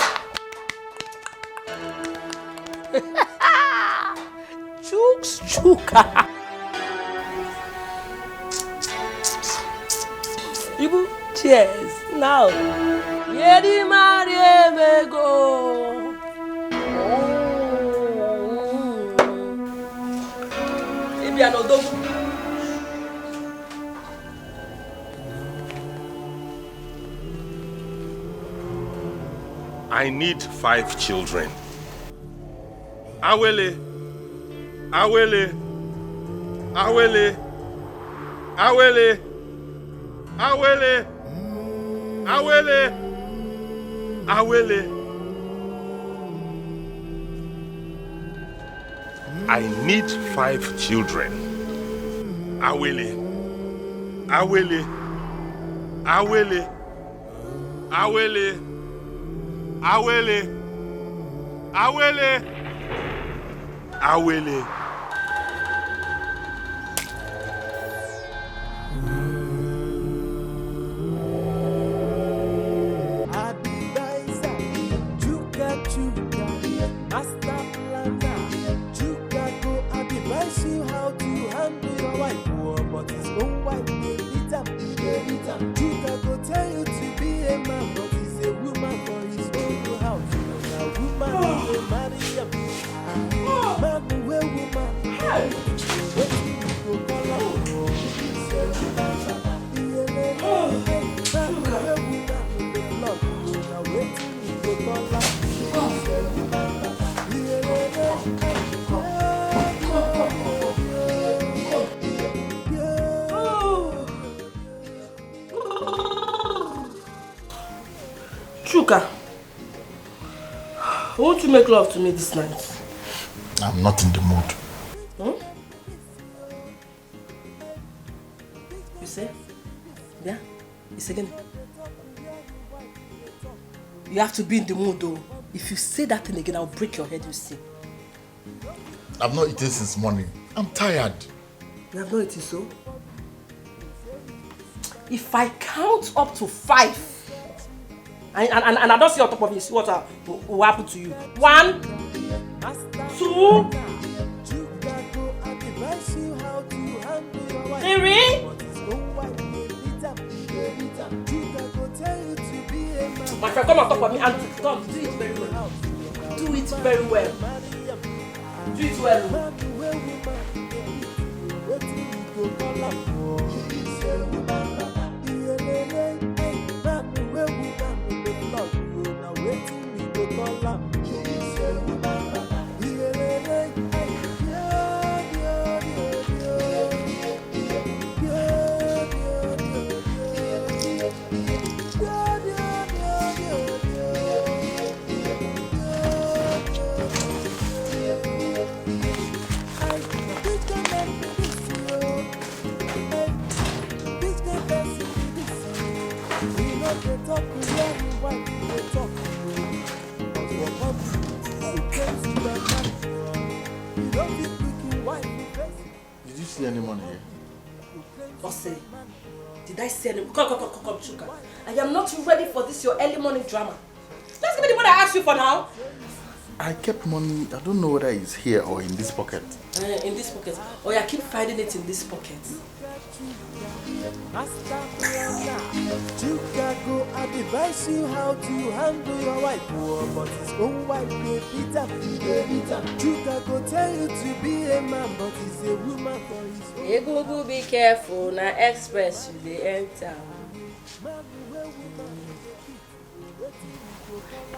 [SPEAKER 13] Chooks chuka. Ibu, cheers. Now. Yedi mari ebego. Ibi anodogu.
[SPEAKER 3] I need 5 children. Awele. Awele. Awele. Awele. Awele. Awele. Awele. I need 5 children. Awele. Awele. Awele. Awele. Awele. Awele. Awele.
[SPEAKER 11] Chuka go tell you to be a man, but he's a woman for his own house. A woman will marry him. Man will woman.
[SPEAKER 13] Chuka, won't you make love to me this night?
[SPEAKER 6] I'm not in the mood.
[SPEAKER 13] Hmm? You say? Yeah? It's again. You have to be in the mood though. If you say that thing again, I'll break your head, you see.
[SPEAKER 6] I've not eaten since morning. I'm tired.
[SPEAKER 13] You have not eaten so? If I count up to 5, and I don't see on top of it, see what will happen to you. 1, 2, 3. My friend, come on top of me and come, do it very well. Do it very well. Do it well.
[SPEAKER 6] Did you see any money here?
[SPEAKER 13] Ose, did I see any? Come, Chuka. I am not ready for this your early morning drama. Just give me the money I asked you for now.
[SPEAKER 6] I kept money. I don't know whether it's here or in this pocket.
[SPEAKER 13] In this pocket. Oh yeah, keep finding it in this pocket.
[SPEAKER 11] Chuka go advise you how to handle your wife, but his own wife they beat up. Chuka go tell you to be a man, but he's a woman for his own.
[SPEAKER 13] You go be careful. Now express you they enter.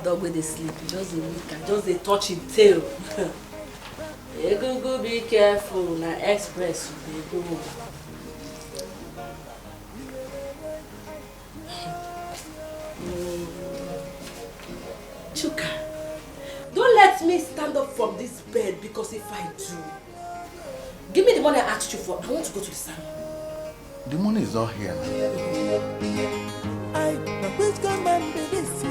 [SPEAKER 13] Dog with the sleep, just a week, just a touch in tail. You go be careful. Now express you they go. Chuka, don't let me stand up from this bed because if I do, give me the money I asked you for. I want to go to the salon.
[SPEAKER 6] The money is all here now.
[SPEAKER 11] Which can man be this you?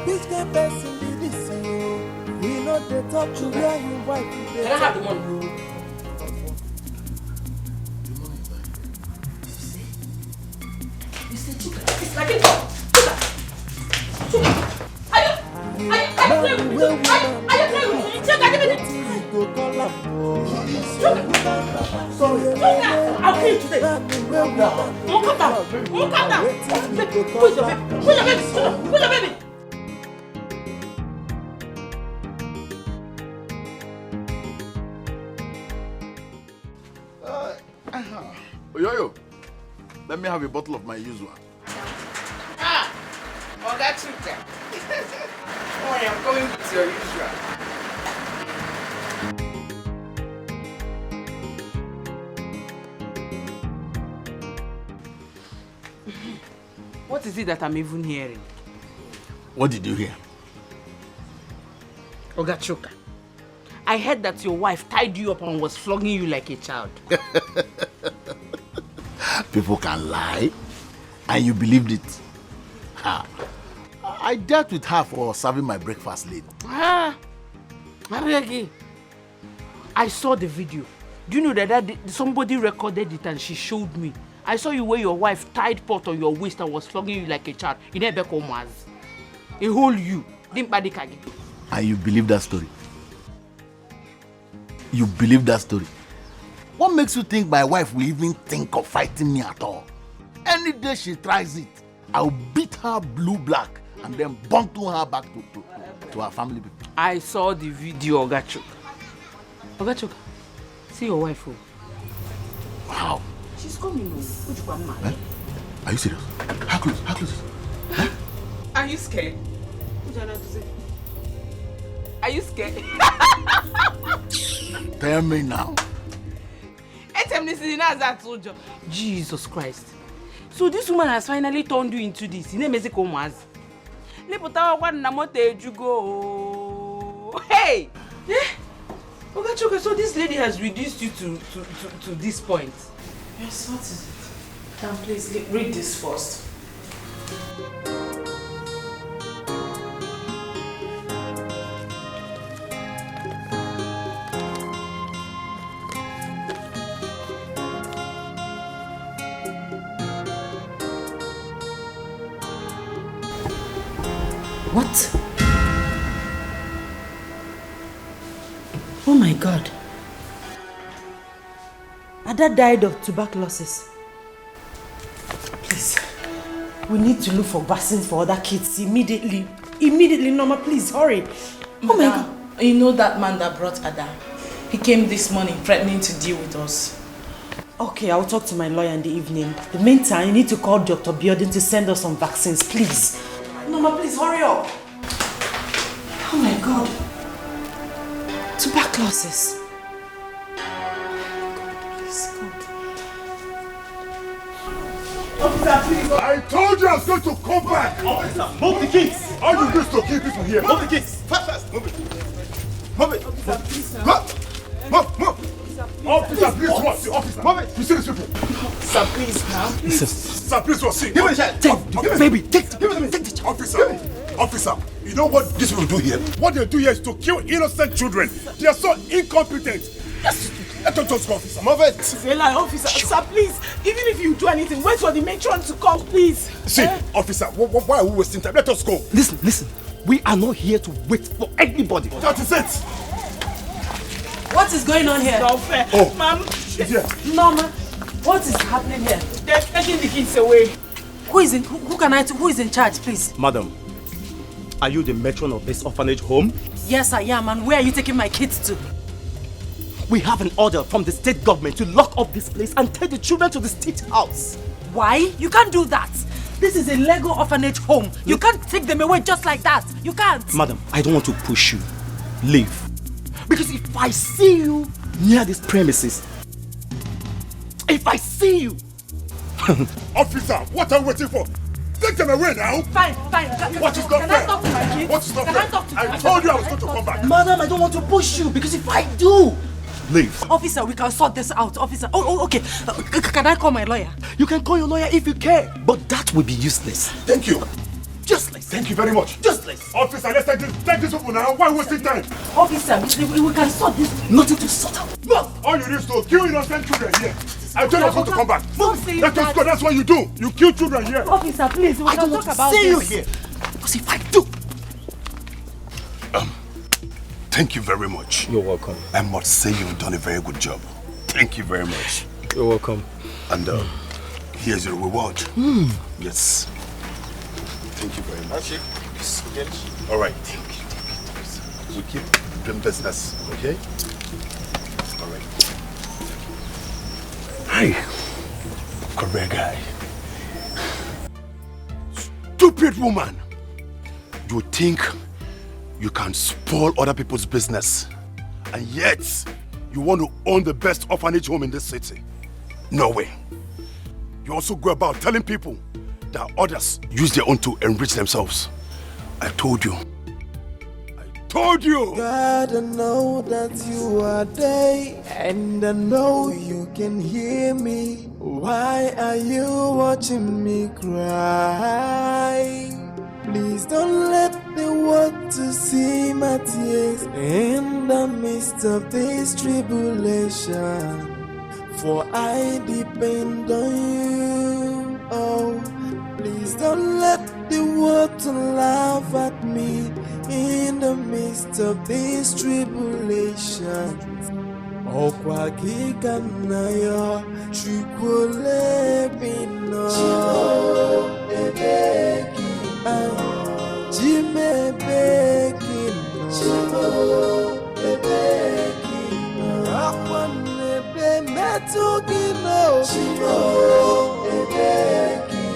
[SPEAKER 11] Which can person be this you? We know they talk to where you wife.
[SPEAKER 13] Can I have the money? You see, Chuka, it's like it. Chuka, are you playing with me? Are you playing with me? Chuka, give me the... Chuka, I'll kill you today. Come down. Who's your baby? Who's your baby?
[SPEAKER 6] Yo, let me have a bottle of my usual.
[SPEAKER 12] Oh, that's it then. Oh, I'm going with your usual. What is it that I'm even hearing?
[SPEAKER 6] What did you hear?
[SPEAKER 12] Ogachuka, I heard that your wife tied you up and was flogging you like a child.
[SPEAKER 6] People can lie, and you believed it. I dealt with her for serving my breakfast late.
[SPEAKER 12] Mariagi, I saw the video. Do you know that somebody recorded it and she showed me? I saw you where your wife tied pot on your waist and was flogging you like a child. In a bekomaz. A whole you.
[SPEAKER 6] And you believe that story? You believe that story? What makes you think my wife will even think of fighting me at all? Any day she tries it, I'll beat her blue-black and then bundle her back to her family people.
[SPEAKER 12] I saw the video, Ogachuk. Ogachuk, see your wife.
[SPEAKER 6] Wow.
[SPEAKER 12] She's coming.
[SPEAKER 6] Eh? Are you serious? How close? How close? Huh?
[SPEAKER 12] Are you scared? Are you scared?
[SPEAKER 6] Tell me now.
[SPEAKER 12] Jesus Christ. So this woman has finally turned you into this. Hey! Okay, so this lady has reduced you to this point.
[SPEAKER 2] Yes, what is it? Now please read this first.
[SPEAKER 1] What? Oh my God. Ada died of tuberculosis. Please, we need to look for vaccines for other kids immediately. Immediately, Norma, please, hurry. Oh my God.
[SPEAKER 2] You know that man that brought Ada? He came this morning threatening to deal with us.
[SPEAKER 1] Okay, I'll talk to my lawyer in the evening. In the meantime, you need to call Dr. Biodin to send us some vaccines, please. Norma, please, hurry up. Oh my God. Tuberculosis.
[SPEAKER 19] Officer, please. I told you I was going to come back.
[SPEAKER 9] Officer, move the kids.
[SPEAKER 19] How you used to keep people here?
[SPEAKER 9] Move the kids. Fast. Move it. Move it.
[SPEAKER 19] Officer, please, sir. Move. Officer, please, what? Officer. Move it. You see these people?
[SPEAKER 9] Sir, please, now. Please.
[SPEAKER 19] Sir, please, what? See.
[SPEAKER 9] Give me the child. Take, baby. Take the child.
[SPEAKER 19] Officer, you know what these people do here? What they do here is to kill innocent children. They are so incompetent. Let us just go, officer.
[SPEAKER 9] Move it.
[SPEAKER 12] It's a lie, officer. Sir, please. Even if you do anything, wait for the matron to come, please.
[SPEAKER 19] See, officer, why are we wasting time? Let us go.
[SPEAKER 9] Listen. We are not here to wait for anybody.
[SPEAKER 19] That is it.
[SPEAKER 1] What is going on here?
[SPEAKER 12] Not fair.
[SPEAKER 19] Oh,
[SPEAKER 12] Ma'am.
[SPEAKER 1] Norma, what is happening here?
[SPEAKER 12] They're taking the kids away.
[SPEAKER 1] Who is in charge, please?
[SPEAKER 9] Madam, are you the matron of this orphanage home?
[SPEAKER 1] Yes, I am. And where are you taking my kids to?
[SPEAKER 9] We have an order from the state government to lock up this place and take the children to the state house.
[SPEAKER 1] Why? You can't do that. This is a Lego orphanage home. You can't take them away just like that. You can't.
[SPEAKER 9] Madam, I don't want to push you. Leave. Because if I see you near these premises, if I see you...
[SPEAKER 19] Officer, what are we waiting for? Take them away now.
[SPEAKER 1] Fine.
[SPEAKER 19] What is not
[SPEAKER 1] fair?
[SPEAKER 19] fair?
[SPEAKER 1] I talk to my kids?
[SPEAKER 19] What is not
[SPEAKER 1] Can
[SPEAKER 19] fair?
[SPEAKER 1] I talk to
[SPEAKER 19] I told you I was going to come back.
[SPEAKER 9] Madam, I don't want to push you because if I do... Leave.
[SPEAKER 1] Officer, we can sort this out. Officer. Oh, okay. Can I call my lawyer?
[SPEAKER 9] You can call your lawyer if you care, but that will be useless.
[SPEAKER 19] Thank you.
[SPEAKER 9] Useless.
[SPEAKER 19] Thank you very much.
[SPEAKER 9] Useless.
[SPEAKER 19] Officer, let's take this people now. Why are we wasting time?
[SPEAKER 1] Officer, we can sort this.
[SPEAKER 9] Nothing to sort out.
[SPEAKER 19] No. All you need is to kill innocent children here. I told you I was going to come back. Let us go. That's what you do. You kill children here.
[SPEAKER 1] Officer, please. We can talk about
[SPEAKER 9] see
[SPEAKER 1] this.
[SPEAKER 9] you here. Because if I do...
[SPEAKER 16] Thank you very much.
[SPEAKER 9] You're welcome.
[SPEAKER 16] I must say you've done a very good job. Thank you very much.
[SPEAKER 9] You're welcome.
[SPEAKER 16] And here's your reward. Yes. Thank you very much. All right. We keep doing business, okay? All right. Hi. Correct guy. Stupid woman. You think you can spoil other people's business, and yet you want to own the best orphanage home in this city? No way. You also go about telling people that others use their own to enrich themselves. I told you.
[SPEAKER 11] God, I know that you are there, and I know you can hear me. Why are you watching me cry? Please don't let the world to see my tears in the midst of this tribulation. For I depend on you. Oh, please don't let the world to laugh at me in the midst of this tribulation. Okwa kika nayo chukwole bino ebeki jime beki ebeki akwa nebe metu gino ebeki.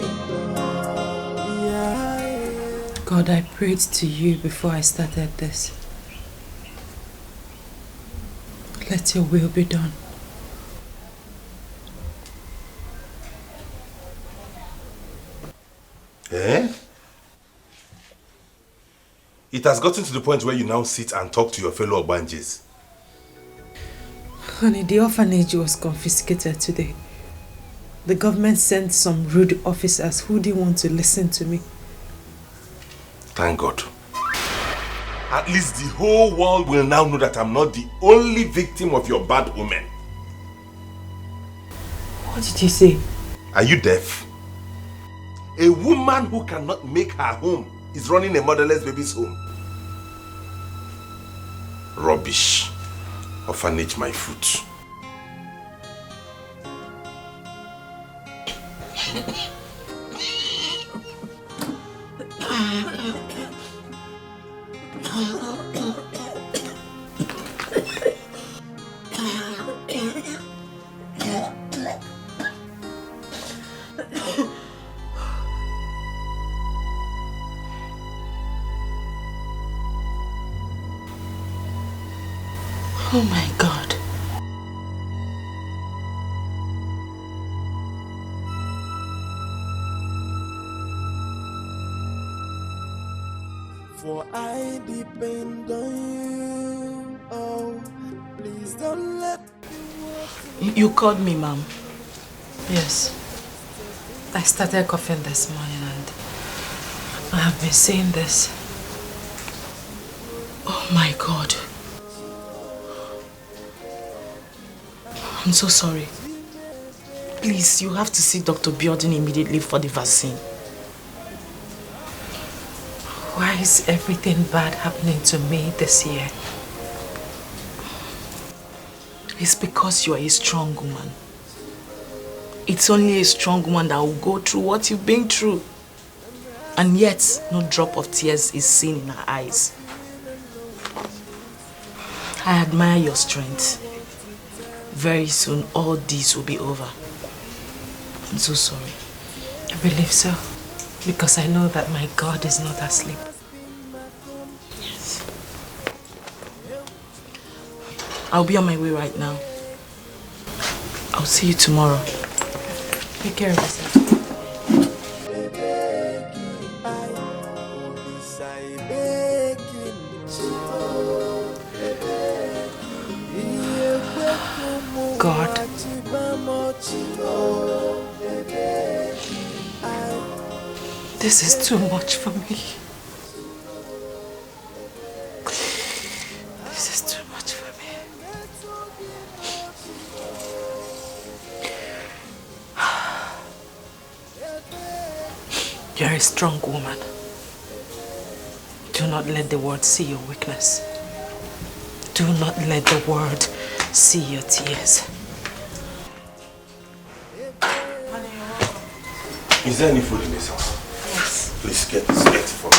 [SPEAKER 1] God, I prayed to you before I started this. Let your will be done.
[SPEAKER 3] Eh? It has gotten to the point where you now sit and talk to your fellow Obanjes.
[SPEAKER 1] Honey, the orphanage was confiscated today. The government sent some rude officers who didn't want to listen to me.
[SPEAKER 3] Thank God. At least the whole world will now know that I'm not the only victim of your bad omen.
[SPEAKER 1] What did you say?
[SPEAKER 3] Are you deaf? A woman who cannot make her home is running a motherless baby's home. Rubbish. Orphanage my foot.
[SPEAKER 1] Oh my God.
[SPEAKER 11] For I depend on you. Oh, please don't let me.
[SPEAKER 2] You called me, Mom.
[SPEAKER 1] Yes. I started coughing this morning and I have been saying this.
[SPEAKER 2] Oh my God. I'm so sorry. Please, you have to see Dr. Biodun immediately for the vaccine.
[SPEAKER 1] Why is everything bad happening to me this year?
[SPEAKER 2] It's because you are a strong woman. It's only a strong woman that will go through what you've been through. And yet, no drop of tears is seen in her eyes. I admire your strength. Very soon, all this will be over. I'm so sorry.
[SPEAKER 1] I believe so. Because I know that my God is not asleep.
[SPEAKER 2] Yes. I'll be on my way right now. I'll see you tomorrow.
[SPEAKER 1] Take care of yourself. God. This is too much for me. This is too much for me. You're a strong woman. Do not let the world see your weakness. Do not let the world see your tears.
[SPEAKER 3] Is there any food in this house?
[SPEAKER 1] Yes.
[SPEAKER 3] Please get it for me.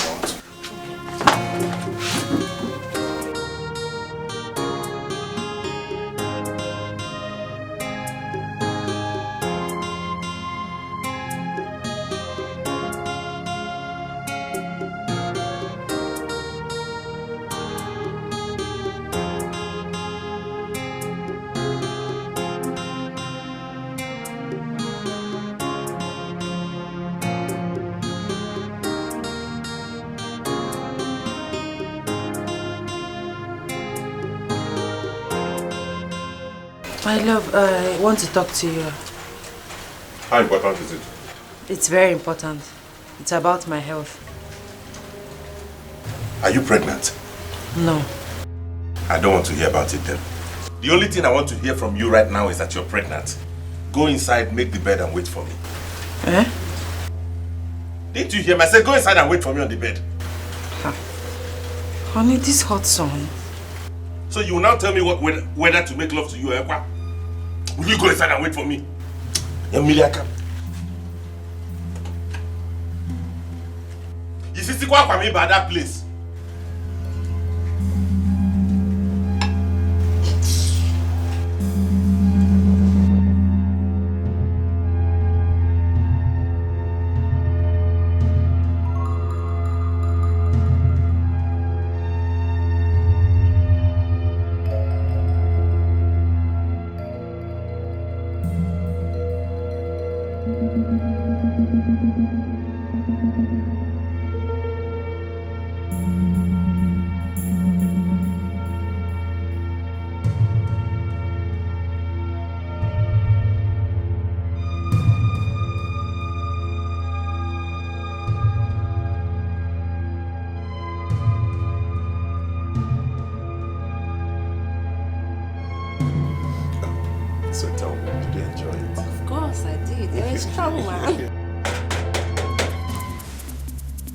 [SPEAKER 1] My love, I want to talk to you.
[SPEAKER 3] How important is it?
[SPEAKER 1] It's very important. It's about my health.
[SPEAKER 3] Are you pregnant?
[SPEAKER 1] No.
[SPEAKER 3] I don't want to hear about it then. The only thing I want to hear from you right now is that you're pregnant. Go inside, make the bed and wait for me.
[SPEAKER 1] Eh?
[SPEAKER 3] Didn't you hear me? I said go inside and wait for me on the bed.
[SPEAKER 1] Honey, this hot sun.
[SPEAKER 3] So you will now tell me whether to make love to you or what? Will you go inside and wait for me? Emilia, come. You see what for me by that place?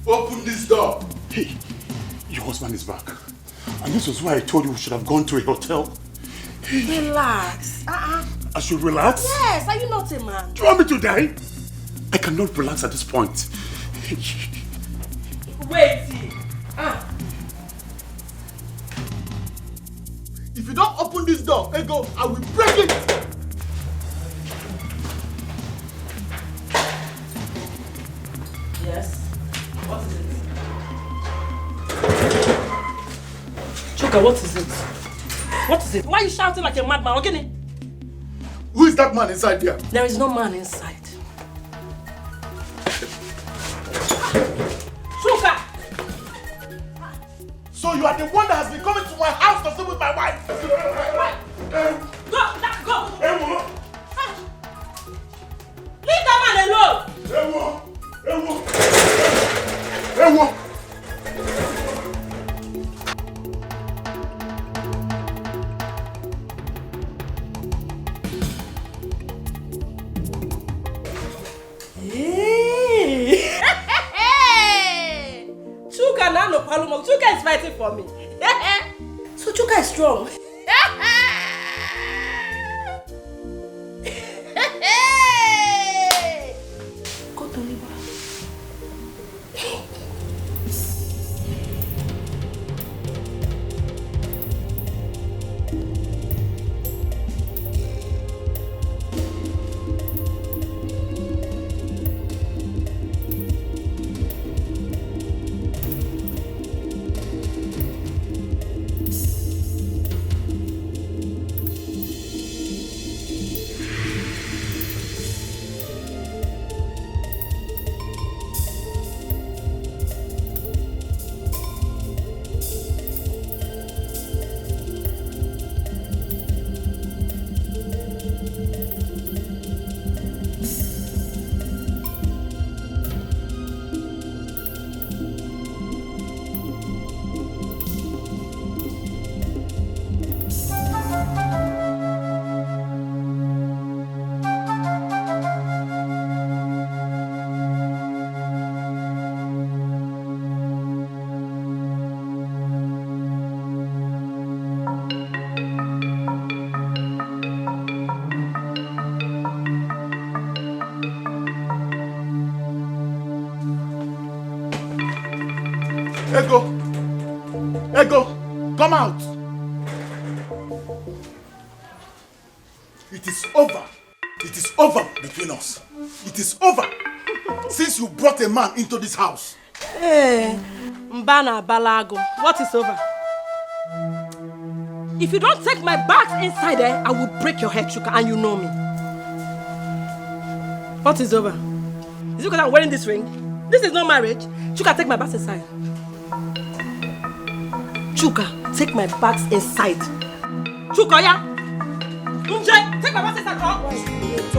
[SPEAKER 19] Open this door. Hey, your husband is back. And this was why I told you we should have gone to a hotel.
[SPEAKER 13] Relax.
[SPEAKER 19] I should relax?
[SPEAKER 13] Yes, are you not a man?
[SPEAKER 19] Do you want me to die? I cannot relax at this point.
[SPEAKER 13] Wait.
[SPEAKER 9] If you don't open this door, Ego, I will break it.
[SPEAKER 13] Yes. What is it? Chuka, what is it? What is it? Why are you shouting like a madman? Okay?
[SPEAKER 9] Who is that man inside here?
[SPEAKER 13] There is no man inside. Chuka!
[SPEAKER 9] So you are the one that has been coming to my house to sleep with my wife?
[SPEAKER 13] Go! Leave that man alone! Chuka now no problem. Chuka is fighting for me. So Chuka is strong. Go to Liba.
[SPEAKER 9] Ego, come out. It is over. It is over between us. It is over. Since you brought a man into this house.
[SPEAKER 13] Hey, Mbana Balago, what is over? If you don't take my bags inside there, I will break your head, Chuka, and you know me. What is over? Is it because I'm wearing this ring? This is not marriage. Chuka, take my bags inside. Chuka, take my bags inside. Chuka, yeah? Nje, take my bags inside.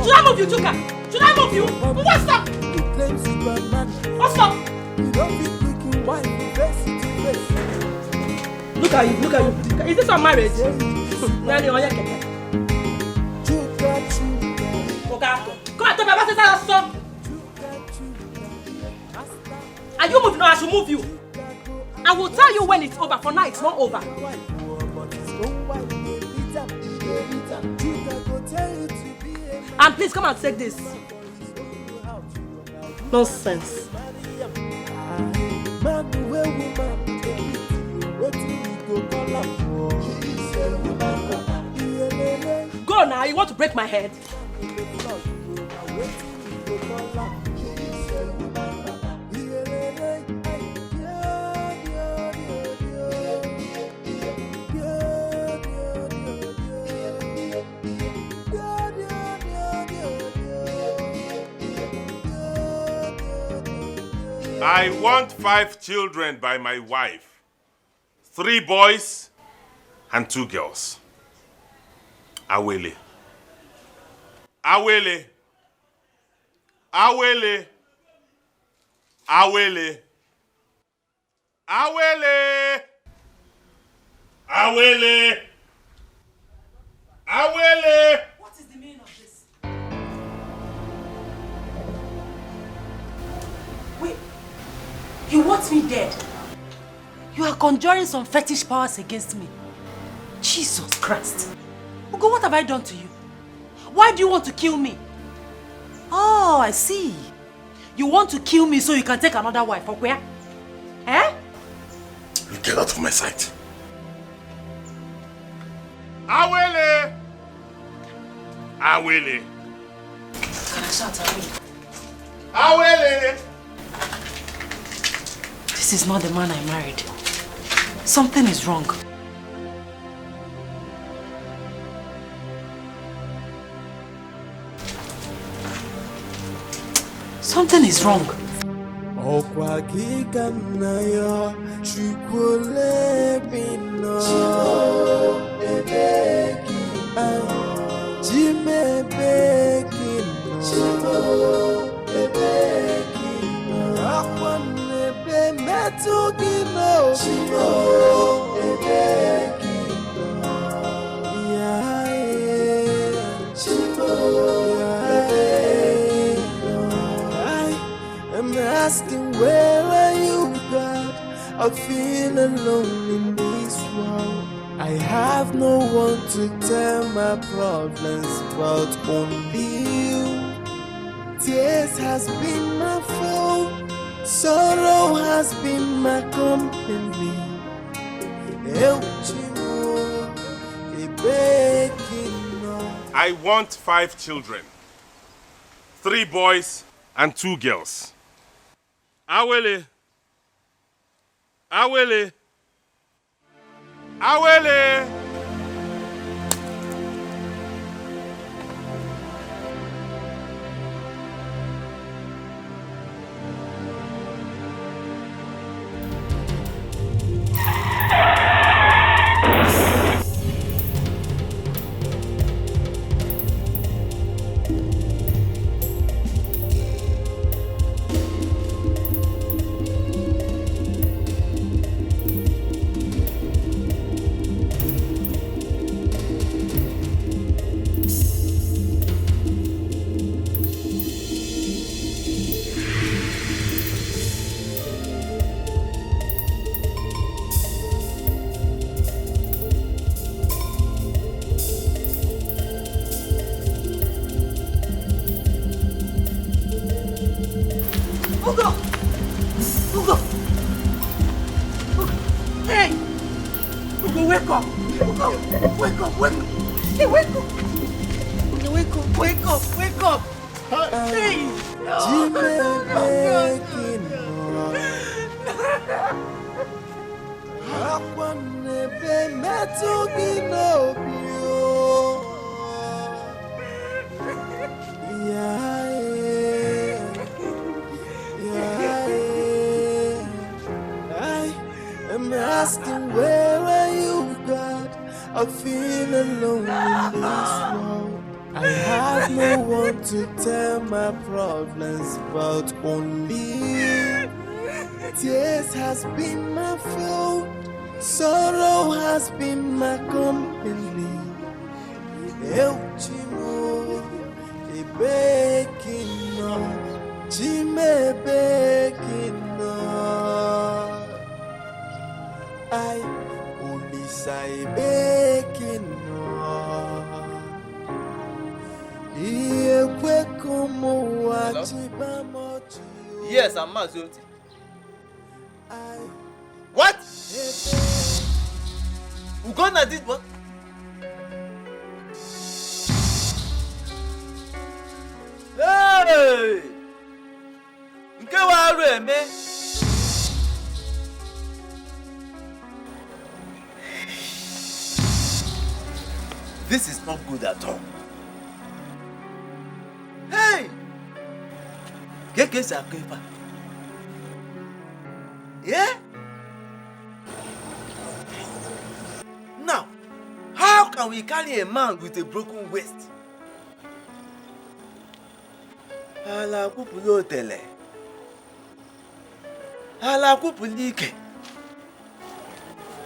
[SPEAKER 13] Should I move you, Chuka? Should I move you? What's up? What's up? Look at you, look at you. Is this our marriage? Come on, take my bags inside. Stop. Are you moving or I should move you? I will tell you when it's over. For now, it's not over. And please come and take this. Nonsense. Go now, you want to break my head?
[SPEAKER 3] I want 5 children by my wife. 3 boys and 2 girls. Awele. Awele. Awele. Awele. Awele. Awele. Awele.
[SPEAKER 13] What is the meaning of this? Wait. You want me dead? You are conjuring some fetish powers against me. Jesus Christ. Ugo, what have I done to you? Why do you want to kill me? Oh, I see. You want to kill me so you can take another wife, or where? Eh?
[SPEAKER 3] You get out of my sight. Awele! Awele!
[SPEAKER 13] Can I shout Awele?
[SPEAKER 3] Awele!
[SPEAKER 13] This is not the man I married. Something is wrong. Something is wrong.
[SPEAKER 11] I'm asking, where are you, God? I feel alone in this world. I have no one to tell my problems but only you. Tears has been my fault, sorrow has been my company.
[SPEAKER 3] I want 5 children. 3 boys and 2 girls. Awele. Awele. Awele.
[SPEAKER 11] I'm asking, where are you, God? I feel alone in this world. I have no one to tell my problems but only you. Tears has been my fault, sorrow has been my company. Euchimo, Ebekino, Chimebekino. I only say
[SPEAKER 7] Hello? Yes, I'm Mazoti. What? Ugonna did what? Hey! Nke wa aru eme? This is not good at all. Hey! Keke sakepa. Yeah? Now, how can we carry a man with a broken waist? Ala kupulo tele. Ala kupulike.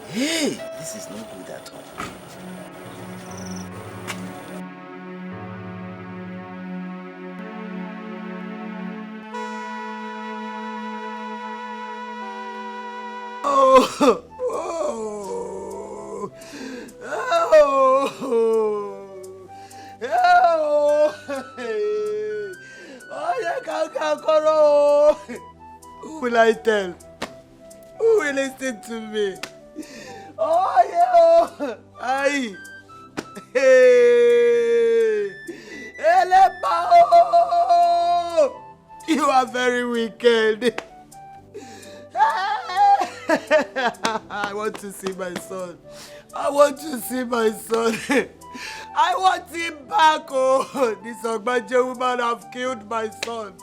[SPEAKER 7] Hey, this is not good at all.
[SPEAKER 11] Oh, who will I tell? Who will listen to me? Oh, yeah. Aye. Hey. Eleba. You are very wicked. I want to see my son. I want to see my son. I want him back. Oh, this Ogbaje woman have killed my son.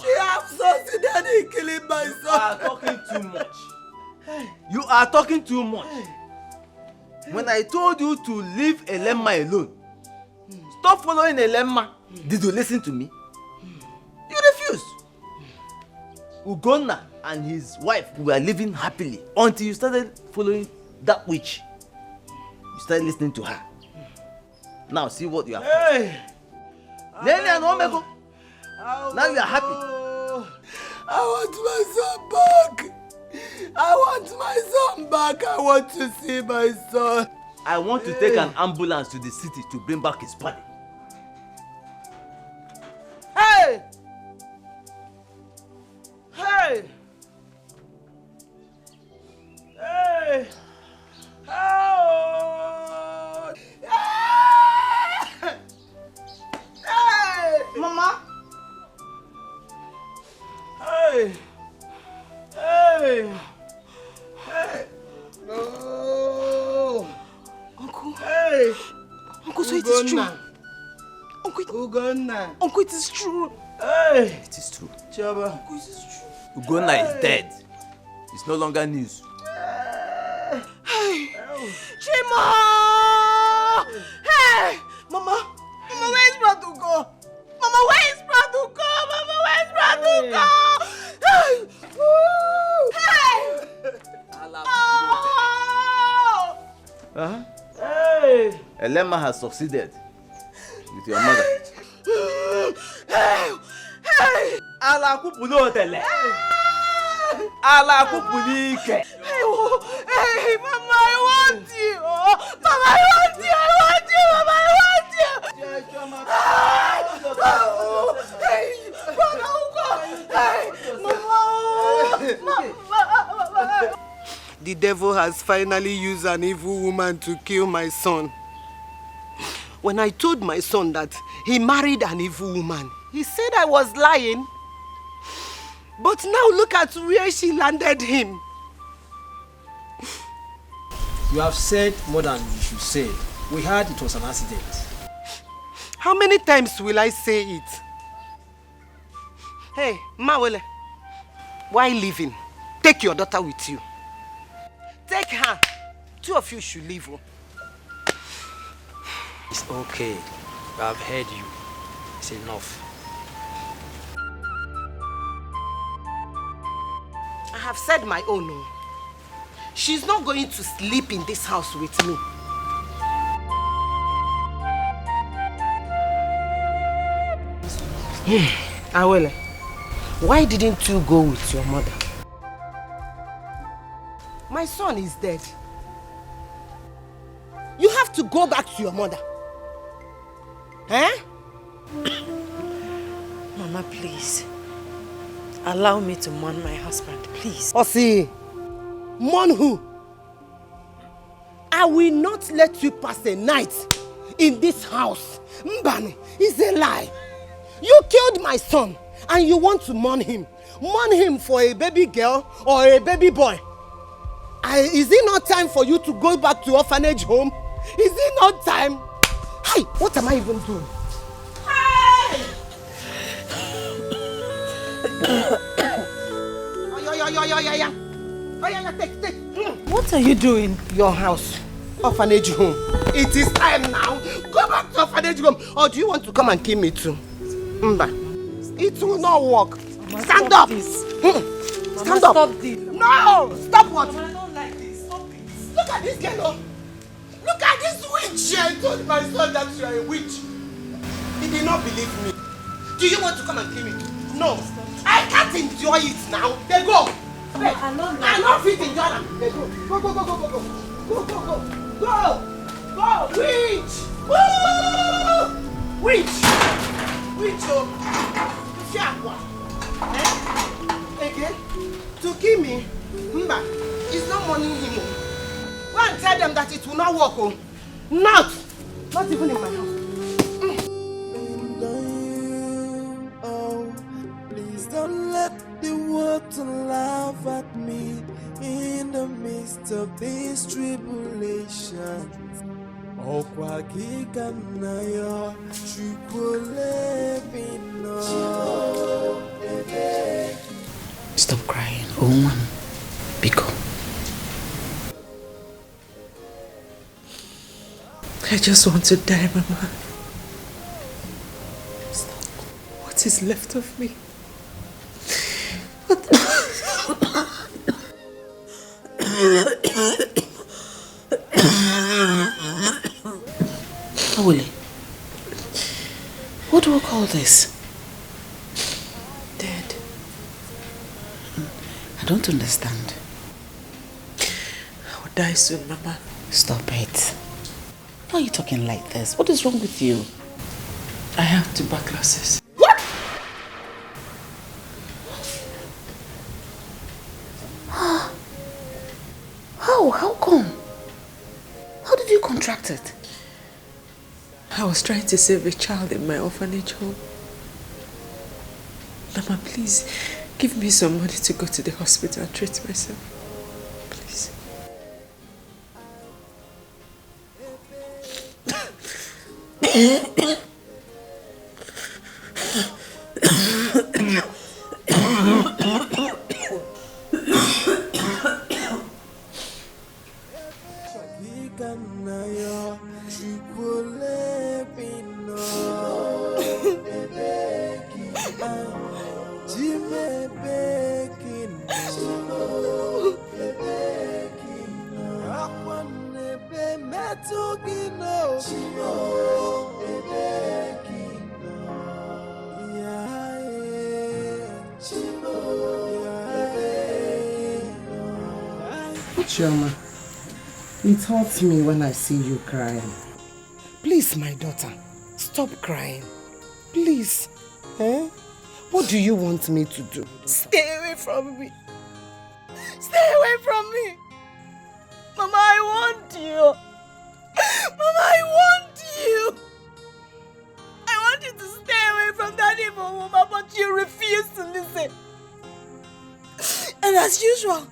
[SPEAKER 11] She have succeeded in killing my son.
[SPEAKER 7] You are talking too much. You are talking too much. When I told you to leave Elemma alone, stop following Elemma, did you listen to me? You refused. Ugonna and his wife were living happily until you started following that witch. You started listening to her. Now see what you are.
[SPEAKER 11] Hey!
[SPEAKER 7] Now you are happy.
[SPEAKER 11] I want my son back. I want my son back. I want to see my son.
[SPEAKER 7] I want to take an ambulance to the city to bring back his body.
[SPEAKER 11] Hey! Hey! Hey! Oh! Hey!
[SPEAKER 12] Mama!
[SPEAKER 11] Hey! Hey! Hey! No!
[SPEAKER 2] Uncle!
[SPEAKER 11] Hey!
[SPEAKER 2] Uncle, so it is true.
[SPEAKER 11] Ugonna!
[SPEAKER 2] Uncle, it is true.
[SPEAKER 11] Hey!
[SPEAKER 7] It is true.
[SPEAKER 11] Chaba!
[SPEAKER 2] Uncle, it is true.
[SPEAKER 7] Ugonna is dead. It's no longer news.
[SPEAKER 2] Hey! Chima! Hey! Mama! Mama, where is Bradugo? Mama, where is Bradugo? Mama, where is Bradugo? Hey! Hey!
[SPEAKER 7] Uh-huh.
[SPEAKER 11] Hey!
[SPEAKER 7] Elemma has succeeded with your mother.
[SPEAKER 2] Hey! Hey!
[SPEAKER 7] Ala kupulo tele. Ala kupulike.
[SPEAKER 2] Hey, Mama, I want you. Mama, I want you. I want you. Mama, I want you. Hey, Brother Ugo. Hey, Mama.
[SPEAKER 11] The devil has finally used an evil woman to kill my son. When I told my son that he married an evil woman, he said I was lying. But now look at where she landed him.
[SPEAKER 20] You have said more than you should say. We heard it was an accident.
[SPEAKER 11] How many times will I say it? Hey, Mawele, why leaving? Take your daughter with you. Take her. Two of you should leave.
[SPEAKER 20] It's okay. I've heard you. It's enough.
[SPEAKER 11] I have said my own. No. She's not going to sleep in this house with me. Awele, why didn't you go with your mother? My son is dead. You have to go back to your mother. Eh?
[SPEAKER 1] Mama, please. Allow me to mourn my husband, please.
[SPEAKER 4] Osi, mourn who? I will not let you pass a night in this house. Mbani, it's a lie. You killed my son and you want to mourn him. Mourn him for a baby girl or a baby boy. Is it not time for you to go back to orphanage home? Is it not time? Hey, what am I even doing? Hey! Take.
[SPEAKER 1] What are you doing?
[SPEAKER 4] Your house. Orphanage home. It is time now. Go back to orphanage home. Or do you want to come and kill me too? Mba. It will not work.
[SPEAKER 1] Mama,
[SPEAKER 4] stand up. Stand up.
[SPEAKER 1] Stop this.
[SPEAKER 4] No! Stop what?
[SPEAKER 1] Mama, I don't like this. Stop it.
[SPEAKER 4] Look at this girl. Look at this witch. I told my son that you are a witch. He did not believe me. Do you want to come and kill me? No. I can't enjoy it now. They go. Hey, I'm not fit enjoy them. They go. Go. Go. Witch. Woo! Witch. Oh. Again? To kill me? Mba, it's not money him. Go and tell them that it will not work. Oh. Not even in my house.
[SPEAKER 11] Please don't let the world laugh at me in the midst of these tribulations.
[SPEAKER 12] Stop crying, woman. Biko.
[SPEAKER 1] I just want to die, Mama. What is left of me?
[SPEAKER 12] Awole, what do we call this?
[SPEAKER 1] Dead.
[SPEAKER 12] I don't understand.
[SPEAKER 1] I will die soon, Mama.
[SPEAKER 12] Stop it. Why are you talking like this? What is wrong with you?
[SPEAKER 1] I have tuberculosis.
[SPEAKER 12] What? How come? How did you contract it?
[SPEAKER 1] I was trying to save a child in my orphanage home. Mama, please, give me some money to go to the hospital and treat myself. Please.
[SPEAKER 4] Chioma, it hurts me when I see you crying. Please, my daughter, stop crying. Please. Eh? What do you want me to do?
[SPEAKER 8] Stay away from me. Stay away from me. Mama, I want you. Mama, I want you. I want you to stay away from that evil woman, but you refuse to listen. And as usual,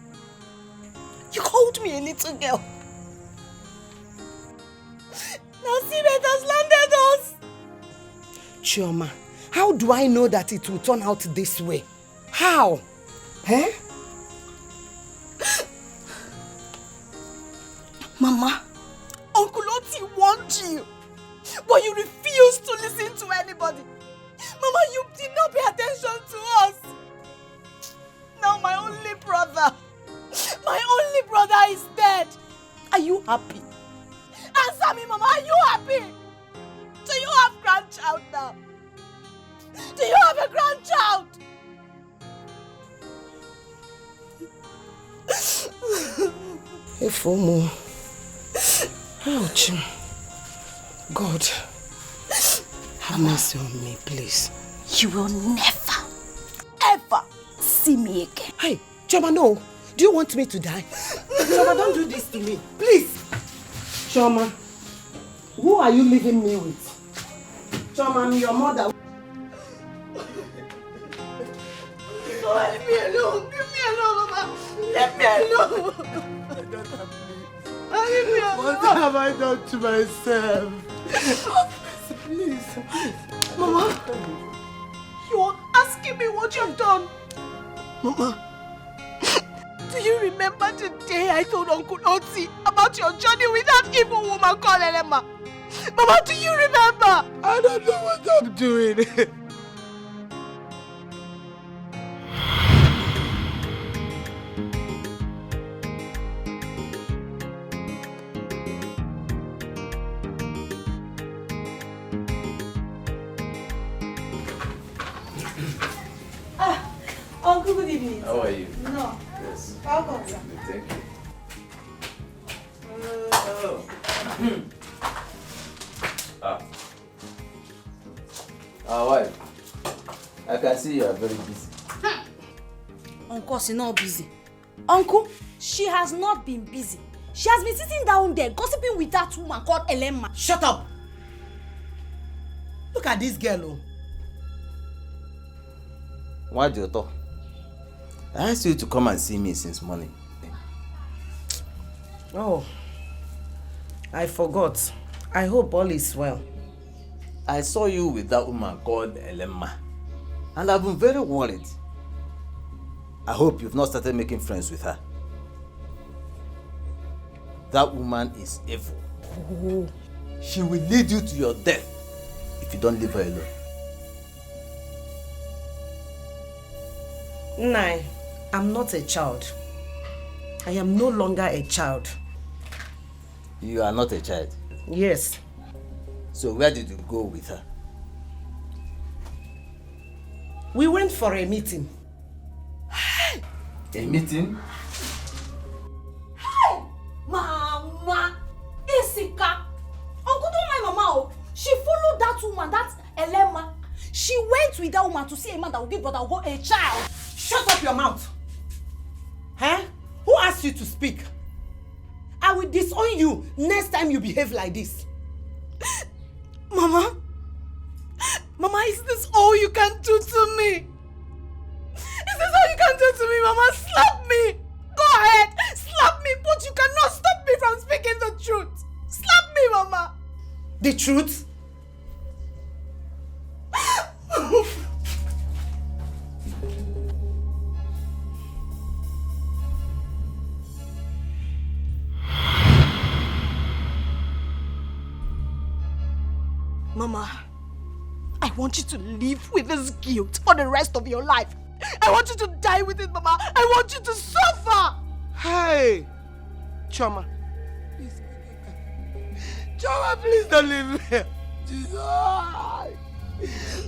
[SPEAKER 8] you called me a little girl. Now see that has landed us.
[SPEAKER 4] Chioma, how do I know that it will turn out this way? How? Eh?
[SPEAKER 8] Mama, Uncle Oti wants you, but you refuse to listen to anybody. Mama, you did not pay attention to us. Now my only brother is dead. Are you happy? Answer me, Mama, are you happy? Do you have grandchild now? Do you have a grandchild?
[SPEAKER 4] Efomo. Ouch. God, have mercy on me, please.
[SPEAKER 8] you will never, ever see me again.
[SPEAKER 4] Hey, Choma, no. Do you want me to die? Choma, don't do this to me. Please. Choma, who are you leaving me with? Choma, I'm your mother.
[SPEAKER 13] Oh, leave me alone. Leave me alone, Mama. Let me alone. Leave me alone.
[SPEAKER 11] What have I done to myself?
[SPEAKER 13] Please. Mama, you are asking me what you've done. Mama, do you remember the day I told Uncle Oti about your journey with that evil woman called Elema? Mama, do you remember?
[SPEAKER 11] I don't know what I'm doing.
[SPEAKER 13] Uncle, good evening.
[SPEAKER 7] How are you?
[SPEAKER 13] No.
[SPEAKER 7] Yes.
[SPEAKER 13] Welcome, sir.
[SPEAKER 7] Thank you. Wife, I can see you are very busy.
[SPEAKER 8] Uncle, she's not busy. Uncle, she has not been busy. She has been sitting down there gossiping with that woman called Elema.
[SPEAKER 4] Shut up! Look at this girl.
[SPEAKER 7] Why do you talk? I asked you to come and see me since morning.
[SPEAKER 4] Oh, I forgot. I hope all is well.
[SPEAKER 7] I saw you with that woman called Elema, and I've been very worried. I hope you've not started making friends with her. That woman is evil.
[SPEAKER 4] Oh.
[SPEAKER 7] She will lead you to your death if you don't leave her alone.
[SPEAKER 4] Nai, I'm not a child. I am no longer a child.
[SPEAKER 7] You are not a child?
[SPEAKER 4] Yes.
[SPEAKER 7] So where did you go with her?
[SPEAKER 4] We went for a meeting.
[SPEAKER 7] A meeting?
[SPEAKER 8] Hey! Mama! Isika! Uncle, don't mind Mama. Oh. She followed that woman, that Elema. She went with that woman to see a man that will give Brother Ugo a child.
[SPEAKER 4] Shut up your mouth! Huh? Who asked you to speak? I will disown you next time you behave like this.
[SPEAKER 13] Mama? Mama, is this all you can do to me? Is this all you can do to me, Mama? Slap me! Go ahead! Slap me, but you cannot stop me from speaking the truth! Slap me, Mama!
[SPEAKER 4] The truth?
[SPEAKER 13] Mama, I want you to live with this guilt for the rest of your life. I want you to die with it, Mama. I want you to suffer.
[SPEAKER 11] Hey, Choma. Please. Choma, please don't leave me. Jesus.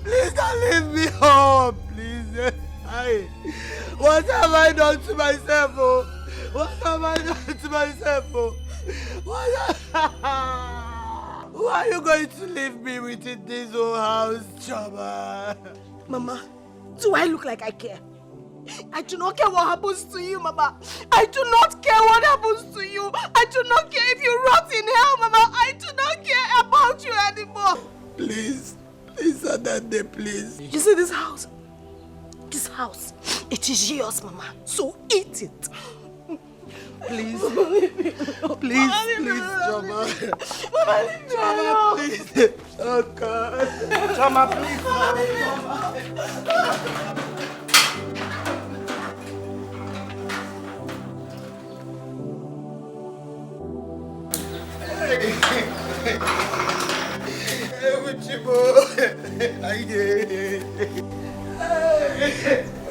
[SPEAKER 11] Please don't leave me home, please. Hey, what have I done to myself, oh? What have I done to myself, oh? Who are you going to leave me with in this old house, Choma?
[SPEAKER 13] Mama, do I look like I care? I do not care what happens to you, Mama. I do not care what happens to you. I do not care if you rot in hell, Mama. I do not care about you anymore.
[SPEAKER 11] Please, Adande, please.
[SPEAKER 13] You see this house? This house, it is yours, Mama. So eat it.
[SPEAKER 11] Please, please, Choma.
[SPEAKER 13] Choma,
[SPEAKER 11] please. Oh God.
[SPEAKER 4] Choma, please.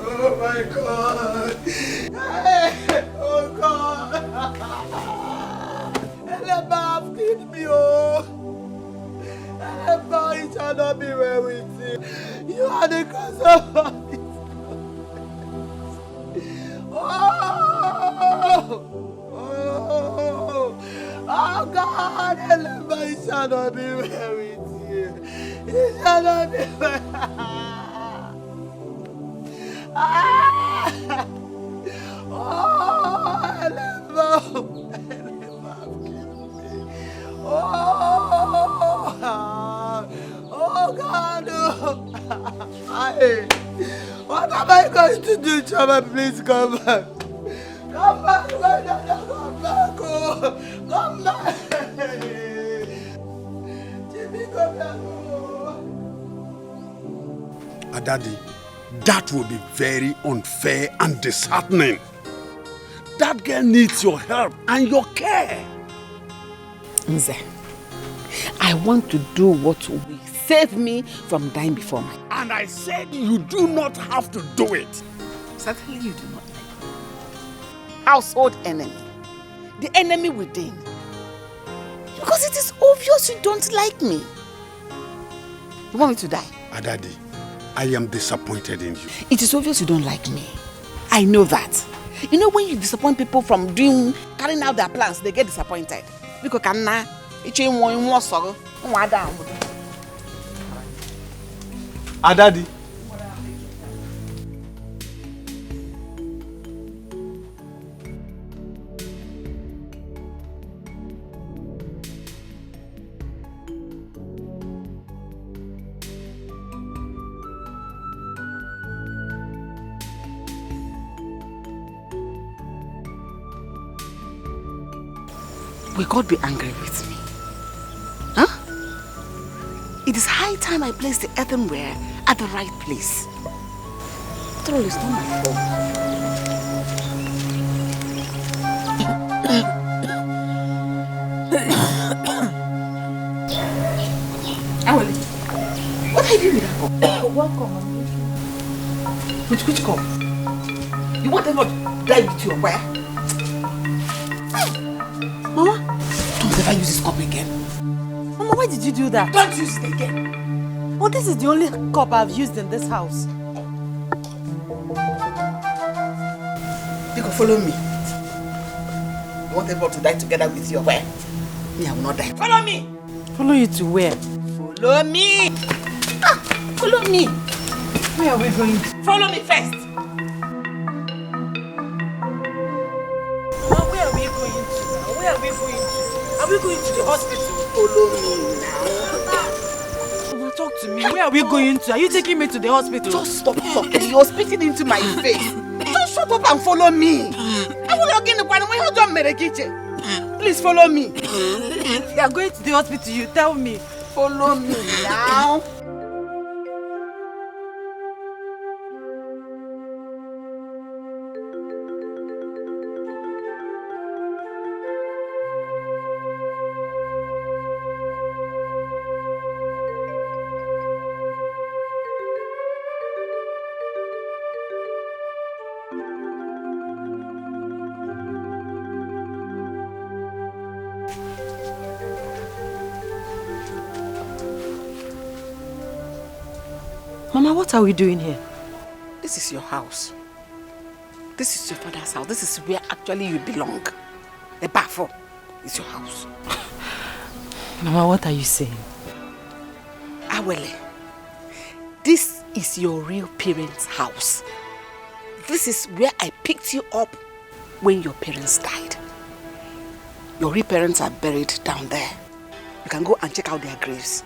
[SPEAKER 11] Oh my God. Oh God. Eleba, feed me, oh. Eleba, it shall not be well with you. You are the cause of all this. Oh God, Eleba, it shall not be well with you. It shall not be well. Oh God! What am I going to do, Chama? Please come back. Come back, my dad. Come back. Oh, come back. Jimmy, come back.
[SPEAKER 16] Daddy, that will be very unfair and disheartening. That girl needs your help and your care.
[SPEAKER 4] Nze, I want to do what will save me from dying before my...
[SPEAKER 16] And I said you do not have to do it.
[SPEAKER 4] Certainly you do not like me. Household enemy. The enemy within. Because it is obvious you don't like me. You want me to die?
[SPEAKER 16] Daddy, I am disappointed in you.
[SPEAKER 4] It is obvious you don't like me. I know that. You know when you disappoint people from carrying out their plans, they get disappointed. Because
[SPEAKER 9] Daddy.
[SPEAKER 4] Will God be angry with me? Huh? It is high time I place the earthenware at the right place. After all, it's not my fault. Awali, what are you doing with that cup? Welcome. Which cup? You want them to die with your where? Mama, don't ever use this cup again.
[SPEAKER 5] Mama, why did you do that?
[SPEAKER 4] Don't use it again.
[SPEAKER 5] Well, this is the only cup I've used in this house.
[SPEAKER 4] You can follow me. You want everyone to die together with your where? Me, I will not die. Follow me!
[SPEAKER 5] Follow you to where?
[SPEAKER 4] Follow me! Follow me!
[SPEAKER 5] Where are we going?
[SPEAKER 4] Follow me first!
[SPEAKER 5] Where are we going to now? Where are we going to? Are we going to the hospital?
[SPEAKER 4] Follow me
[SPEAKER 5] now. Mama, talk to me. Where are we going to? Are you taking me to the hospital?
[SPEAKER 4] Just stop talking. You're spitting into my face. Just shut up and follow me. Please follow me.
[SPEAKER 5] If you are going to the hospital, you tell me.
[SPEAKER 4] Follow me now.
[SPEAKER 5] Mama, what are we doing here?
[SPEAKER 4] This is your house. This is your father's house. This is where actually you belong. The bathroom is your house.
[SPEAKER 5] Mama, what are you saying?
[SPEAKER 4] Awele, this is your real parents' house. This is where I picked you up when your parents died. Your real parents are buried down there. You can go and check out their graves.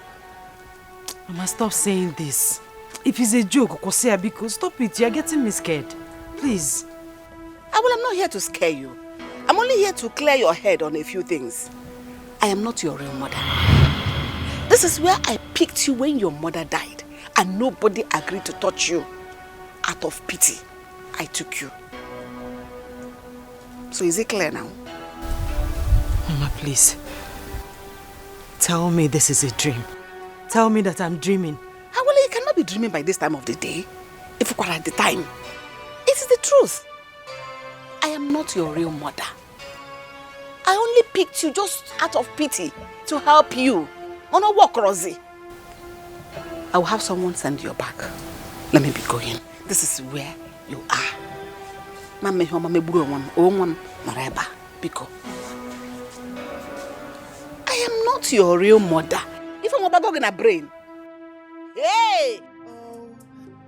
[SPEAKER 5] Mama, stop saying this. If it's a joke, Biko, stop it. You're getting me scared. Please.
[SPEAKER 4] I'm not here to scare you. I'm only here to clear your head on a few things. I am not your real mother. This is where I picked you when your mother died, and nobody agreed to touch you. Out of pity, I took you. So is it clear now?
[SPEAKER 5] Mama, please. Tell me this is a dream. Tell me that I'm dreaming.
[SPEAKER 4] Well, you cannot be dreaming by this time of the day. If you are at the time. It is the truth. I am not your real mother. I only picked you just out of pity to help you. On a walk, Rosie. I will have someone send you back. Let me be going. This is where you are. I am not your real mother. If I'm about in a brain. Hey!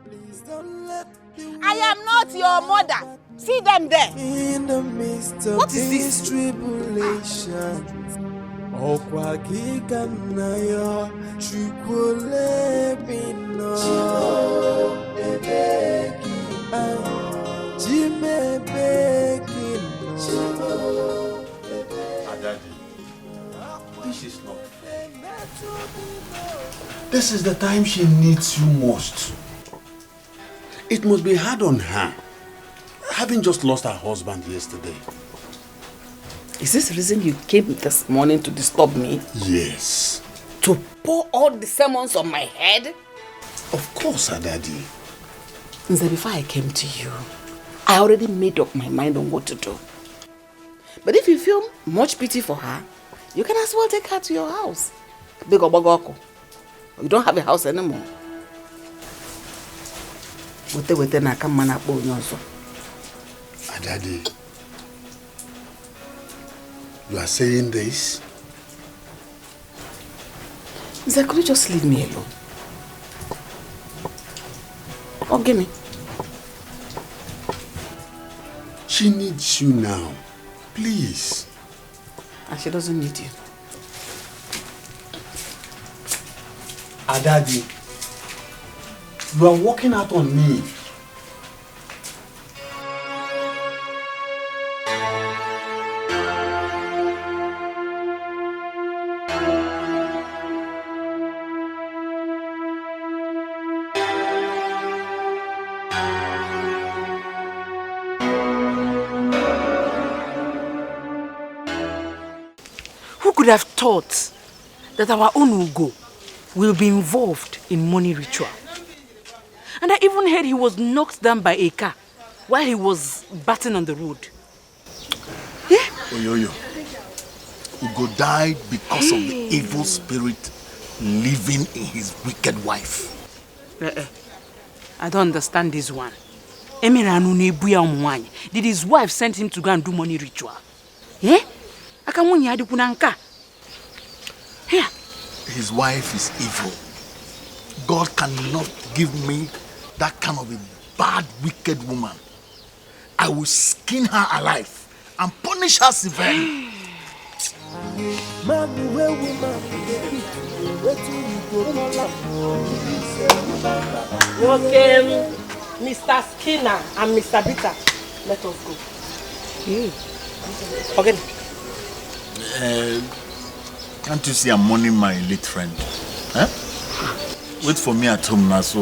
[SPEAKER 11] Please don't let the
[SPEAKER 14] I am not your mother. See them there.
[SPEAKER 11] In the midst of
[SPEAKER 14] what is this?
[SPEAKER 11] Tribulations. Okwagika nayo chukule bino Jime bekino.
[SPEAKER 16] Daddy, this is not fair. This is the time she needs you most. It must be hard on her, having just lost her husband yesterday.
[SPEAKER 21] Is this the reason you came this morning to disturb me?
[SPEAKER 16] Yes.
[SPEAKER 21] To pour all the sermons on my head?
[SPEAKER 16] Of course, Daddy.
[SPEAKER 21] Before I came to you, I already made up my mind on what to do. But if you feel much pity for her, you can as well take her to your house. Big Obogoko. You don't have a house anymore.
[SPEAKER 16] Daddy, you are saying this?
[SPEAKER 21] Could you just leave me alone? Or give me.
[SPEAKER 16] She needs you now. Please.
[SPEAKER 21] And she doesn't need you.
[SPEAKER 16] Daddy, you are walking out on me.
[SPEAKER 2] Who could have thought that our own Ugo will be involved in money ritual? And I even heard he was knocked down by a car while he was batting on the road. Yeah?
[SPEAKER 6] Oyoyo, Ugo died because of the evil spirit living in his wicked wife.
[SPEAKER 2] I don't understand this one. Did his wife send him to go and do money ritual? Yeah?
[SPEAKER 6] Here. His wife is evil. God cannot give me that kind of a bad, wicked woman. I will skin her alive and punish her severely.
[SPEAKER 13] Okay, Mr. Skinner and Mr. Bitter, let us go. Okay.
[SPEAKER 6] Can't you see I'm mourning my late friend? Huh? Wait for me at home now, so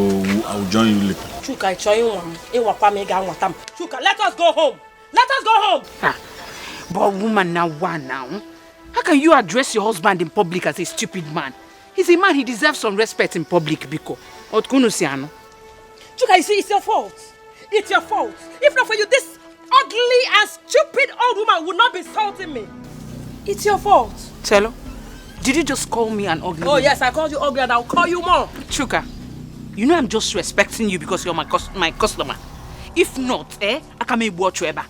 [SPEAKER 6] I'll join you later.
[SPEAKER 13] Chuka, Chuka, let us go home. Let us go home.
[SPEAKER 2] But woman now, how can you address your husband in public as a stupid man? He's a man, he deserves some respect in public, Biko.
[SPEAKER 13] Chuka, you see, it's your fault. It's your fault. If not for you, this ugly and stupid old woman would not be insulting me. It's your fault.
[SPEAKER 2] Chelo, did you just call me an ugly woman?
[SPEAKER 13] Yes, I called you ugly and I'll call you more.
[SPEAKER 2] Chuka, you know I'm just respecting you because you're my customer. If not, I can make watch you ever.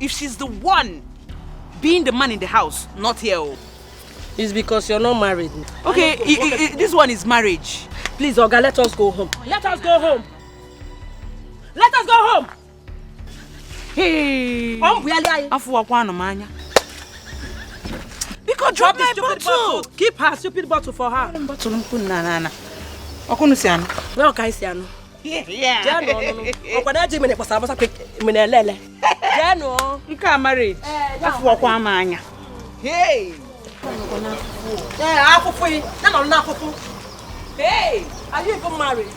[SPEAKER 2] If she's the one being the man in the house, not here.
[SPEAKER 13] It's because you're not married.
[SPEAKER 2] Okay, this one is marriage.
[SPEAKER 13] Please, Oga, let us go home. Let us go home. Let us go home.
[SPEAKER 2] Hey. Because drop my bottle.
[SPEAKER 13] Keep her stupid bottle for her. Where can I see her?
[SPEAKER 2] Yeah.
[SPEAKER 13] You can't marry. Hey. Hey, are you even married?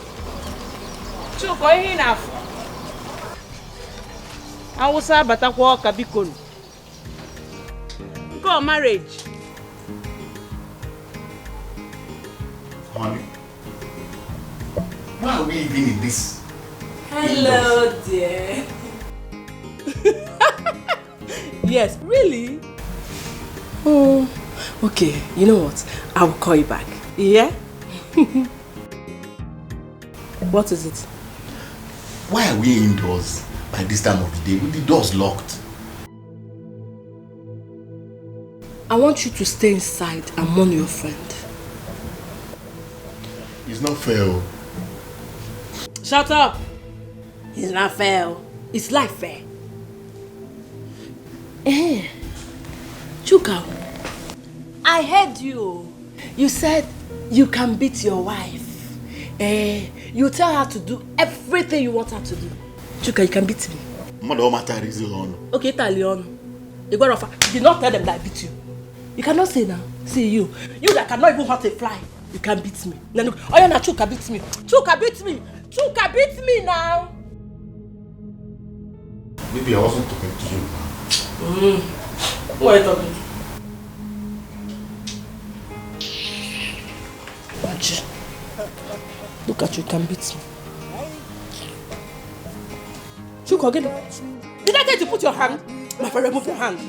[SPEAKER 2] I was about to walk a bicon. Go marriage.
[SPEAKER 6] Honey, why are we even in this?
[SPEAKER 13] Hello, dear. Yes, really? Oh, okay. You know what? I will call you back. Yeah? What is it?
[SPEAKER 6] Why are we indoors by this time of the day with the doors locked?
[SPEAKER 13] I want you to stay inside and mourn your friend.
[SPEAKER 6] It's not fair.
[SPEAKER 13] Shut up. It's not fair. It's life fair. Chuka, I heard you. You said you can beat your wife. You tell her to do everything you want her to do. Chuka, you can beat me. Okay, Italiano. You did not tell them that I beat you. You cannot say now. See you. You that cannot even hurt a fly. You can beat me. Now look. Oh yeah, now Chuka beats me. Chuka beats me. Chuka beats me now.
[SPEAKER 16] Maybe I wasn't talking to you.
[SPEAKER 13] Who are you talking to? Look at you, you can beat me. Chuka, get it. Did I tell you to put your hand? My friend, remove your hand.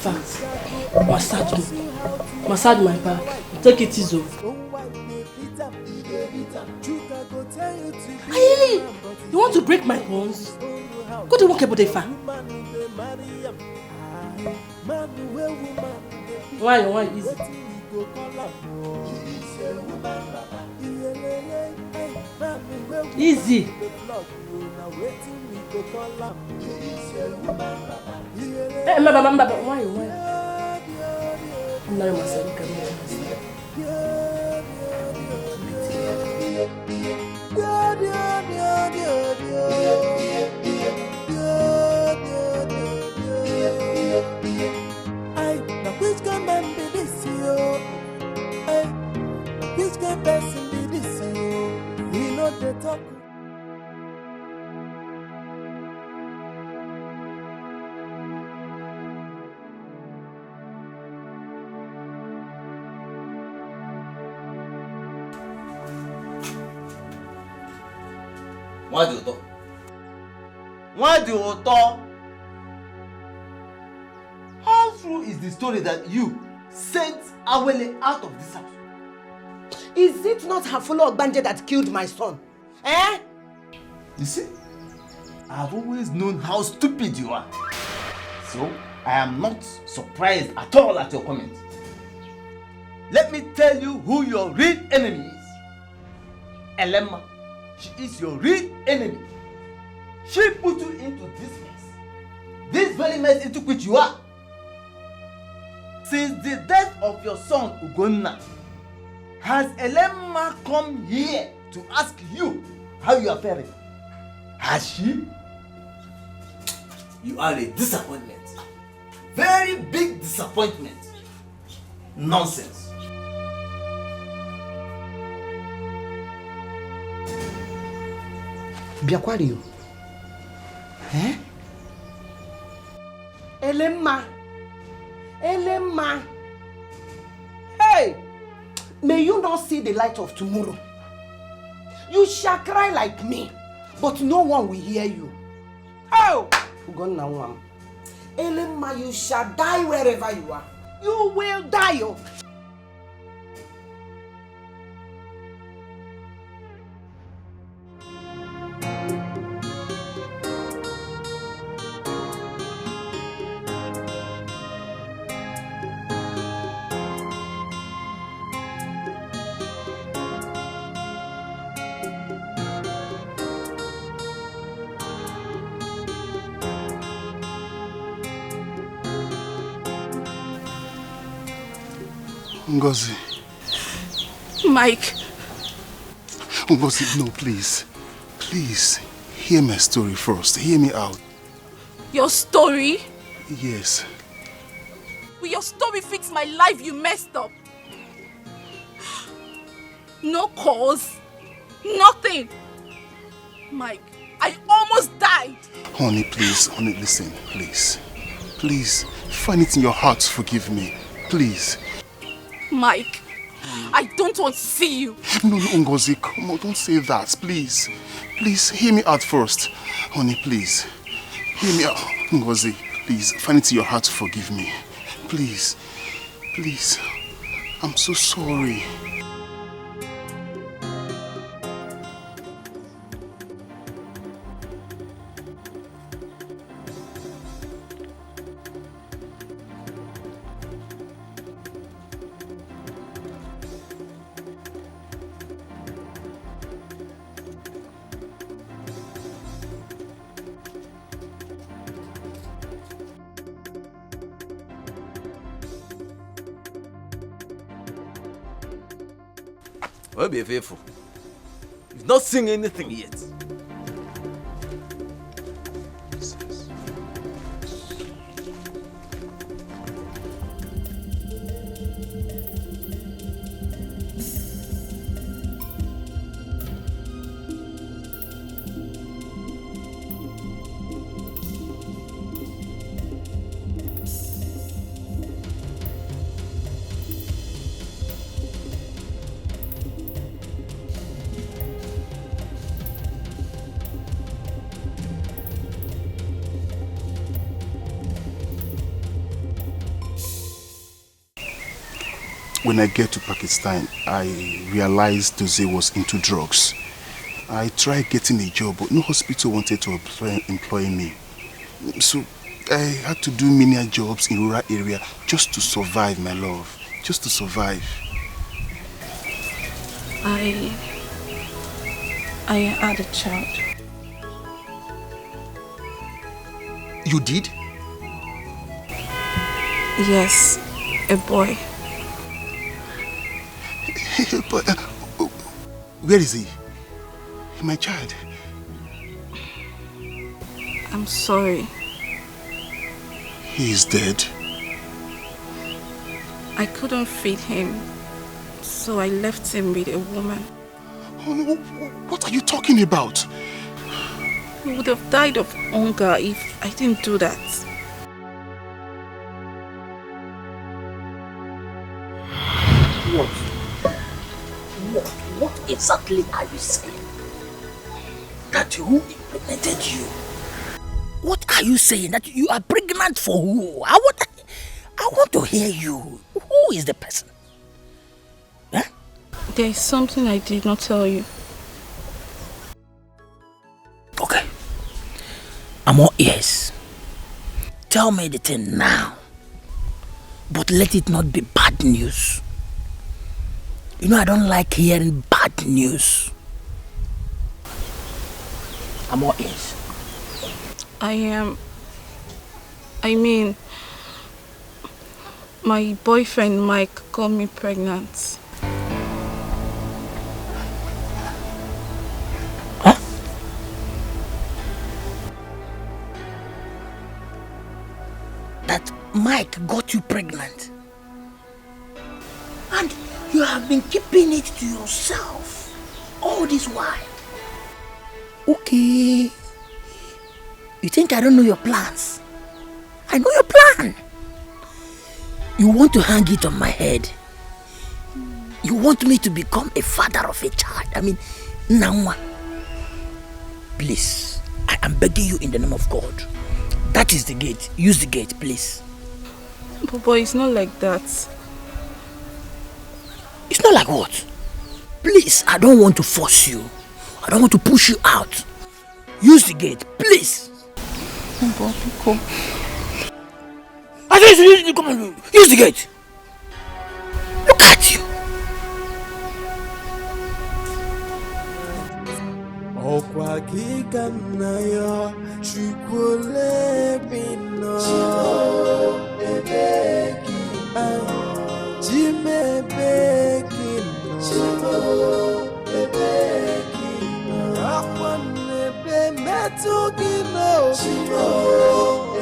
[SPEAKER 13] Fact. Massage me. Massage my back. Take it easy. Hey, you want to break my bones? Go to work about the fan. Why easy? Easy. Hey, why? I'm not myself.
[SPEAKER 11] Which can man be this you? Which can person be this you? We know the talk.
[SPEAKER 7] Why do you talk? How true is the story that you sent Awele out of this house?
[SPEAKER 4] Is it not Hafolo Ogbanje that killed my son? Eh?
[SPEAKER 7] You see, I've always known how stupid you are. So, I am not surprised at all at your comment. Let me tell you who your real enemy is. Elema. She is your real enemy. She put you into this mess. This very mess into which you are. Since the death of your son Ugonna, has Elema come here to ask you how you are faring? Has she? You are a disappointment. Very big disappointment. Nonsense.
[SPEAKER 4] Biakwario. Eh? Elema. Hey! May you not see the light of tomorrow. You shall cry like me, but no one will hear you. Oh! Elema, you shall die wherever you are. You will die. Oh.
[SPEAKER 16] Ngozi.
[SPEAKER 2] Mike.
[SPEAKER 16] Ngozi, no, please. Please, hear my story first. Hear me out.
[SPEAKER 2] Your story?
[SPEAKER 16] Yes.
[SPEAKER 2] Will your story fix my life you messed up? No cause. Nothing. Mike, I almost died.
[SPEAKER 16] Honey, please. Honey, listen. Please. Please, find it in your heart to forgive me. Please.
[SPEAKER 2] Mike, I don't want to see you.
[SPEAKER 16] No, Ngozi, come on, don't say that, please. Please, hear me out first. Honey, please. Hear me out. Ngozi, please, find it in your heart to forgive me. Please. Please. I'm so sorry.
[SPEAKER 7] Well, be faithful. You've not seen anything yet.
[SPEAKER 16] When I get to Pakistan, I realized Doze was into drugs. I tried getting a job, but no hospital wanted to employ me. So I had to do menial jobs in rural area just to survive, my love. Just to survive.
[SPEAKER 14] I had a child.
[SPEAKER 16] You did?
[SPEAKER 14] Yes, a boy.
[SPEAKER 16] But where is he? My child.
[SPEAKER 14] I'm sorry.
[SPEAKER 16] He is dead.
[SPEAKER 14] I couldn't feed him, so I left him with a woman.
[SPEAKER 16] Oh, what are you talking about?
[SPEAKER 14] He would have died of hunger if I didn't do that.
[SPEAKER 15] What exactly are you saying? That who implemented you? What are you saying? That you are pregnant for who? I want to hear you. Who is the person? Huh?
[SPEAKER 14] There is something I did not tell you.
[SPEAKER 15] Okay. I'm all ears. Tell me the thing now. But let it not be bad news. You know I don't like hearing bad news. I'm all ears.
[SPEAKER 14] My boyfriend Mike got me pregnant.
[SPEAKER 15] Huh? That Mike got you pregnant? And you have been keeping it to yourself all this while. Okay. You think I don't know your plans? I know your plan. You want to hang it on my head. You want me to become a father of a child. I mean, Nangwa. Please, I am begging you in the name of God. That is the gate. Use the gate, please.
[SPEAKER 14] But it's not like that.
[SPEAKER 15] It's not like what? Please, I don't want to force you. I don't want to push you out. Use the gate, please.
[SPEAKER 14] Come.
[SPEAKER 15] I said you come on, use the gate. Look at you.
[SPEAKER 11] Okwa giganayo chukule bino ebeki jime beki ebeki akwane be metu gino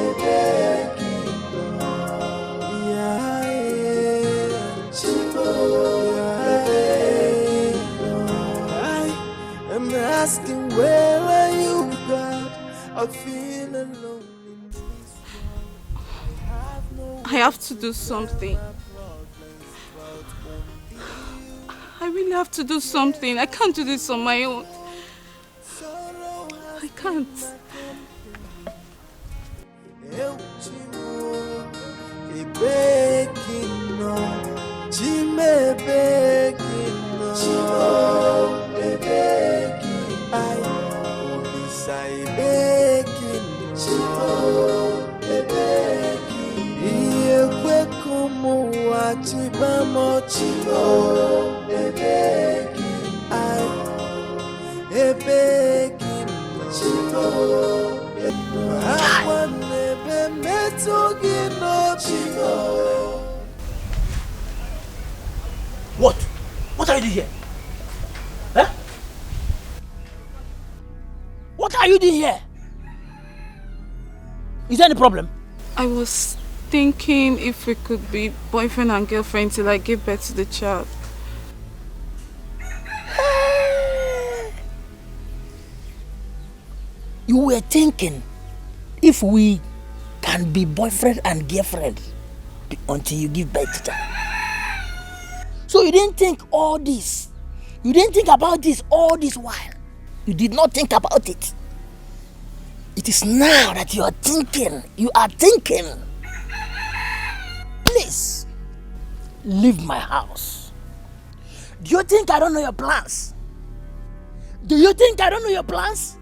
[SPEAKER 11] ebeki I'm asking, where are you, God? I feel alone in this.
[SPEAKER 14] I have to do something. I really have to do something. I can't do this on my own. I can't.
[SPEAKER 15] What? What are you doing here? you doing here? Is there any problem?
[SPEAKER 14] I was thinking if we could be boyfriend and girlfriend till I give birth to the child.
[SPEAKER 15] You were thinking if we can be boyfriend and girlfriend until you give birth to child. So you didn't think all this. You didn't think about this all this while. You did not think about it. It is now that you are thinking. You are thinking. Please, leave my house. Do you think I don't know your plans? Do you think I don't know your plans?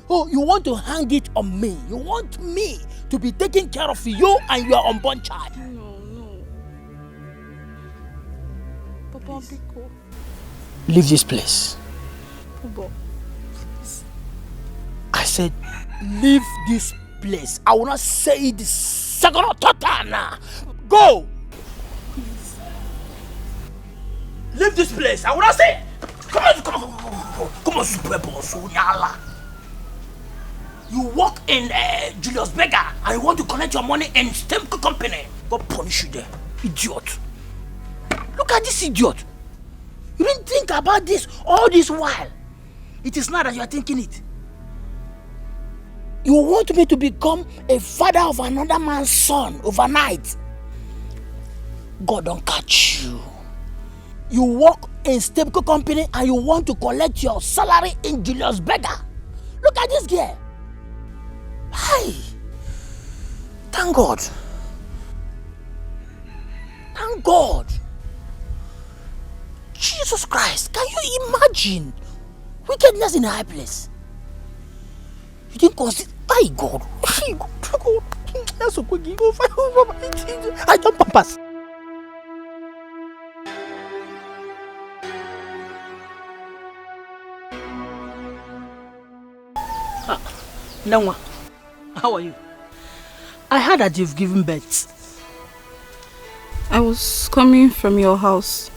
[SPEAKER 15] Oh, you want to hang it on me. You want me to be taking care of you and your unborn child.
[SPEAKER 14] No. Papa, be cool.
[SPEAKER 15] Leave this place.
[SPEAKER 14] Papa, please.
[SPEAKER 15] I said, leave this place. I will not say it the second or third time now. Go!
[SPEAKER 14] Please.
[SPEAKER 15] Leave this place. I will not say. Come on, super boss. You work in Julius Berger and you want to collect your money in Stemco company. God punish you there, idiot. Look at this idiot. You didn't think about this all this while. It is now that you are thinking it. You want me to become a father of another man's son overnight. God don't catch you. You work in Stemco company and you want to collect your salary in Julius Berger. Look at this girl. Hi. Thank God. Thank God. Jesus Christ, can you imagine wickedness in a high place? You didn't consider. My God. That's so quick. I don't purpose. Nangwa, how are you? I heard that you've given birth.
[SPEAKER 14] I was coming from your house.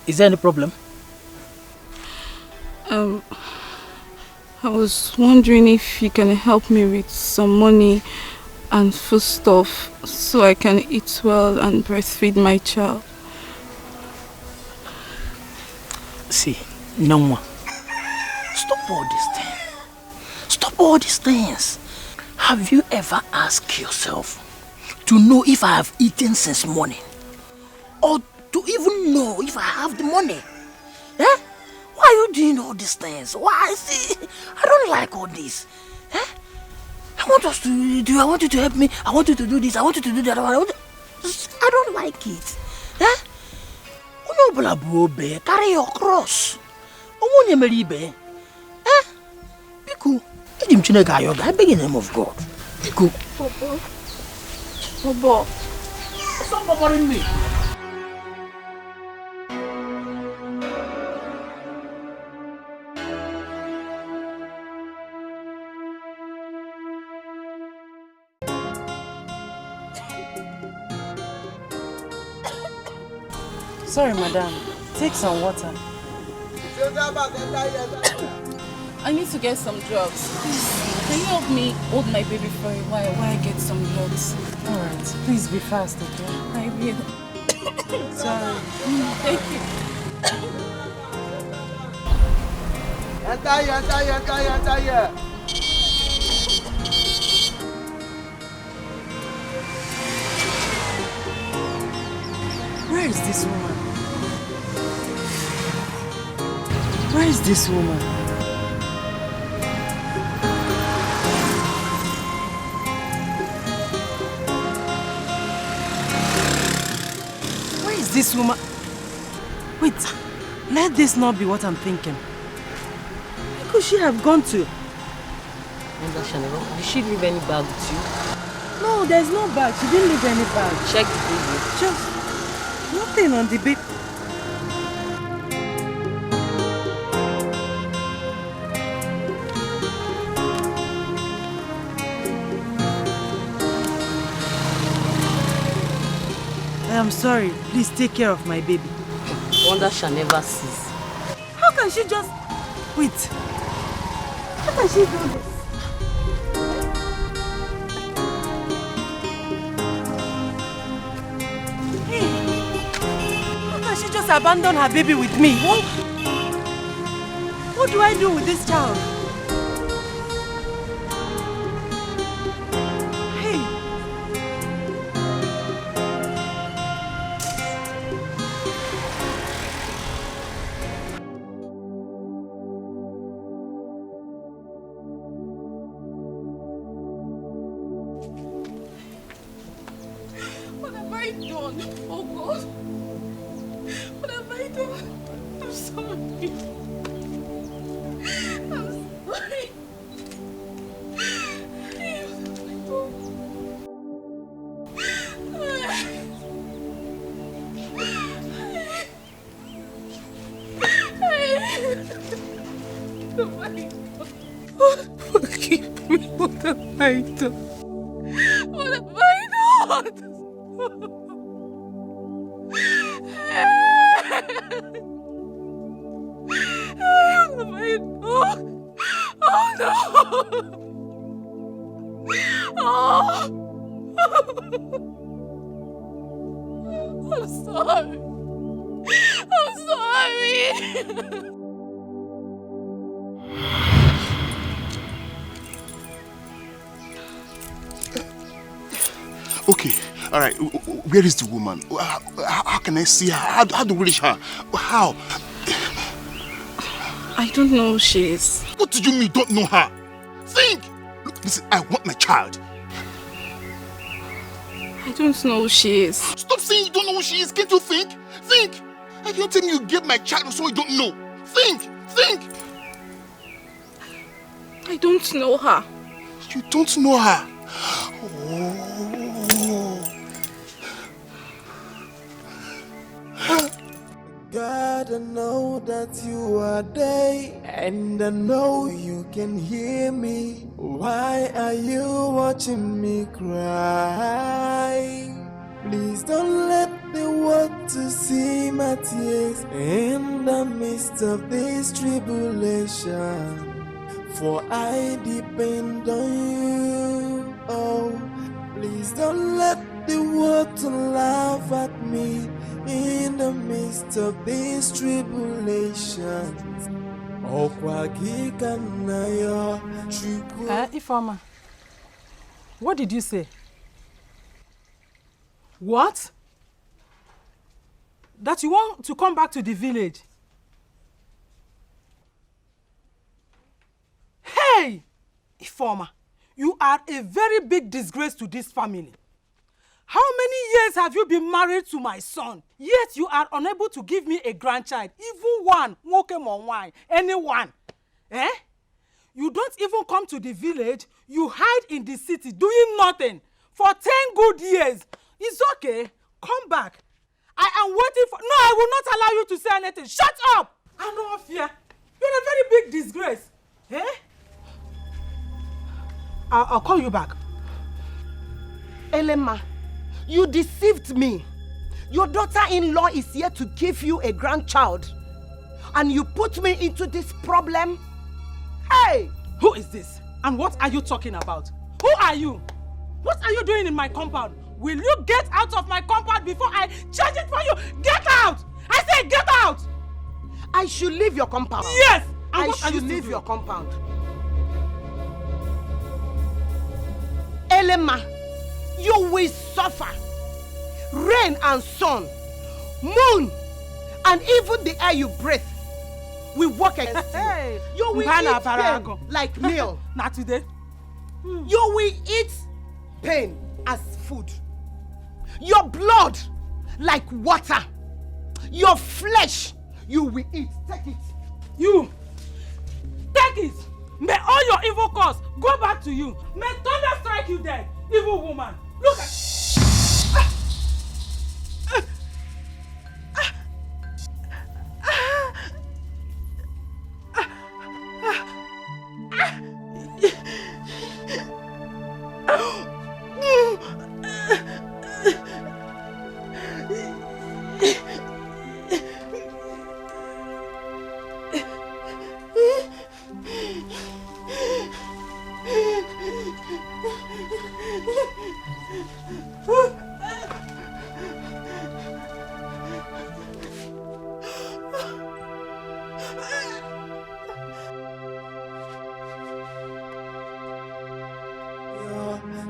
[SPEAKER 15] Is there any problem?
[SPEAKER 14] I was wondering if you can help me with some money and foodstuff so I can eat well and breastfeed my child.
[SPEAKER 15] See, Nangwa, stop all these things. Stop all these things. Have you ever asked yourself to know if I have eaten since morning? Or to even know if I have the money? Eh? Why are you doing all these things? Why? See, I don't like all this. Eh? I want us to do. I want you to help me. I want you to do this. I want you to do that. I don't like it. Eh? Carry your cross. Eh? Piku. I beg in the name of God. Piku.
[SPEAKER 14] Papa.
[SPEAKER 15] Stop bothering me.
[SPEAKER 1] Sorry, madam. Take some water.
[SPEAKER 14] I need to get some drugs. Please, can you help me hold my baby for a while I get some drugs?
[SPEAKER 1] Alright, please be fast, okay?
[SPEAKER 14] I will.
[SPEAKER 1] Sorry.
[SPEAKER 14] Thank you.
[SPEAKER 7] Enter here.
[SPEAKER 1] Where is this woman? Where is this woman? Where is this woman? Wait, let this not be what I'm thinking. Where could she have gone to?
[SPEAKER 10] Did she leave any bag with you?
[SPEAKER 1] No, there's no bag. She didn't leave any bag.
[SPEAKER 10] Check the baby.
[SPEAKER 1] Just nothing on the baby. I am sorry. Please take care of my baby.
[SPEAKER 10] Wonder shall never cease.
[SPEAKER 1] How can she just...
[SPEAKER 4] Wait. How can she do this? Hey, how can she just abandon her baby with me? What do I do with this child? Hey.
[SPEAKER 2] What have I done? Oh God. What have I done? I'm sorry. I'm sorry. Forgive me. What have I done? What have I done? Oh no! Oh! I'm sorry. I'm sorry.
[SPEAKER 16] Okay, all right. Where is the woman? How can I see her? How do we reach her? How?
[SPEAKER 14] I don't know who she is.
[SPEAKER 16] What do you mean you don't know her? Think! Look, listen, I want my child.
[SPEAKER 14] I don't know who she is.
[SPEAKER 16] Stop saying you don't know who she is. Can't you think? Think! I can't tell you get my child so you don't know. Think! Think!
[SPEAKER 14] I don't know her.
[SPEAKER 16] You don't know her?
[SPEAKER 11] God, I know that you are there, and I know you can hear me. Why are you watching me cry? Please don't let the world to see my tears in the midst of this tribulation. For I depend on you. Oh, please don't let the world to laugh at me in the midst of these tribulations.
[SPEAKER 5] Ifeoma, what did you say? What? That you want to come back to the village? Hey! Ifeoma, you are a very big disgrace to this family. How many years have you been married to my son? Yet you are unable to give me a grandchild, even one, anyone. Eh? You don't even come to the village, you hide in the city doing nothing for 10 good years. It's okay, come back. I am waiting for... No, I will not allow you to say anything. Shut up! I know fear. You're a very big disgrace. Eh? I'll call you back.
[SPEAKER 4] Elema, you deceived me. Your daughter-in-law is here to give you a grandchild. And you put me into this problem? Hey!
[SPEAKER 5] Who is this? And what are you talking about? Who are you? What are you doing in my compound? Will you get out of my compound before I change it for you? Get out! I say get out!
[SPEAKER 4] I should leave your compound.
[SPEAKER 5] Yes!
[SPEAKER 4] I should leave your compound. Elema, you will suffer. Rain and sun, moon, and even the air you breathe will work against you.
[SPEAKER 5] Hey.
[SPEAKER 4] You will eat pain like meal.
[SPEAKER 5] Not today.
[SPEAKER 4] You will eat pain as food. Your blood like water. Your flesh you will eat. Take it.
[SPEAKER 5] You take it. May all your evil cause go back to you. May thunder strike you dead, evil woman. Look at...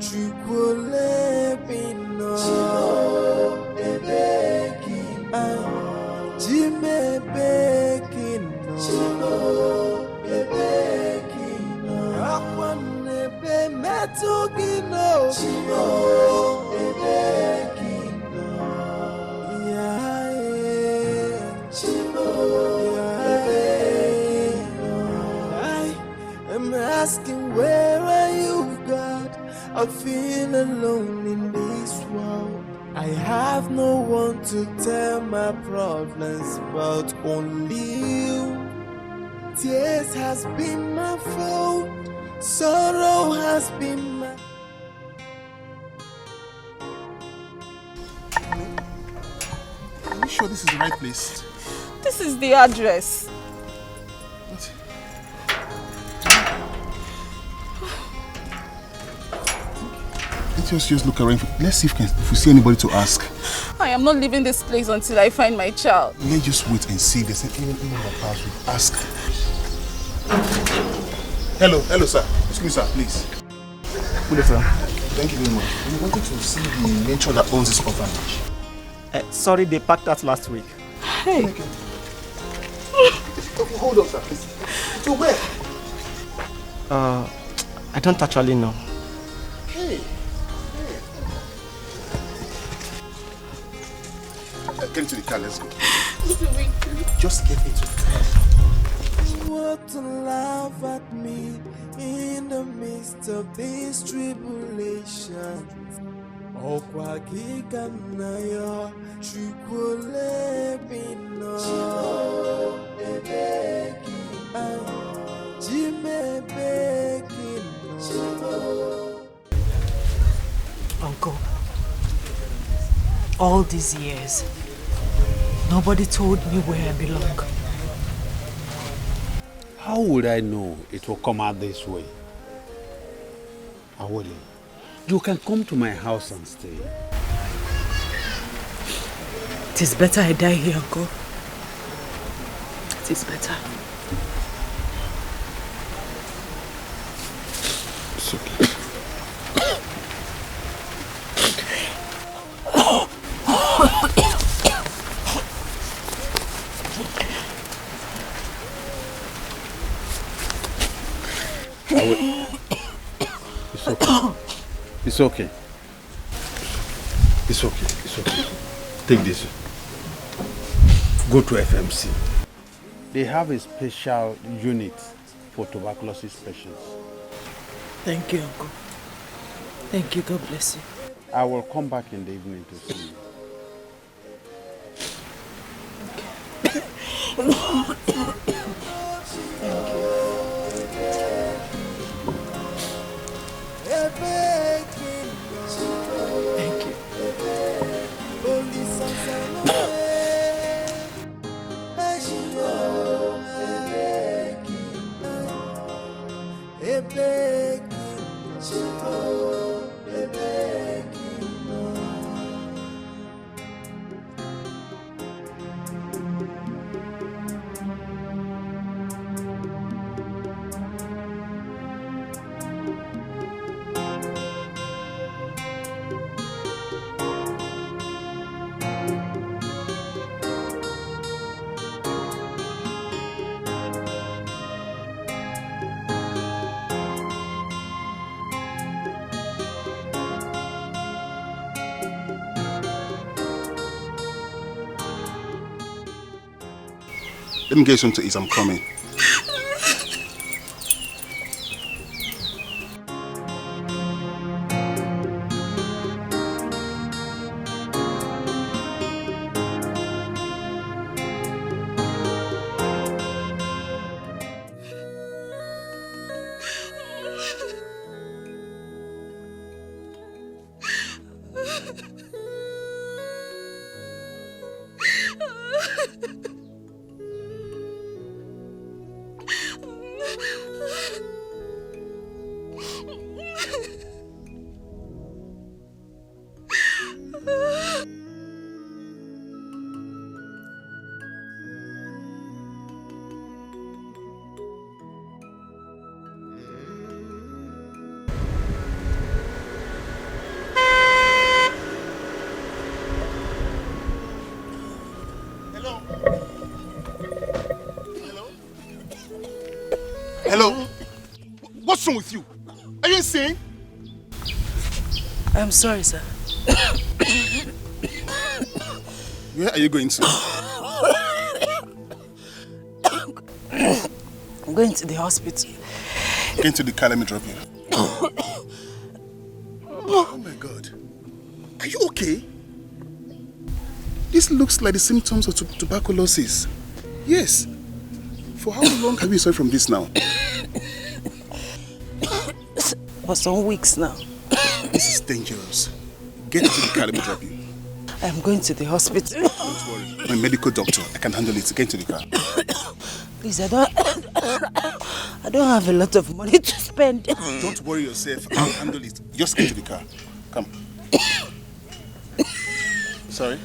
[SPEAKER 11] Chukwole Bino Jime Bekino Akwanebe Metugino I'm asking, where are you, God? I feel alone in this world. I have no one to tell my problems but only you. Tears has been my fault. Sorrow has been my...
[SPEAKER 6] Are you sure this is the right place?
[SPEAKER 14] This is the address.
[SPEAKER 6] Let's just look around. Let's see if we see anybody to ask.
[SPEAKER 14] I am not leaving this place until I find my child.
[SPEAKER 6] Let's just wait and see if there's anyone in the house. Ask. Hello, sir. Excuse me, sir, please. Good day, sir. Thank you very much. We wanted to see the matron that owns this orphanage.
[SPEAKER 20] Sorry, they packed that last week.
[SPEAKER 14] Hey.
[SPEAKER 6] Okay, hold on, sir, please. So where?
[SPEAKER 20] I don't actually know.
[SPEAKER 6] Hey. Get into the car, let's go. Just get into the car.
[SPEAKER 11] What to laugh at me in the midst of these tribulations. Okwakika nayo Chukwole Bino Jime Bekino.
[SPEAKER 1] Uncle, all these years, nobody told me where I belong.
[SPEAKER 17] How would I know it will come out this way? Awole, you can come to my house and stay.
[SPEAKER 1] It is better I die here, Uncle. It is better.
[SPEAKER 6] It's okay.
[SPEAKER 17] It's okay. It's okay. It's okay. Take this. Go to FMC. They have a special unit for tuberculosis patients.
[SPEAKER 1] Thank you, Uncle. Thank you. God bless you.
[SPEAKER 17] I will come back in the evening to see you.
[SPEAKER 6] Let me get something to eat. I'm coming.
[SPEAKER 16] Hello? What's wrong with you? Are you insane?
[SPEAKER 2] I'm sorry, sir.
[SPEAKER 16] Where are you going to?
[SPEAKER 2] I'm going to the hospital.
[SPEAKER 16] Going to the car, let me drop you. Oh my God. Are you okay? This looks like the symptoms of tuberculosis. Yes. For how long have you suffered from this now?
[SPEAKER 2] For some weeks now.
[SPEAKER 16] This is dangerous. Get into the car, let me drop you.
[SPEAKER 2] I'm going to the hospital.
[SPEAKER 16] Don't worry. I'm a medical doctor. I can handle it. Get into the car.
[SPEAKER 2] Please, I don't have a lot of money to spend.
[SPEAKER 16] Don't worry yourself. I'll handle it. Just get into the car. Come. Sorry?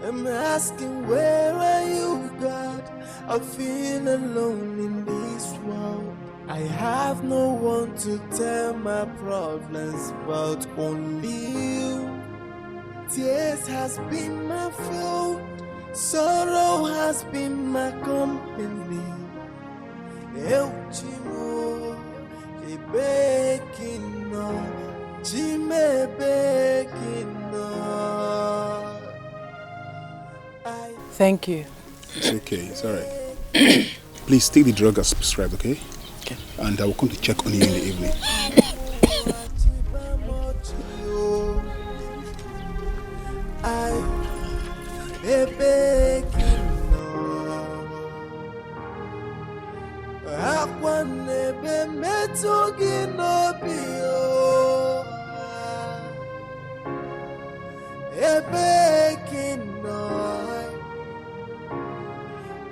[SPEAKER 11] I'm asking, where are you, God? I feel alone in this world. I have no one to tell my problems but only you. Tears has been my food, sorrow has been my company. Eu chimo, e begging no, chime begging no.
[SPEAKER 2] Thank you.
[SPEAKER 16] It's okay. It's alright. Please take the drug as prescribed, okay?
[SPEAKER 2] Okay.
[SPEAKER 16] And I will come to check on you in the evening.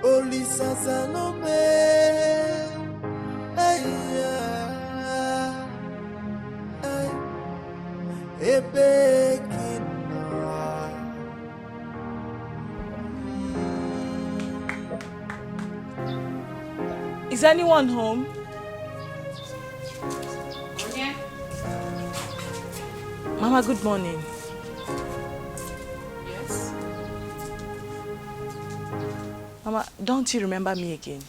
[SPEAKER 11] Olisa Salome,
[SPEAKER 2] Is anyone home?
[SPEAKER 18] Yeah.
[SPEAKER 2] Mama, good morning.
[SPEAKER 18] Yes.
[SPEAKER 2] Mama, don't you remember me again?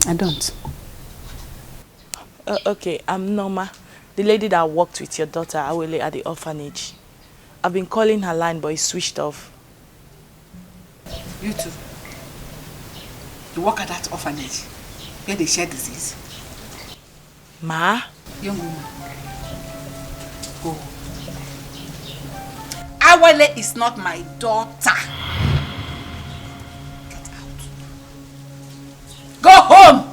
[SPEAKER 21] I don't.
[SPEAKER 2] Okay, I'm Norma, the lady that worked with your daughter, Awele, at the orphanage. I've been calling her line, but it's switched off.
[SPEAKER 21] You too. You work at that orphanage where they share disease.
[SPEAKER 2] Ma?
[SPEAKER 21] Young woman. Go. Awele is not my daughter. Get out. Go home!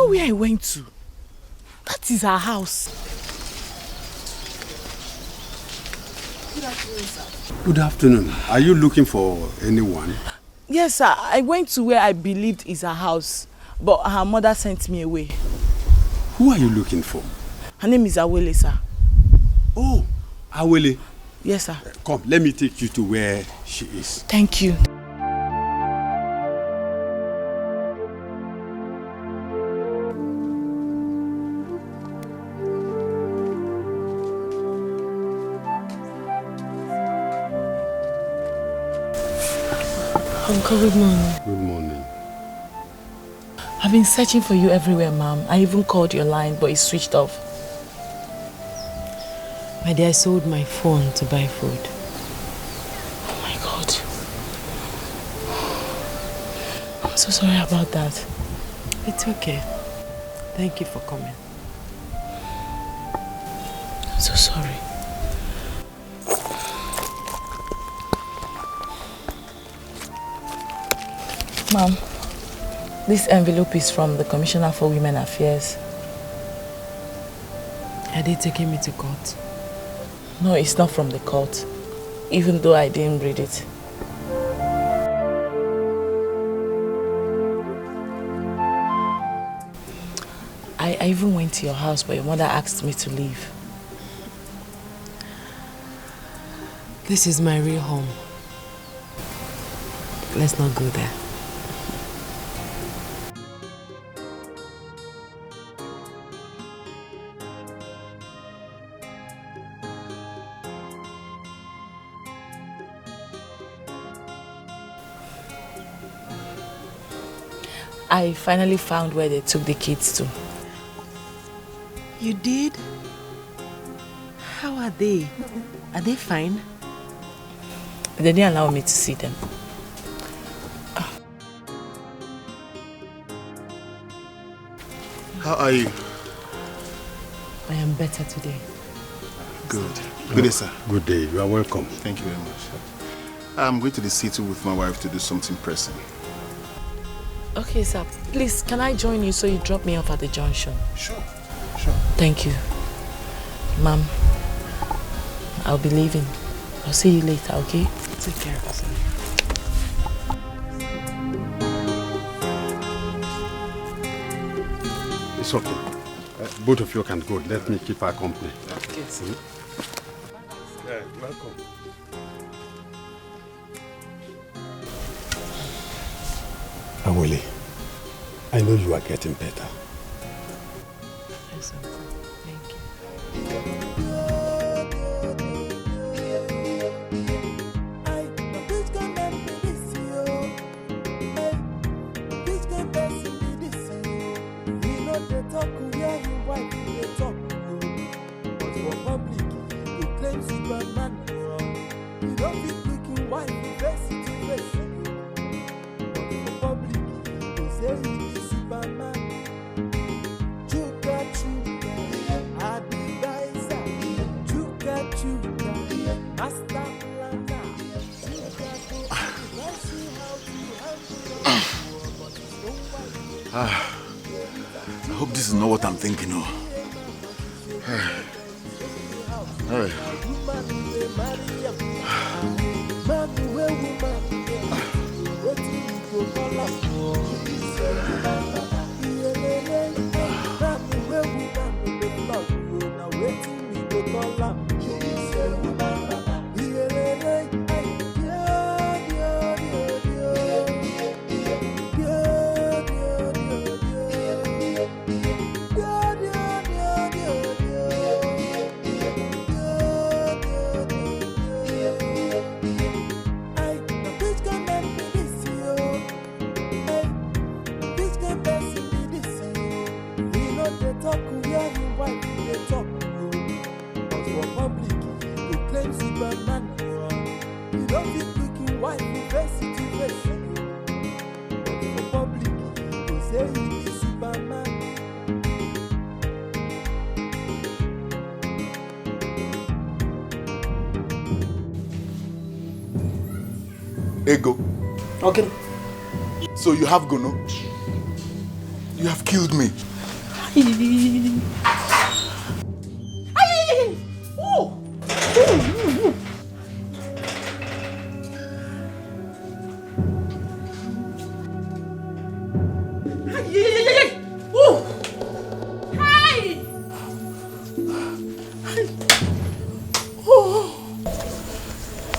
[SPEAKER 2] Where I went to. That is our house.
[SPEAKER 21] Good afternoon, sir.
[SPEAKER 17] Good afternoon. Are you looking for anyone?
[SPEAKER 2] Yes, sir. I went to where I believed is her house, but her mother sent me away.
[SPEAKER 17] Who are you looking for?
[SPEAKER 2] Her name is Awele, sir.
[SPEAKER 17] Oh, Awele.
[SPEAKER 2] Yes, sir.
[SPEAKER 17] Come, let me take you to where she is.
[SPEAKER 2] Thank you. Uncle, good morning.
[SPEAKER 17] Good morning.
[SPEAKER 2] I've been searching for you everywhere, Mom. I even called your line, but it's switched off.
[SPEAKER 1] My dear, I sold my phone to buy food.
[SPEAKER 2] Oh my God. I'm so sorry about that.
[SPEAKER 1] It's okay. Thank you for coming.
[SPEAKER 2] I'm so sorry. Ma'am, this envelope is from the Commissioner for Women Affairs.
[SPEAKER 1] Are they taking me to court?
[SPEAKER 2] No, it's not from the court, even though I didn't read it. I even went to your house, but your mother asked me to leave.
[SPEAKER 1] This is my real home. Let's not go there.
[SPEAKER 2] I finally found where they took the kids to.
[SPEAKER 1] You did? How are they? Are they fine?
[SPEAKER 2] They didn't allow me to see them.
[SPEAKER 6] How are you?
[SPEAKER 1] I am better today.
[SPEAKER 6] Good. Good day, sir.
[SPEAKER 17] Good day. You are welcome.
[SPEAKER 6] Thank you very much. I'm going to the city with my wife to do something pressing.
[SPEAKER 2] Okay, sir. Please, can I join you so you drop me off at the junction?
[SPEAKER 6] Sure.
[SPEAKER 2] Thank you. Ma'am, I'll be leaving. I'll see you later, okay?
[SPEAKER 1] Take care of yourself.
[SPEAKER 17] It's okay. Both of you can go. Let me keep her company.
[SPEAKER 1] Okay.
[SPEAKER 17] Welcome. Awole, I know you are getting better.
[SPEAKER 1] Yes, Uncle. Thank you.
[SPEAKER 6] I hope this is not what I'm thinking of. Hey. Ego.
[SPEAKER 4] Okay.
[SPEAKER 6] So you have Gono? You have killed me.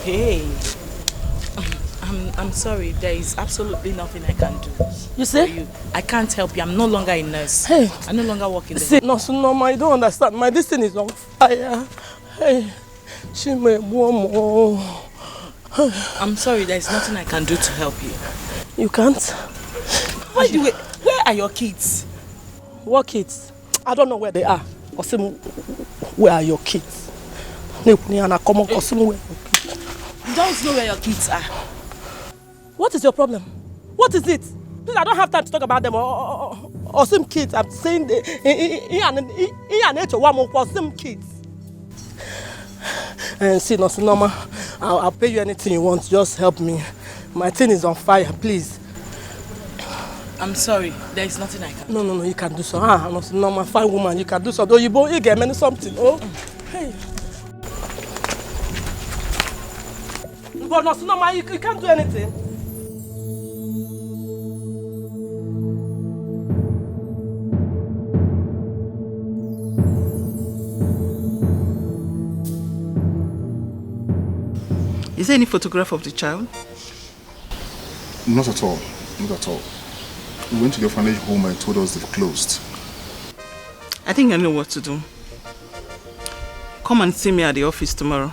[SPEAKER 2] Hey, I'm sorry. There is absolutely nothing I can do.
[SPEAKER 4] You see?
[SPEAKER 2] I can't help you. I'm no longer a nurse.
[SPEAKER 4] Hey.
[SPEAKER 2] I no longer work in the...
[SPEAKER 4] See, Nurse Norma, you don't understand. My destiny is on fire. Hey, she may warm.
[SPEAKER 2] I'm sorry. There is nothing I can do to help you.
[SPEAKER 4] You can't?
[SPEAKER 2] Where are your kids?
[SPEAKER 4] What kids? I don't know where they are. Osim, where are your kids? You don't
[SPEAKER 2] know where your kids are.
[SPEAKER 4] What is your problem? What is it? Please, I don't have time to talk about them or some kids. I'm saying some kids. And see, Nurse Norma, I'll pay you anything you want. Just help me. My thing is on fire, please.
[SPEAKER 2] I'm sorry. There is nothing I can
[SPEAKER 4] do. No, you can do so. No, my fine woman, you can do so. Though you get me something. Oh, hey. But no, man, you can't do anything.
[SPEAKER 5] Is there any photograph of the child?
[SPEAKER 6] Not at all. Not at all. We went to the orphanage home and told us they've closed.
[SPEAKER 5] I think I know what to do. Come and see me at the office tomorrow.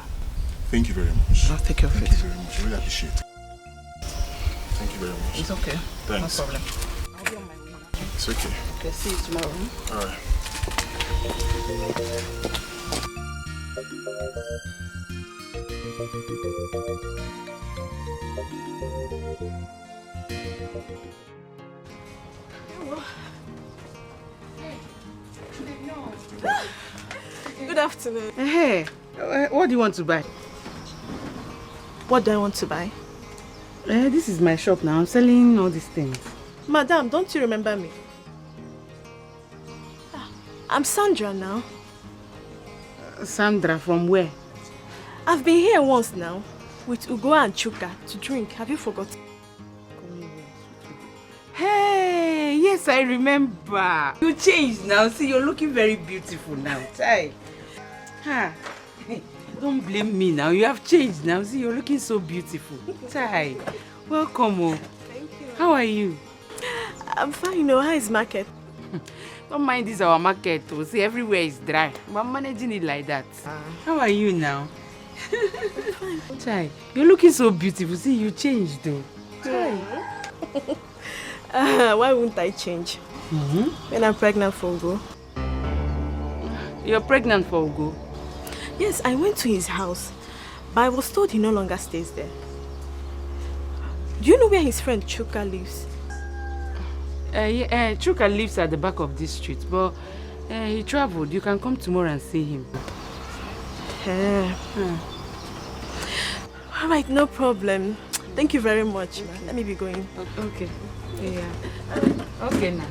[SPEAKER 6] Thank you very much.
[SPEAKER 5] I'll take care of it.
[SPEAKER 6] Thank you very much. I really appreciate it. Thank you very much.
[SPEAKER 5] It's okay.
[SPEAKER 6] Thanks.
[SPEAKER 5] No problem.
[SPEAKER 6] I'll be on my way now. It's okay.
[SPEAKER 5] Okay, see you tomorrow.
[SPEAKER 6] All right.
[SPEAKER 18] Good afternoon.
[SPEAKER 12] Hey, what do you want to buy?
[SPEAKER 18] What do I want to buy?
[SPEAKER 12] This is my shop now. I'm selling all these things.
[SPEAKER 18] Madam, don't you remember me? I'm Sandra now.
[SPEAKER 12] Sandra, from where?
[SPEAKER 18] I've been here once now with Ugo and Chuka to drink. Have you forgotten?
[SPEAKER 12] Hey, yes, I remember. You changed now. See, you're looking very beautiful now. Chai. Ha. Don't blame me now. You have changed now. See, you're looking so beautiful. Chai. Welcome. Oh.
[SPEAKER 18] Thank you.
[SPEAKER 12] How are you?
[SPEAKER 18] I'm fine. How is market?
[SPEAKER 12] Don't mind this our market. Oh. See, everywhere is dry. I'm managing it like that. How are you now?
[SPEAKER 18] Fine.
[SPEAKER 12] Chai, you're looking so beautiful. See, you changed though. Chai.
[SPEAKER 18] Why wouldn't I change? When I'm pregnant for Ugo.
[SPEAKER 12] You're pregnant for Ugo?
[SPEAKER 18] Yes, I went to his house, but I was told he no longer stays there. Do you know where his friend Chuka lives?
[SPEAKER 12] Chuka lives at the back of this street, but he traveled. You can come tomorrow and see him.
[SPEAKER 18] All right, no problem. Thank you very much. Okay. Let me be going.
[SPEAKER 12] Okay. Yeah. Okay now.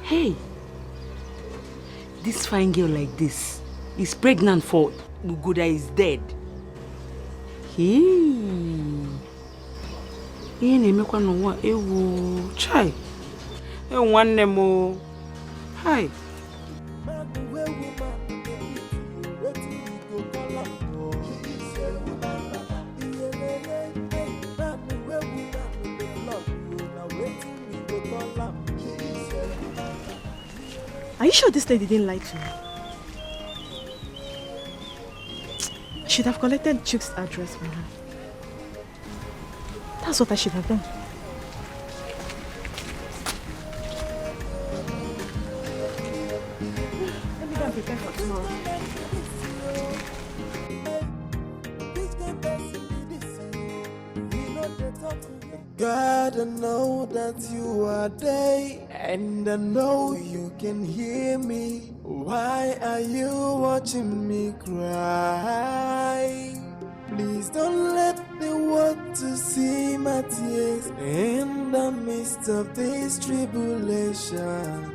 [SPEAKER 12] Hey, this fine girl like this is pregnant for Ugo that is dead. Chai. One more. Hi.
[SPEAKER 18] Are you sure this lady didn't lie to me? I should have collected Chuck's address from her. That's what I should have done. Let me go and prepare for tomorrow.
[SPEAKER 11] God, I know that you are there, and I know you can hear me. Why are you watching me cry? Please don't let the world to see my tears in the midst of this tribulation.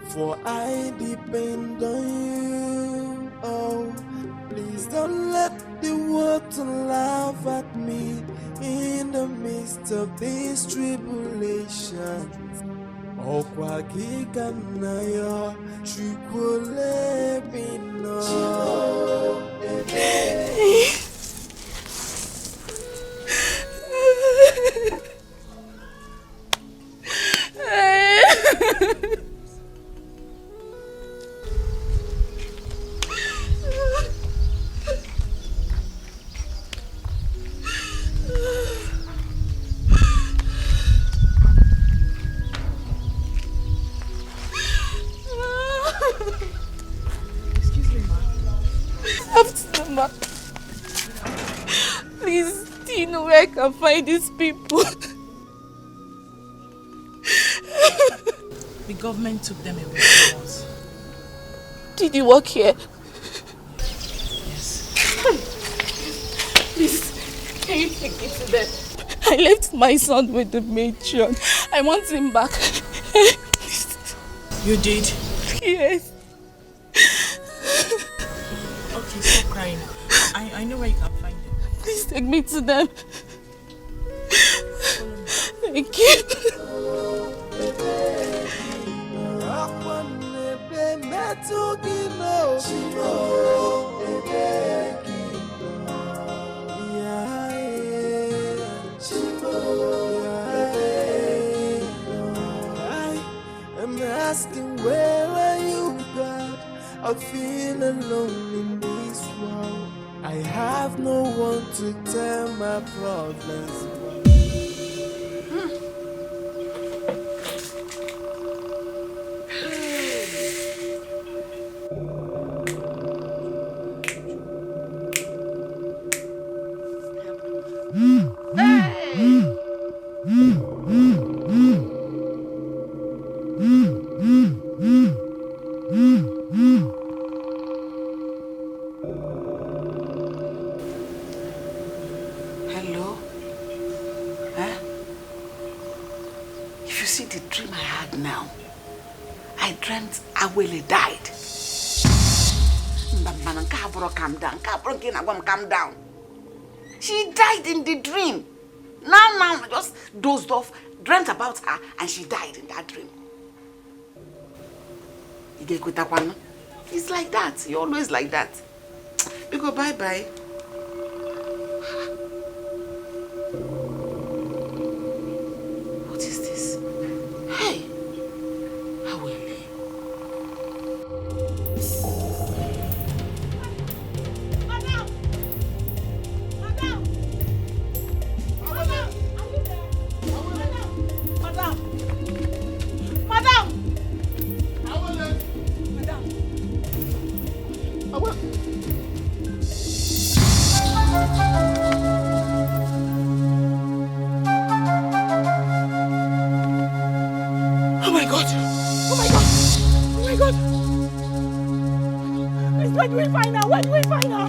[SPEAKER 11] For I depend on you. Oh, please don't let the world to laugh at me in the midst of this tribulation. Okwa kikanayo chukule bino.
[SPEAKER 18] Please, do you know where I can find these people?
[SPEAKER 2] The government took them away from us.
[SPEAKER 18] Did you work here?
[SPEAKER 2] Yes.
[SPEAKER 18] Please, can you take me to them?
[SPEAKER 5] I left my son with the matron. I want him back.
[SPEAKER 2] You did?
[SPEAKER 5] Yes.
[SPEAKER 2] Okay, stop crying. I know where you can find them.
[SPEAKER 5] Please take me to them. Thank you.
[SPEAKER 11] I'm asking, where are you, God? I feel alone in this world. I have no one to tell my problems.
[SPEAKER 21] Hello? Huh? If you see the dream I had now, I dreamt Awele died. Calm down. Calm down. She died in the dream. Now, I just dozed off, dreamt about her, and she died in that dream. It's like that. You're always like that. We go bye-bye. What is this? Hey! Awele.
[SPEAKER 5] Madam! Madam! Madam! Are you there? Madam! Madam! Madam!
[SPEAKER 21] Oh my God!
[SPEAKER 5] Oh my God! Oh my God! Please, where do we find her? Where do we find her?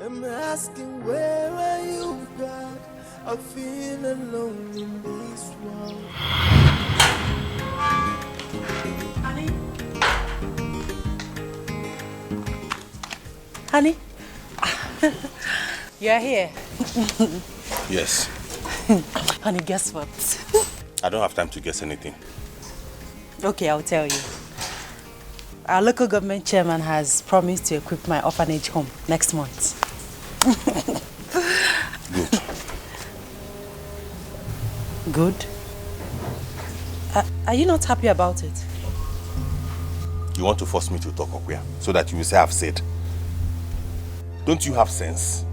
[SPEAKER 11] I'm asking, where are you, God? I feel alone in this world.
[SPEAKER 1] Honey, you're here.
[SPEAKER 3] Yes.
[SPEAKER 1] Honey, guess what?
[SPEAKER 3] I don't have time to guess anything.
[SPEAKER 1] Okay, I'll tell you. Our local government chairman has promised to equip my orphanage home next month. Good. Good? Are you not happy about it?
[SPEAKER 3] You want to force me to talk, Okwia, so that you will say I've said. Don't you have sense?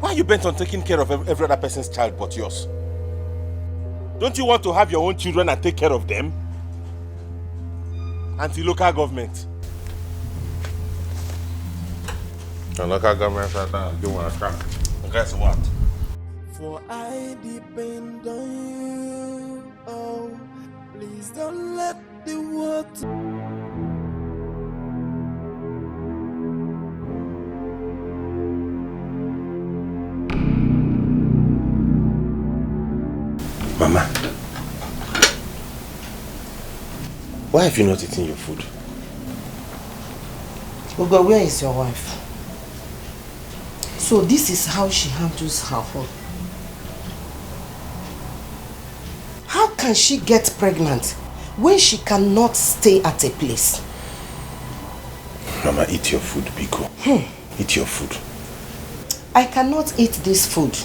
[SPEAKER 3] Why are you bent on taking care of every other person's child but yours? Don't you want to have your own children and take care of them? Anti-local government. The local government are down. You want to crack. Guess what?
[SPEAKER 11] For I depend on you. Oh, please don't let the water.
[SPEAKER 3] Mama, why have you not eaten your food?
[SPEAKER 4] Ogo, where is your wife? So this is how she handles her home. How can she get pregnant when she cannot stay at a place?
[SPEAKER 3] Mama, eat your food, Biko. Eat your food.
[SPEAKER 4] I cannot eat this food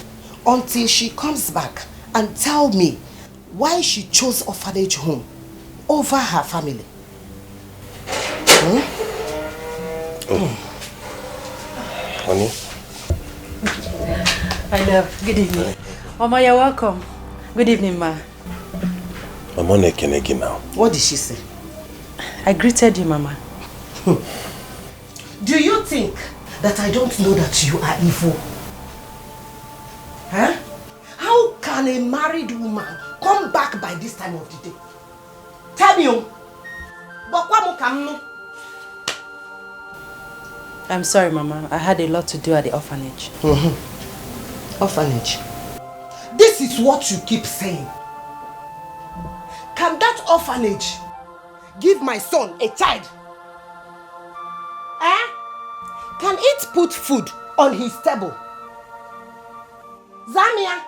[SPEAKER 4] until she comes back and tell me why she chose orphanage home over her family.
[SPEAKER 3] Honey?
[SPEAKER 1] I love. Good evening. Mama, you're welcome. Good evening, ma.
[SPEAKER 3] Mama Nekenegi now.
[SPEAKER 4] What did she say?
[SPEAKER 1] I greeted you, Mama.
[SPEAKER 4] Do you think that I don't know that you are evil? Huh? How can a married woman come back by this time of the day? Tell me,
[SPEAKER 1] I'm sorry, Mama. I had a lot to do at the orphanage.
[SPEAKER 4] Orphanage? This is what you keep saying. Can that orphanage give my son a child? Eh? Can it put food on his table? Zamia?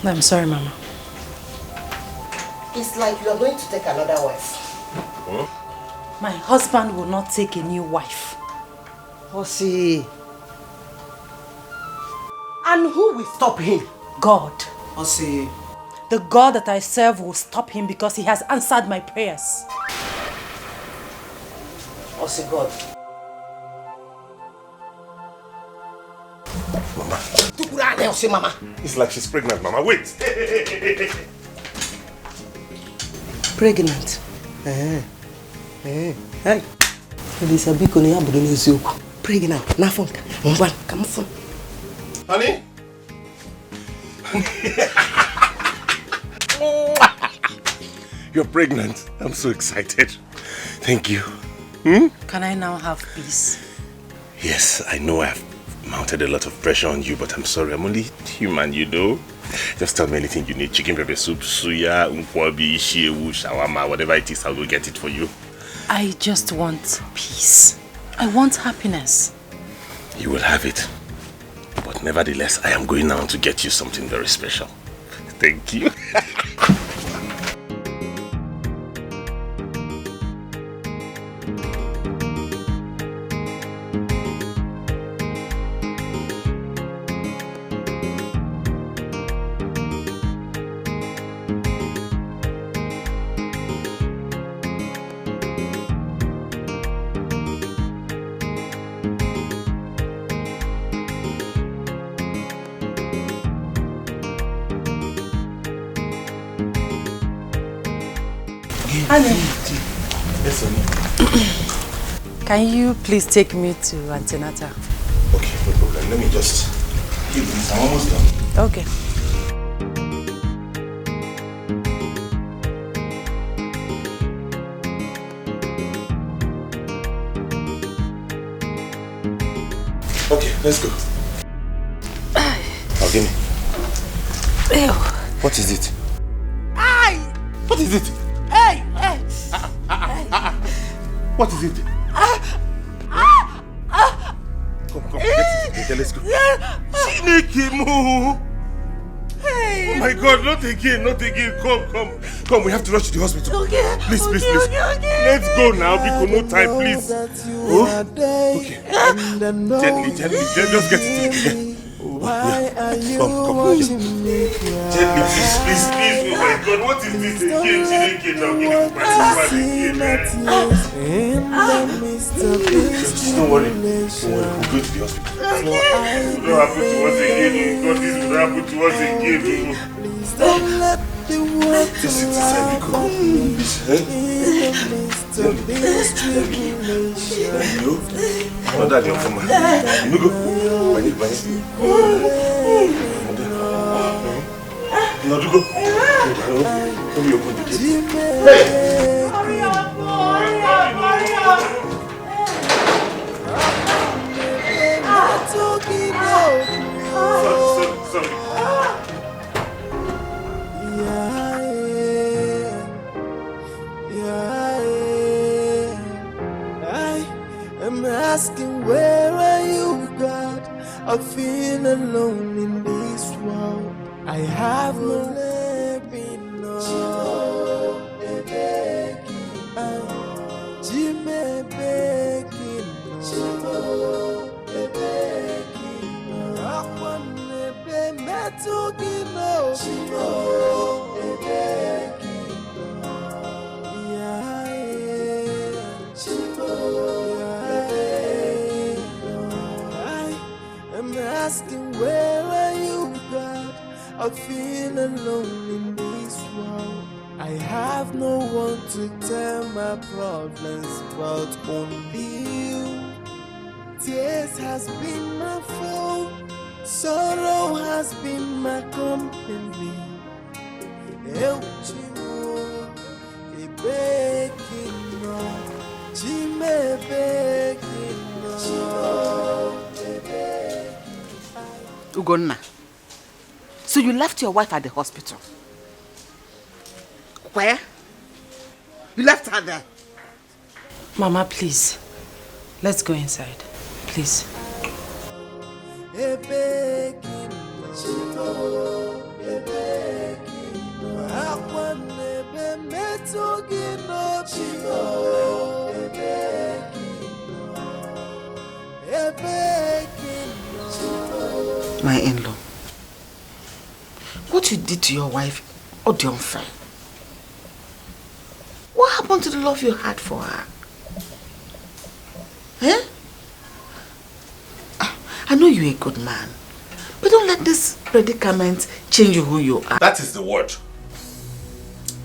[SPEAKER 1] I'm sorry, Mama.
[SPEAKER 4] It's like you are going to take another wife.
[SPEAKER 1] Huh? My husband will not take a new wife.
[SPEAKER 4] Osi. And who will stop him?
[SPEAKER 1] God.
[SPEAKER 20] Osi.
[SPEAKER 1] The God that I serve will stop him because he has answered my prayers.
[SPEAKER 4] Osi God.
[SPEAKER 3] Mama.
[SPEAKER 4] Mama.
[SPEAKER 3] It's like she's pregnant, Mama. Wait.
[SPEAKER 4] Pregnant? Hey. Pregnant. Come on.
[SPEAKER 3] Honey? You're pregnant. I'm so excited. Thank you.
[SPEAKER 1] Can I now have peace?
[SPEAKER 3] Yes, I know I've mounted a lot of pressure on you, but I'm sorry. I'm only human, you know. Just tell me anything you need. Chicken pepper soup, suya, unkwabi, shiewu, shawarma, whatever it is, I will get it for you.
[SPEAKER 1] I just want peace. I want happiness.
[SPEAKER 3] You will have it. But nevertheless, I am going now to get you something very special. Thank you.
[SPEAKER 1] Yes, can you please take me to antenatal?
[SPEAKER 3] Okay, no problem. Let me just give this. I'm almost done.
[SPEAKER 1] Okay.
[SPEAKER 3] Okay, let's go. Now give me.
[SPEAKER 1] Ew.
[SPEAKER 3] What is it?
[SPEAKER 1] Aye.
[SPEAKER 3] What is it?
[SPEAKER 1] Hey.
[SPEAKER 3] What is it? Come, get it together, let's go. Chinekemo! Oh my God, not again. Come, we have to rush to the hospital.
[SPEAKER 1] Okay.
[SPEAKER 3] Please.
[SPEAKER 1] Okay.
[SPEAKER 3] Let's go now, because no time, please. Okay. Gently, just get it together.
[SPEAKER 11] Why are you
[SPEAKER 3] Come. Gently, please. Oh my God, what is this again? Chineke, now give it to my Don't worry. We'll go to the hospital. It will not happen to us again. God, this will not happen to us again. Just sit inside, please. Not that young for me. You go. No, you go. Don't be open to this. Hey! Hurry up! Sorry.
[SPEAKER 11] I'm asking, where are you, God? I feel alone in this world. I have no living, no. I'm asking, where are you, God? I I feel alone in this world. I have no one to tell my problems but only you. Tears has been my foe, sorrow has been my company. Eu chimo, e bekino, chime bekino.
[SPEAKER 21] Ugonna, so you left your wife at the hospital? Where? You left her there?
[SPEAKER 1] Mama, please. Let's go inside. Please.
[SPEAKER 21] My in-law, what you did to your wife, Odimgbe. What happened to the love you had for her? Eh? I know you're a good man, but don't let this predicament change who you are.
[SPEAKER 3] That is the word.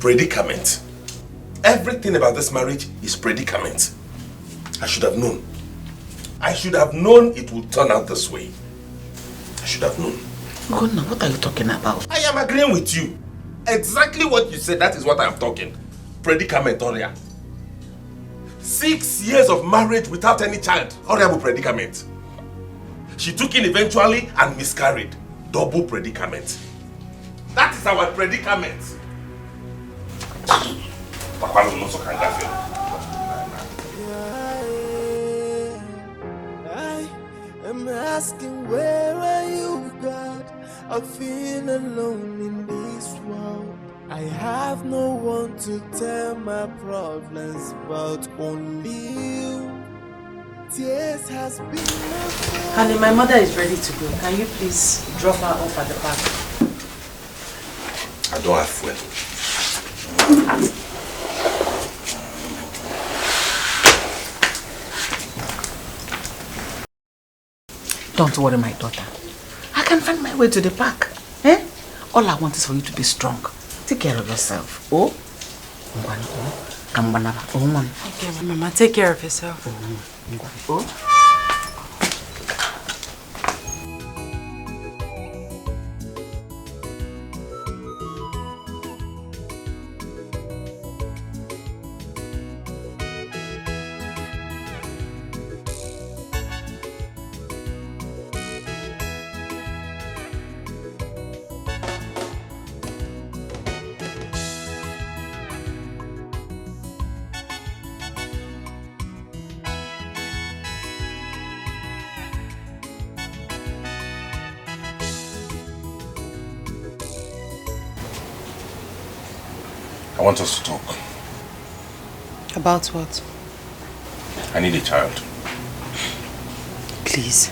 [SPEAKER 3] Predicament. Everything about this marriage is predicament. I should have known. I should have known it would turn out this way. I should have known.
[SPEAKER 21] Gonna, what are you talking about?
[SPEAKER 3] I am agreeing with you. Exactly what you said, that is what I am talking. Predicament, Oria. 6 years of marriage without any child. Horrible predicament. She took in eventually and miscarried. Double predicament. That is our predicament.
[SPEAKER 11] I'm asking, where are you, God? I feel alone in this world. I have no one to tell my problems but only you. Tears has been my fault.
[SPEAKER 1] Honey, my mother is ready to go. Can you please drop her off at the park?
[SPEAKER 3] I don't have fuel.
[SPEAKER 21] Don't worry, my daughter. I can find my way to the park. Eh? All I want is for you to be strong. Take care of yourself. Oh?
[SPEAKER 1] Okay, Mama, take care of yourself.
[SPEAKER 21] Oh?
[SPEAKER 3] I want us to talk.
[SPEAKER 1] About what?
[SPEAKER 3] I need a child.
[SPEAKER 1] Please.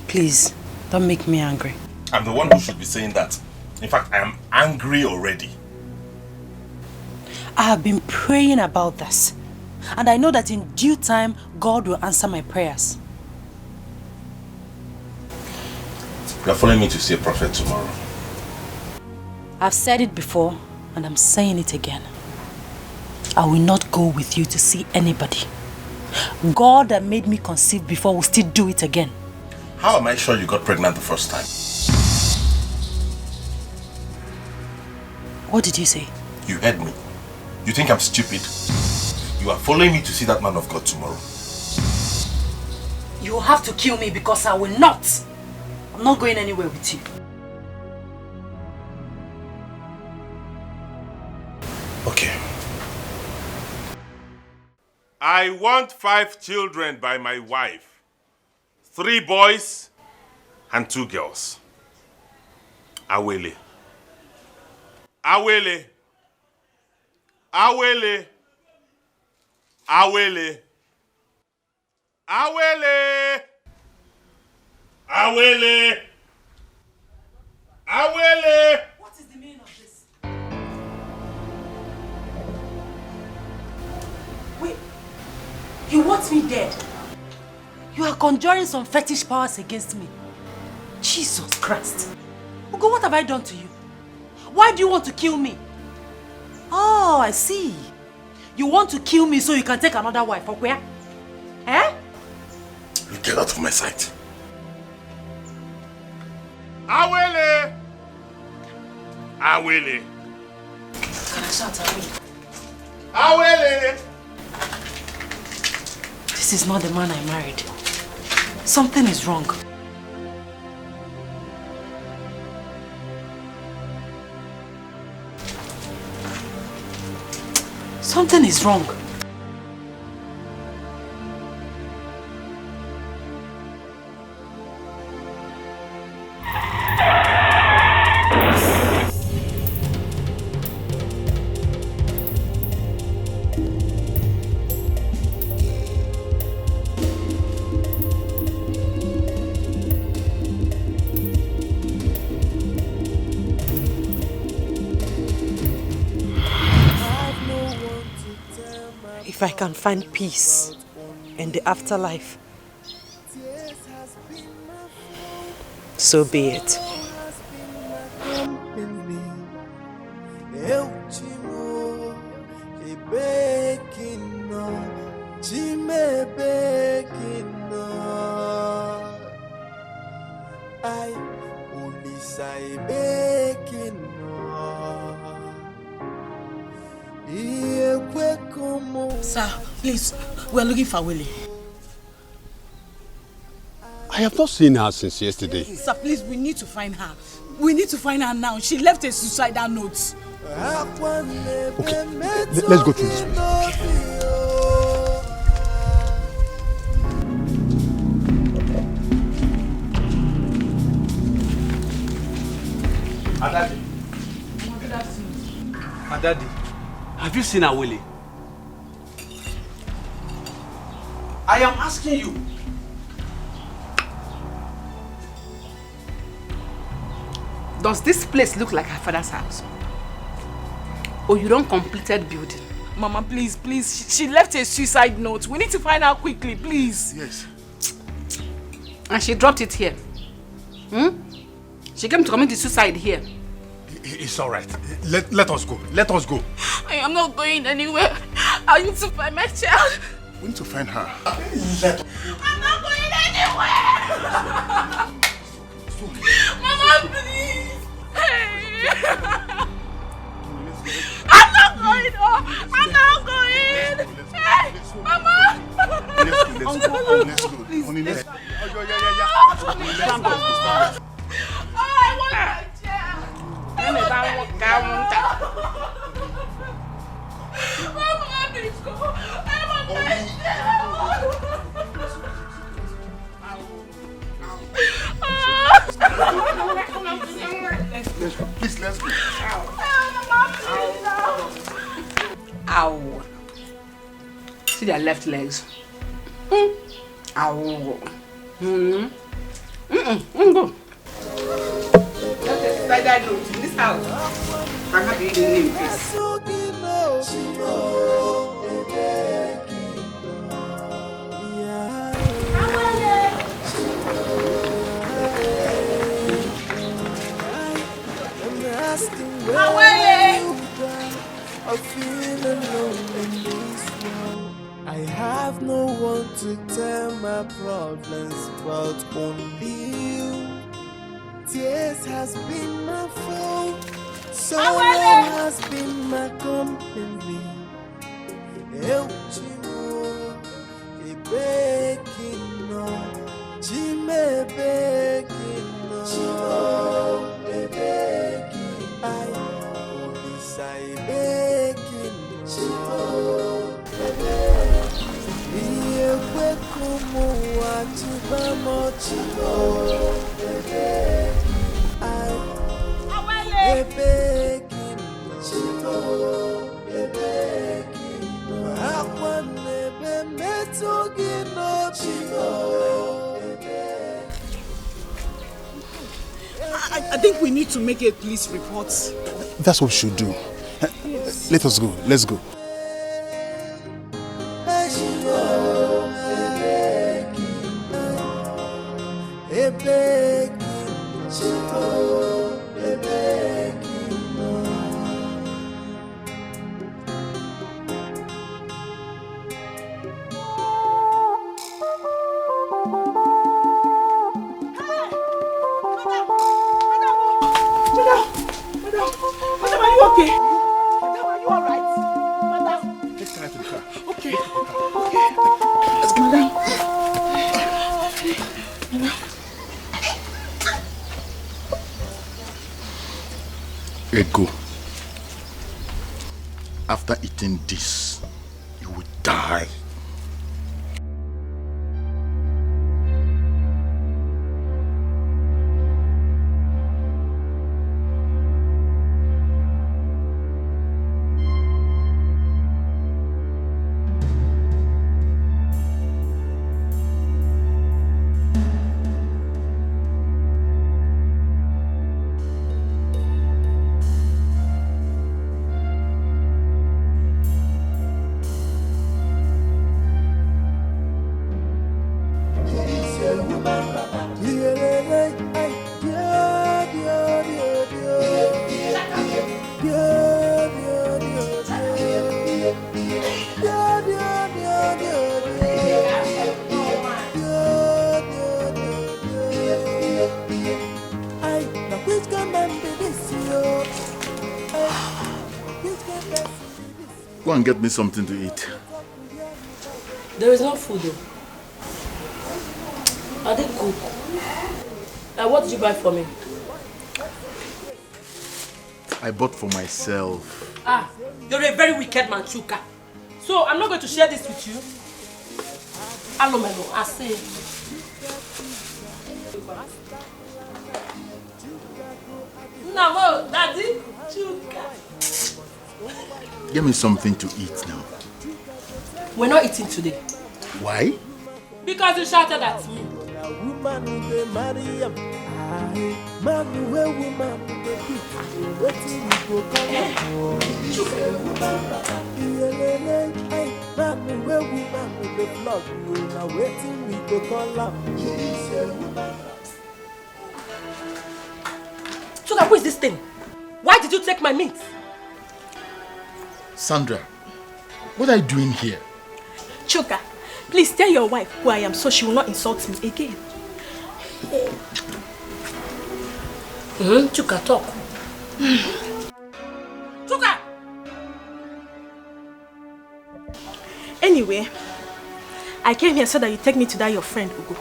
[SPEAKER 1] Please, don't make me angry.
[SPEAKER 3] I'm the one who should be saying that. In fact, I am angry already.
[SPEAKER 1] I have been praying about this. And I know that in due time, God will answer my prayers.
[SPEAKER 3] You are following me to see a prophet tomorrow.
[SPEAKER 1] I've said it before, and I'm saying it again. I will not go with you to see anybody. God that made me conceive before will still do it again.
[SPEAKER 3] How am I sure you got pregnant the first time?
[SPEAKER 1] What did you say?
[SPEAKER 3] You heard me. You think I'm stupid? You are following me to see that man of God tomorrow.
[SPEAKER 1] You will have to kill me because I will not. I'm not going anywhere with you.
[SPEAKER 3] Okay. I want 5 children by my wife. 3 boys and 2 girls. Awele. Awele. Awele. Awele. Awele. Awele. Awele.
[SPEAKER 1] What is the meaning of this? Wait. You want me dead? You are conjuring some fetish powers against me. Jesus Christ.
[SPEAKER 13] Ugo, what have I done to you? Why do you want to kill me? Oh, I see. You want to kill me so you can take another wife, okay? Eh?
[SPEAKER 3] You get out of my sight.
[SPEAKER 16] Awele! Awele!
[SPEAKER 13] Can I shout Awele?
[SPEAKER 16] Awele!
[SPEAKER 13] This is not the man I married. Something is wrong. Something is wrong. If I can find peace in the afterlife, so be it.
[SPEAKER 5] Sir, please, we're looking for Willie.
[SPEAKER 17] I have not seen her since yesterday.
[SPEAKER 5] Sir, please, we need to find her. We need to find her now. She left a suicidal note.
[SPEAKER 17] Okay, let's go through this place.
[SPEAKER 9] Adadi. Adadi, have you seen Awele? I am asking you.
[SPEAKER 2] Does this place look like her father's house? Or you don't completed building? Mama, please, please. She left a suicide note. We need to find her quickly, please.
[SPEAKER 16] Yes.
[SPEAKER 2] And she dropped it here. She came to commit suicide here.
[SPEAKER 16] It's all right. Let us go. Let us go.
[SPEAKER 2] I am not going anywhere. I need to find my child.
[SPEAKER 16] We need to find her.
[SPEAKER 2] I'm not going anywhere. Mama, please. Hey. I'm not going. Oh, I'm not going. Hey, Mama.
[SPEAKER 16] Let's go. Honey, let's go.
[SPEAKER 2] I want my child. Mama, please go. I want my child.
[SPEAKER 16] Let's go. Please, let's go.
[SPEAKER 2] Ow. See their left legs. Ow. Go. Okay, slide that note in this house. I'm happy you didn't name this.
[SPEAKER 11] I feel alone in this world. I have no one to tell my problems but only you. Tears has been my fault. Sorrow has been my company. Eu te amo, e bequino, te me bequino, te bequino. Ai, only sai bequino, te bequino. E eu fui como a te vamos, te bequino. Ai, e bequino, te bequino.
[SPEAKER 5] I think we need to make a police report.
[SPEAKER 16] That's what we should do. Let us go. Let's go.
[SPEAKER 6] Ego. After eating this, you will die. Go and get me something to eat.
[SPEAKER 13] There is no food though. I didn't cook. What did you buy for me?
[SPEAKER 6] I bought for myself.
[SPEAKER 13] Ah, you're a very wicked man, Chuka. So I'm not going to share this with you. Alomelo, I say. No, Daddy, Chuka.
[SPEAKER 6] Give me something to eat now.
[SPEAKER 13] We're not eating today.
[SPEAKER 6] Why?
[SPEAKER 13] Because you shouted at me. Chuka, who is this thing? Why did you take my meat?
[SPEAKER 6] Sandra, what are you doing here?
[SPEAKER 18] Chuka, please tell your wife who I am so she will not insult me again.
[SPEAKER 13] Chuka, talk. Chuka!
[SPEAKER 18] Anyway, I came here so that you take me to that your friend, Ugo.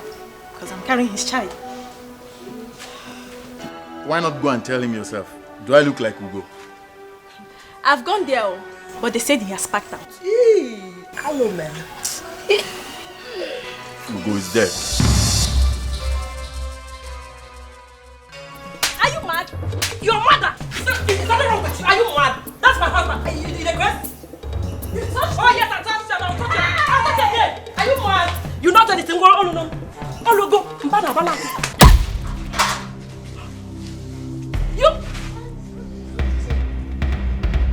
[SPEAKER 18] Because I'm carrying his child.
[SPEAKER 6] Why not go and tell him yourself? Do I look like Ugo?
[SPEAKER 18] I've gone there, but they said he has packed out.
[SPEAKER 13] Hello, man.
[SPEAKER 6] Ugo is dead.
[SPEAKER 13] Are you mad? Your mother! There's nothing wrong with you. Are you mad? That's my husband. Are you regret? Oh, yes, I'll touch you. I'll touch you again. Are you mad? You not anything. Oh, no. Oh, no, go. You.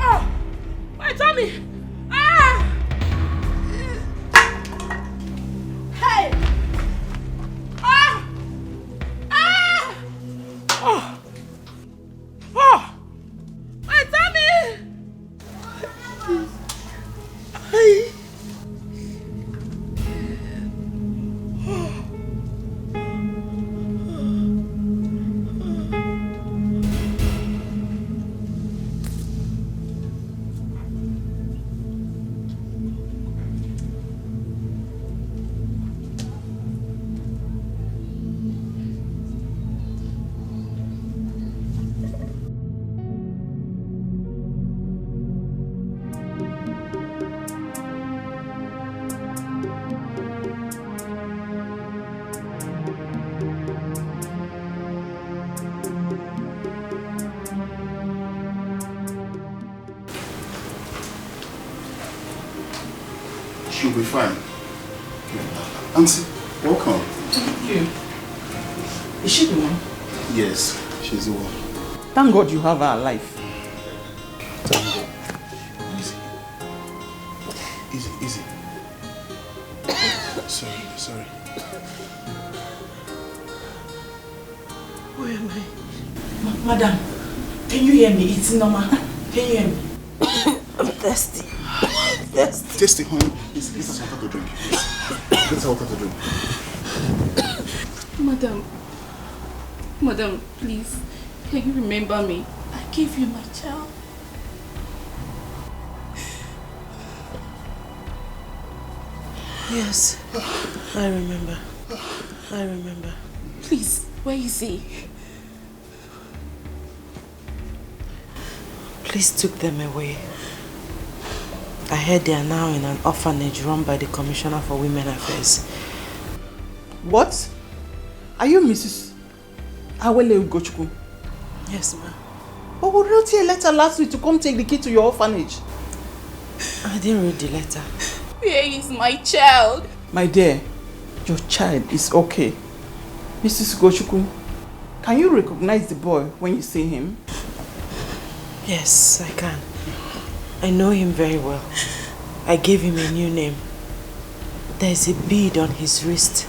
[SPEAKER 13] Oh, my tummy. Ah. Hey. Ah. Ah. Oh. Oh. My tummy. Hey.
[SPEAKER 16] She'll be fine. Auntie, welcome.
[SPEAKER 5] Thank you. Is she the one?
[SPEAKER 16] Yes, she's the one.
[SPEAKER 5] Thank God you have her alive.
[SPEAKER 16] Thank God. Easy. Sorry.
[SPEAKER 5] Where am I? Madam, can you hear me? It's normal. Can you hear me? I'm thirsty.
[SPEAKER 16] Tasty, honey. Get us water to drink. Get us water to drink.
[SPEAKER 19] Madam, please, can you remember me? I gave you my child.
[SPEAKER 1] Yes, I remember.
[SPEAKER 19] Please, where is he?
[SPEAKER 1] police took them away. I heard they are now in an orphanage run by the Commissioner for Women Affairs.
[SPEAKER 5] What? Are you Mrs. Awele Ugochukwu?
[SPEAKER 1] Yes, ma'am.
[SPEAKER 5] But we wrote you a letter last week to come take the key to your orphanage.
[SPEAKER 1] I didn't read the letter.
[SPEAKER 19] Where is my child?
[SPEAKER 5] My dear, your child is okay. Mrs. Ugochukwu, can you recognize the boy when you see him?
[SPEAKER 1] Yes, I can. I know him very well. I gave him a new name. There's a bead on his wrist.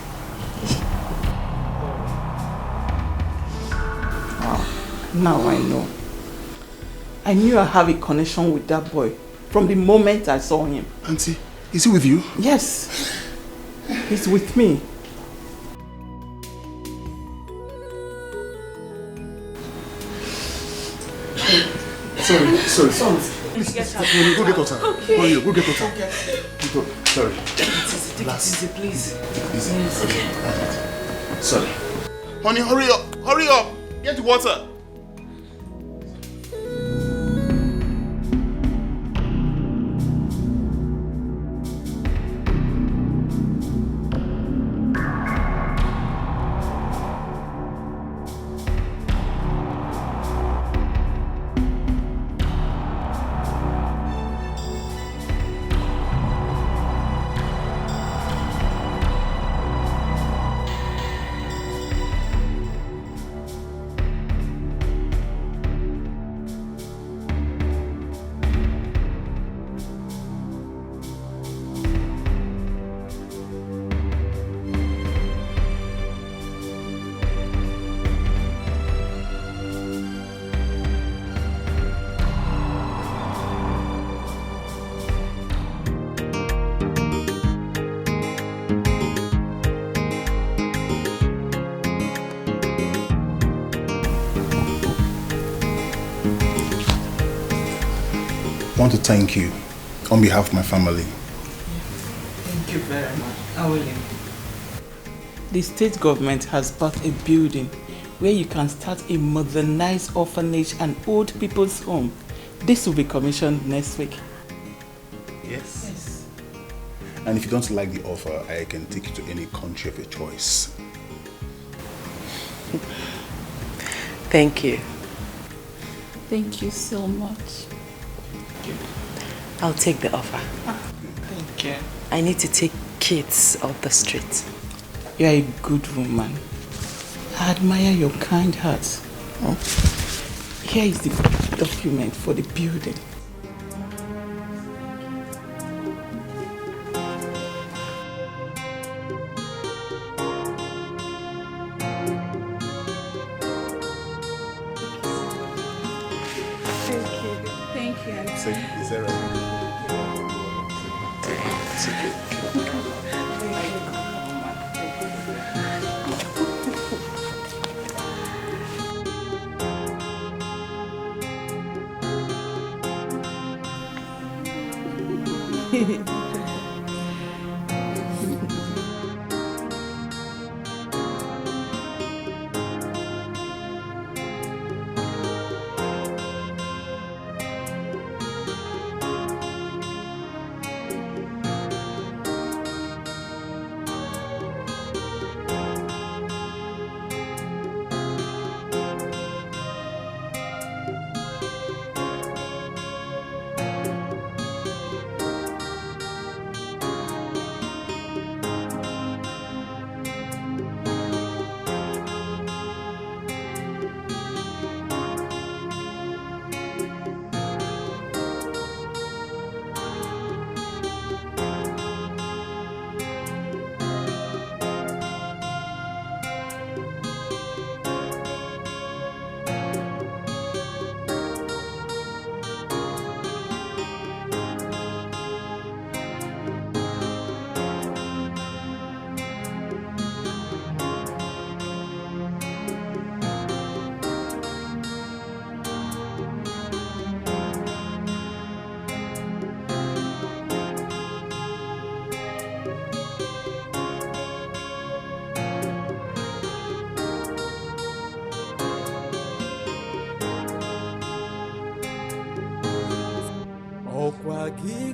[SPEAKER 5] Now I know. I knew I have a connection with that boy from the moment I saw him.
[SPEAKER 16] Auntie, is he with you?
[SPEAKER 5] Yes. He's with me.
[SPEAKER 16] Sorry. Please, go get water.
[SPEAKER 19] Okay.
[SPEAKER 16] Go get water.
[SPEAKER 19] Okay.
[SPEAKER 16] Sorry.
[SPEAKER 1] Take it easy, please.
[SPEAKER 16] Easy.
[SPEAKER 1] Yes.
[SPEAKER 16] Okay. Sorry. Honey, hurry up. Hurry up. Get the water. I want to thank you on behalf of my family.
[SPEAKER 5] Thank you very much. Awele. The state government has bought a building where you can start a modernized orphanage and old people's home. This will be commissioned next week.
[SPEAKER 16] Yes. And if you don't like the offer, I can take you to any country of your choice.
[SPEAKER 1] Thank you.
[SPEAKER 19] Thank you so much.
[SPEAKER 1] I'll take the offer.
[SPEAKER 5] Thank you.
[SPEAKER 1] I need to take kids off the street.
[SPEAKER 5] You are a good woman. I admire your kind heart. Oh. Here is the document for the building.
[SPEAKER 19] Thank you.
[SPEAKER 16] So, is there It's okay.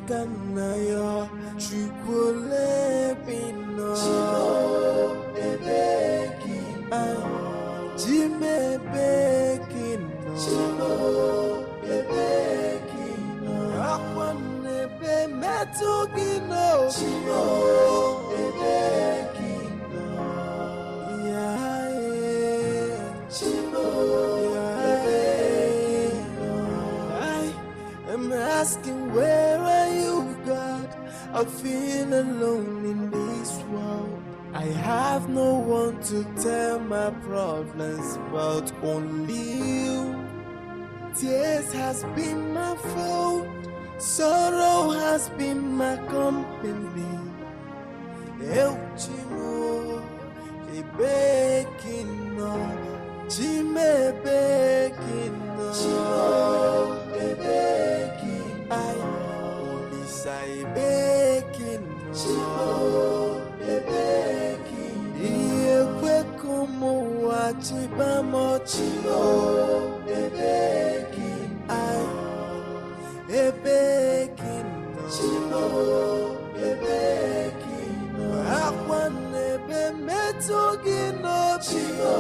[SPEAKER 11] kanayo chukule bino Jime bekino Akwane be metugino I'm asking, where are you, God? I feel alone in this world. I have no one to tell my problems but only you. Tears has been my fault, sorrow has been my company. El Chimo, a baking no, Jime baking no, a baking, I only say baking no, a baking, Ie Kwekumo Wachibamo Chimo, a baking, I a baking no, a baking. Akwane be metogino chimo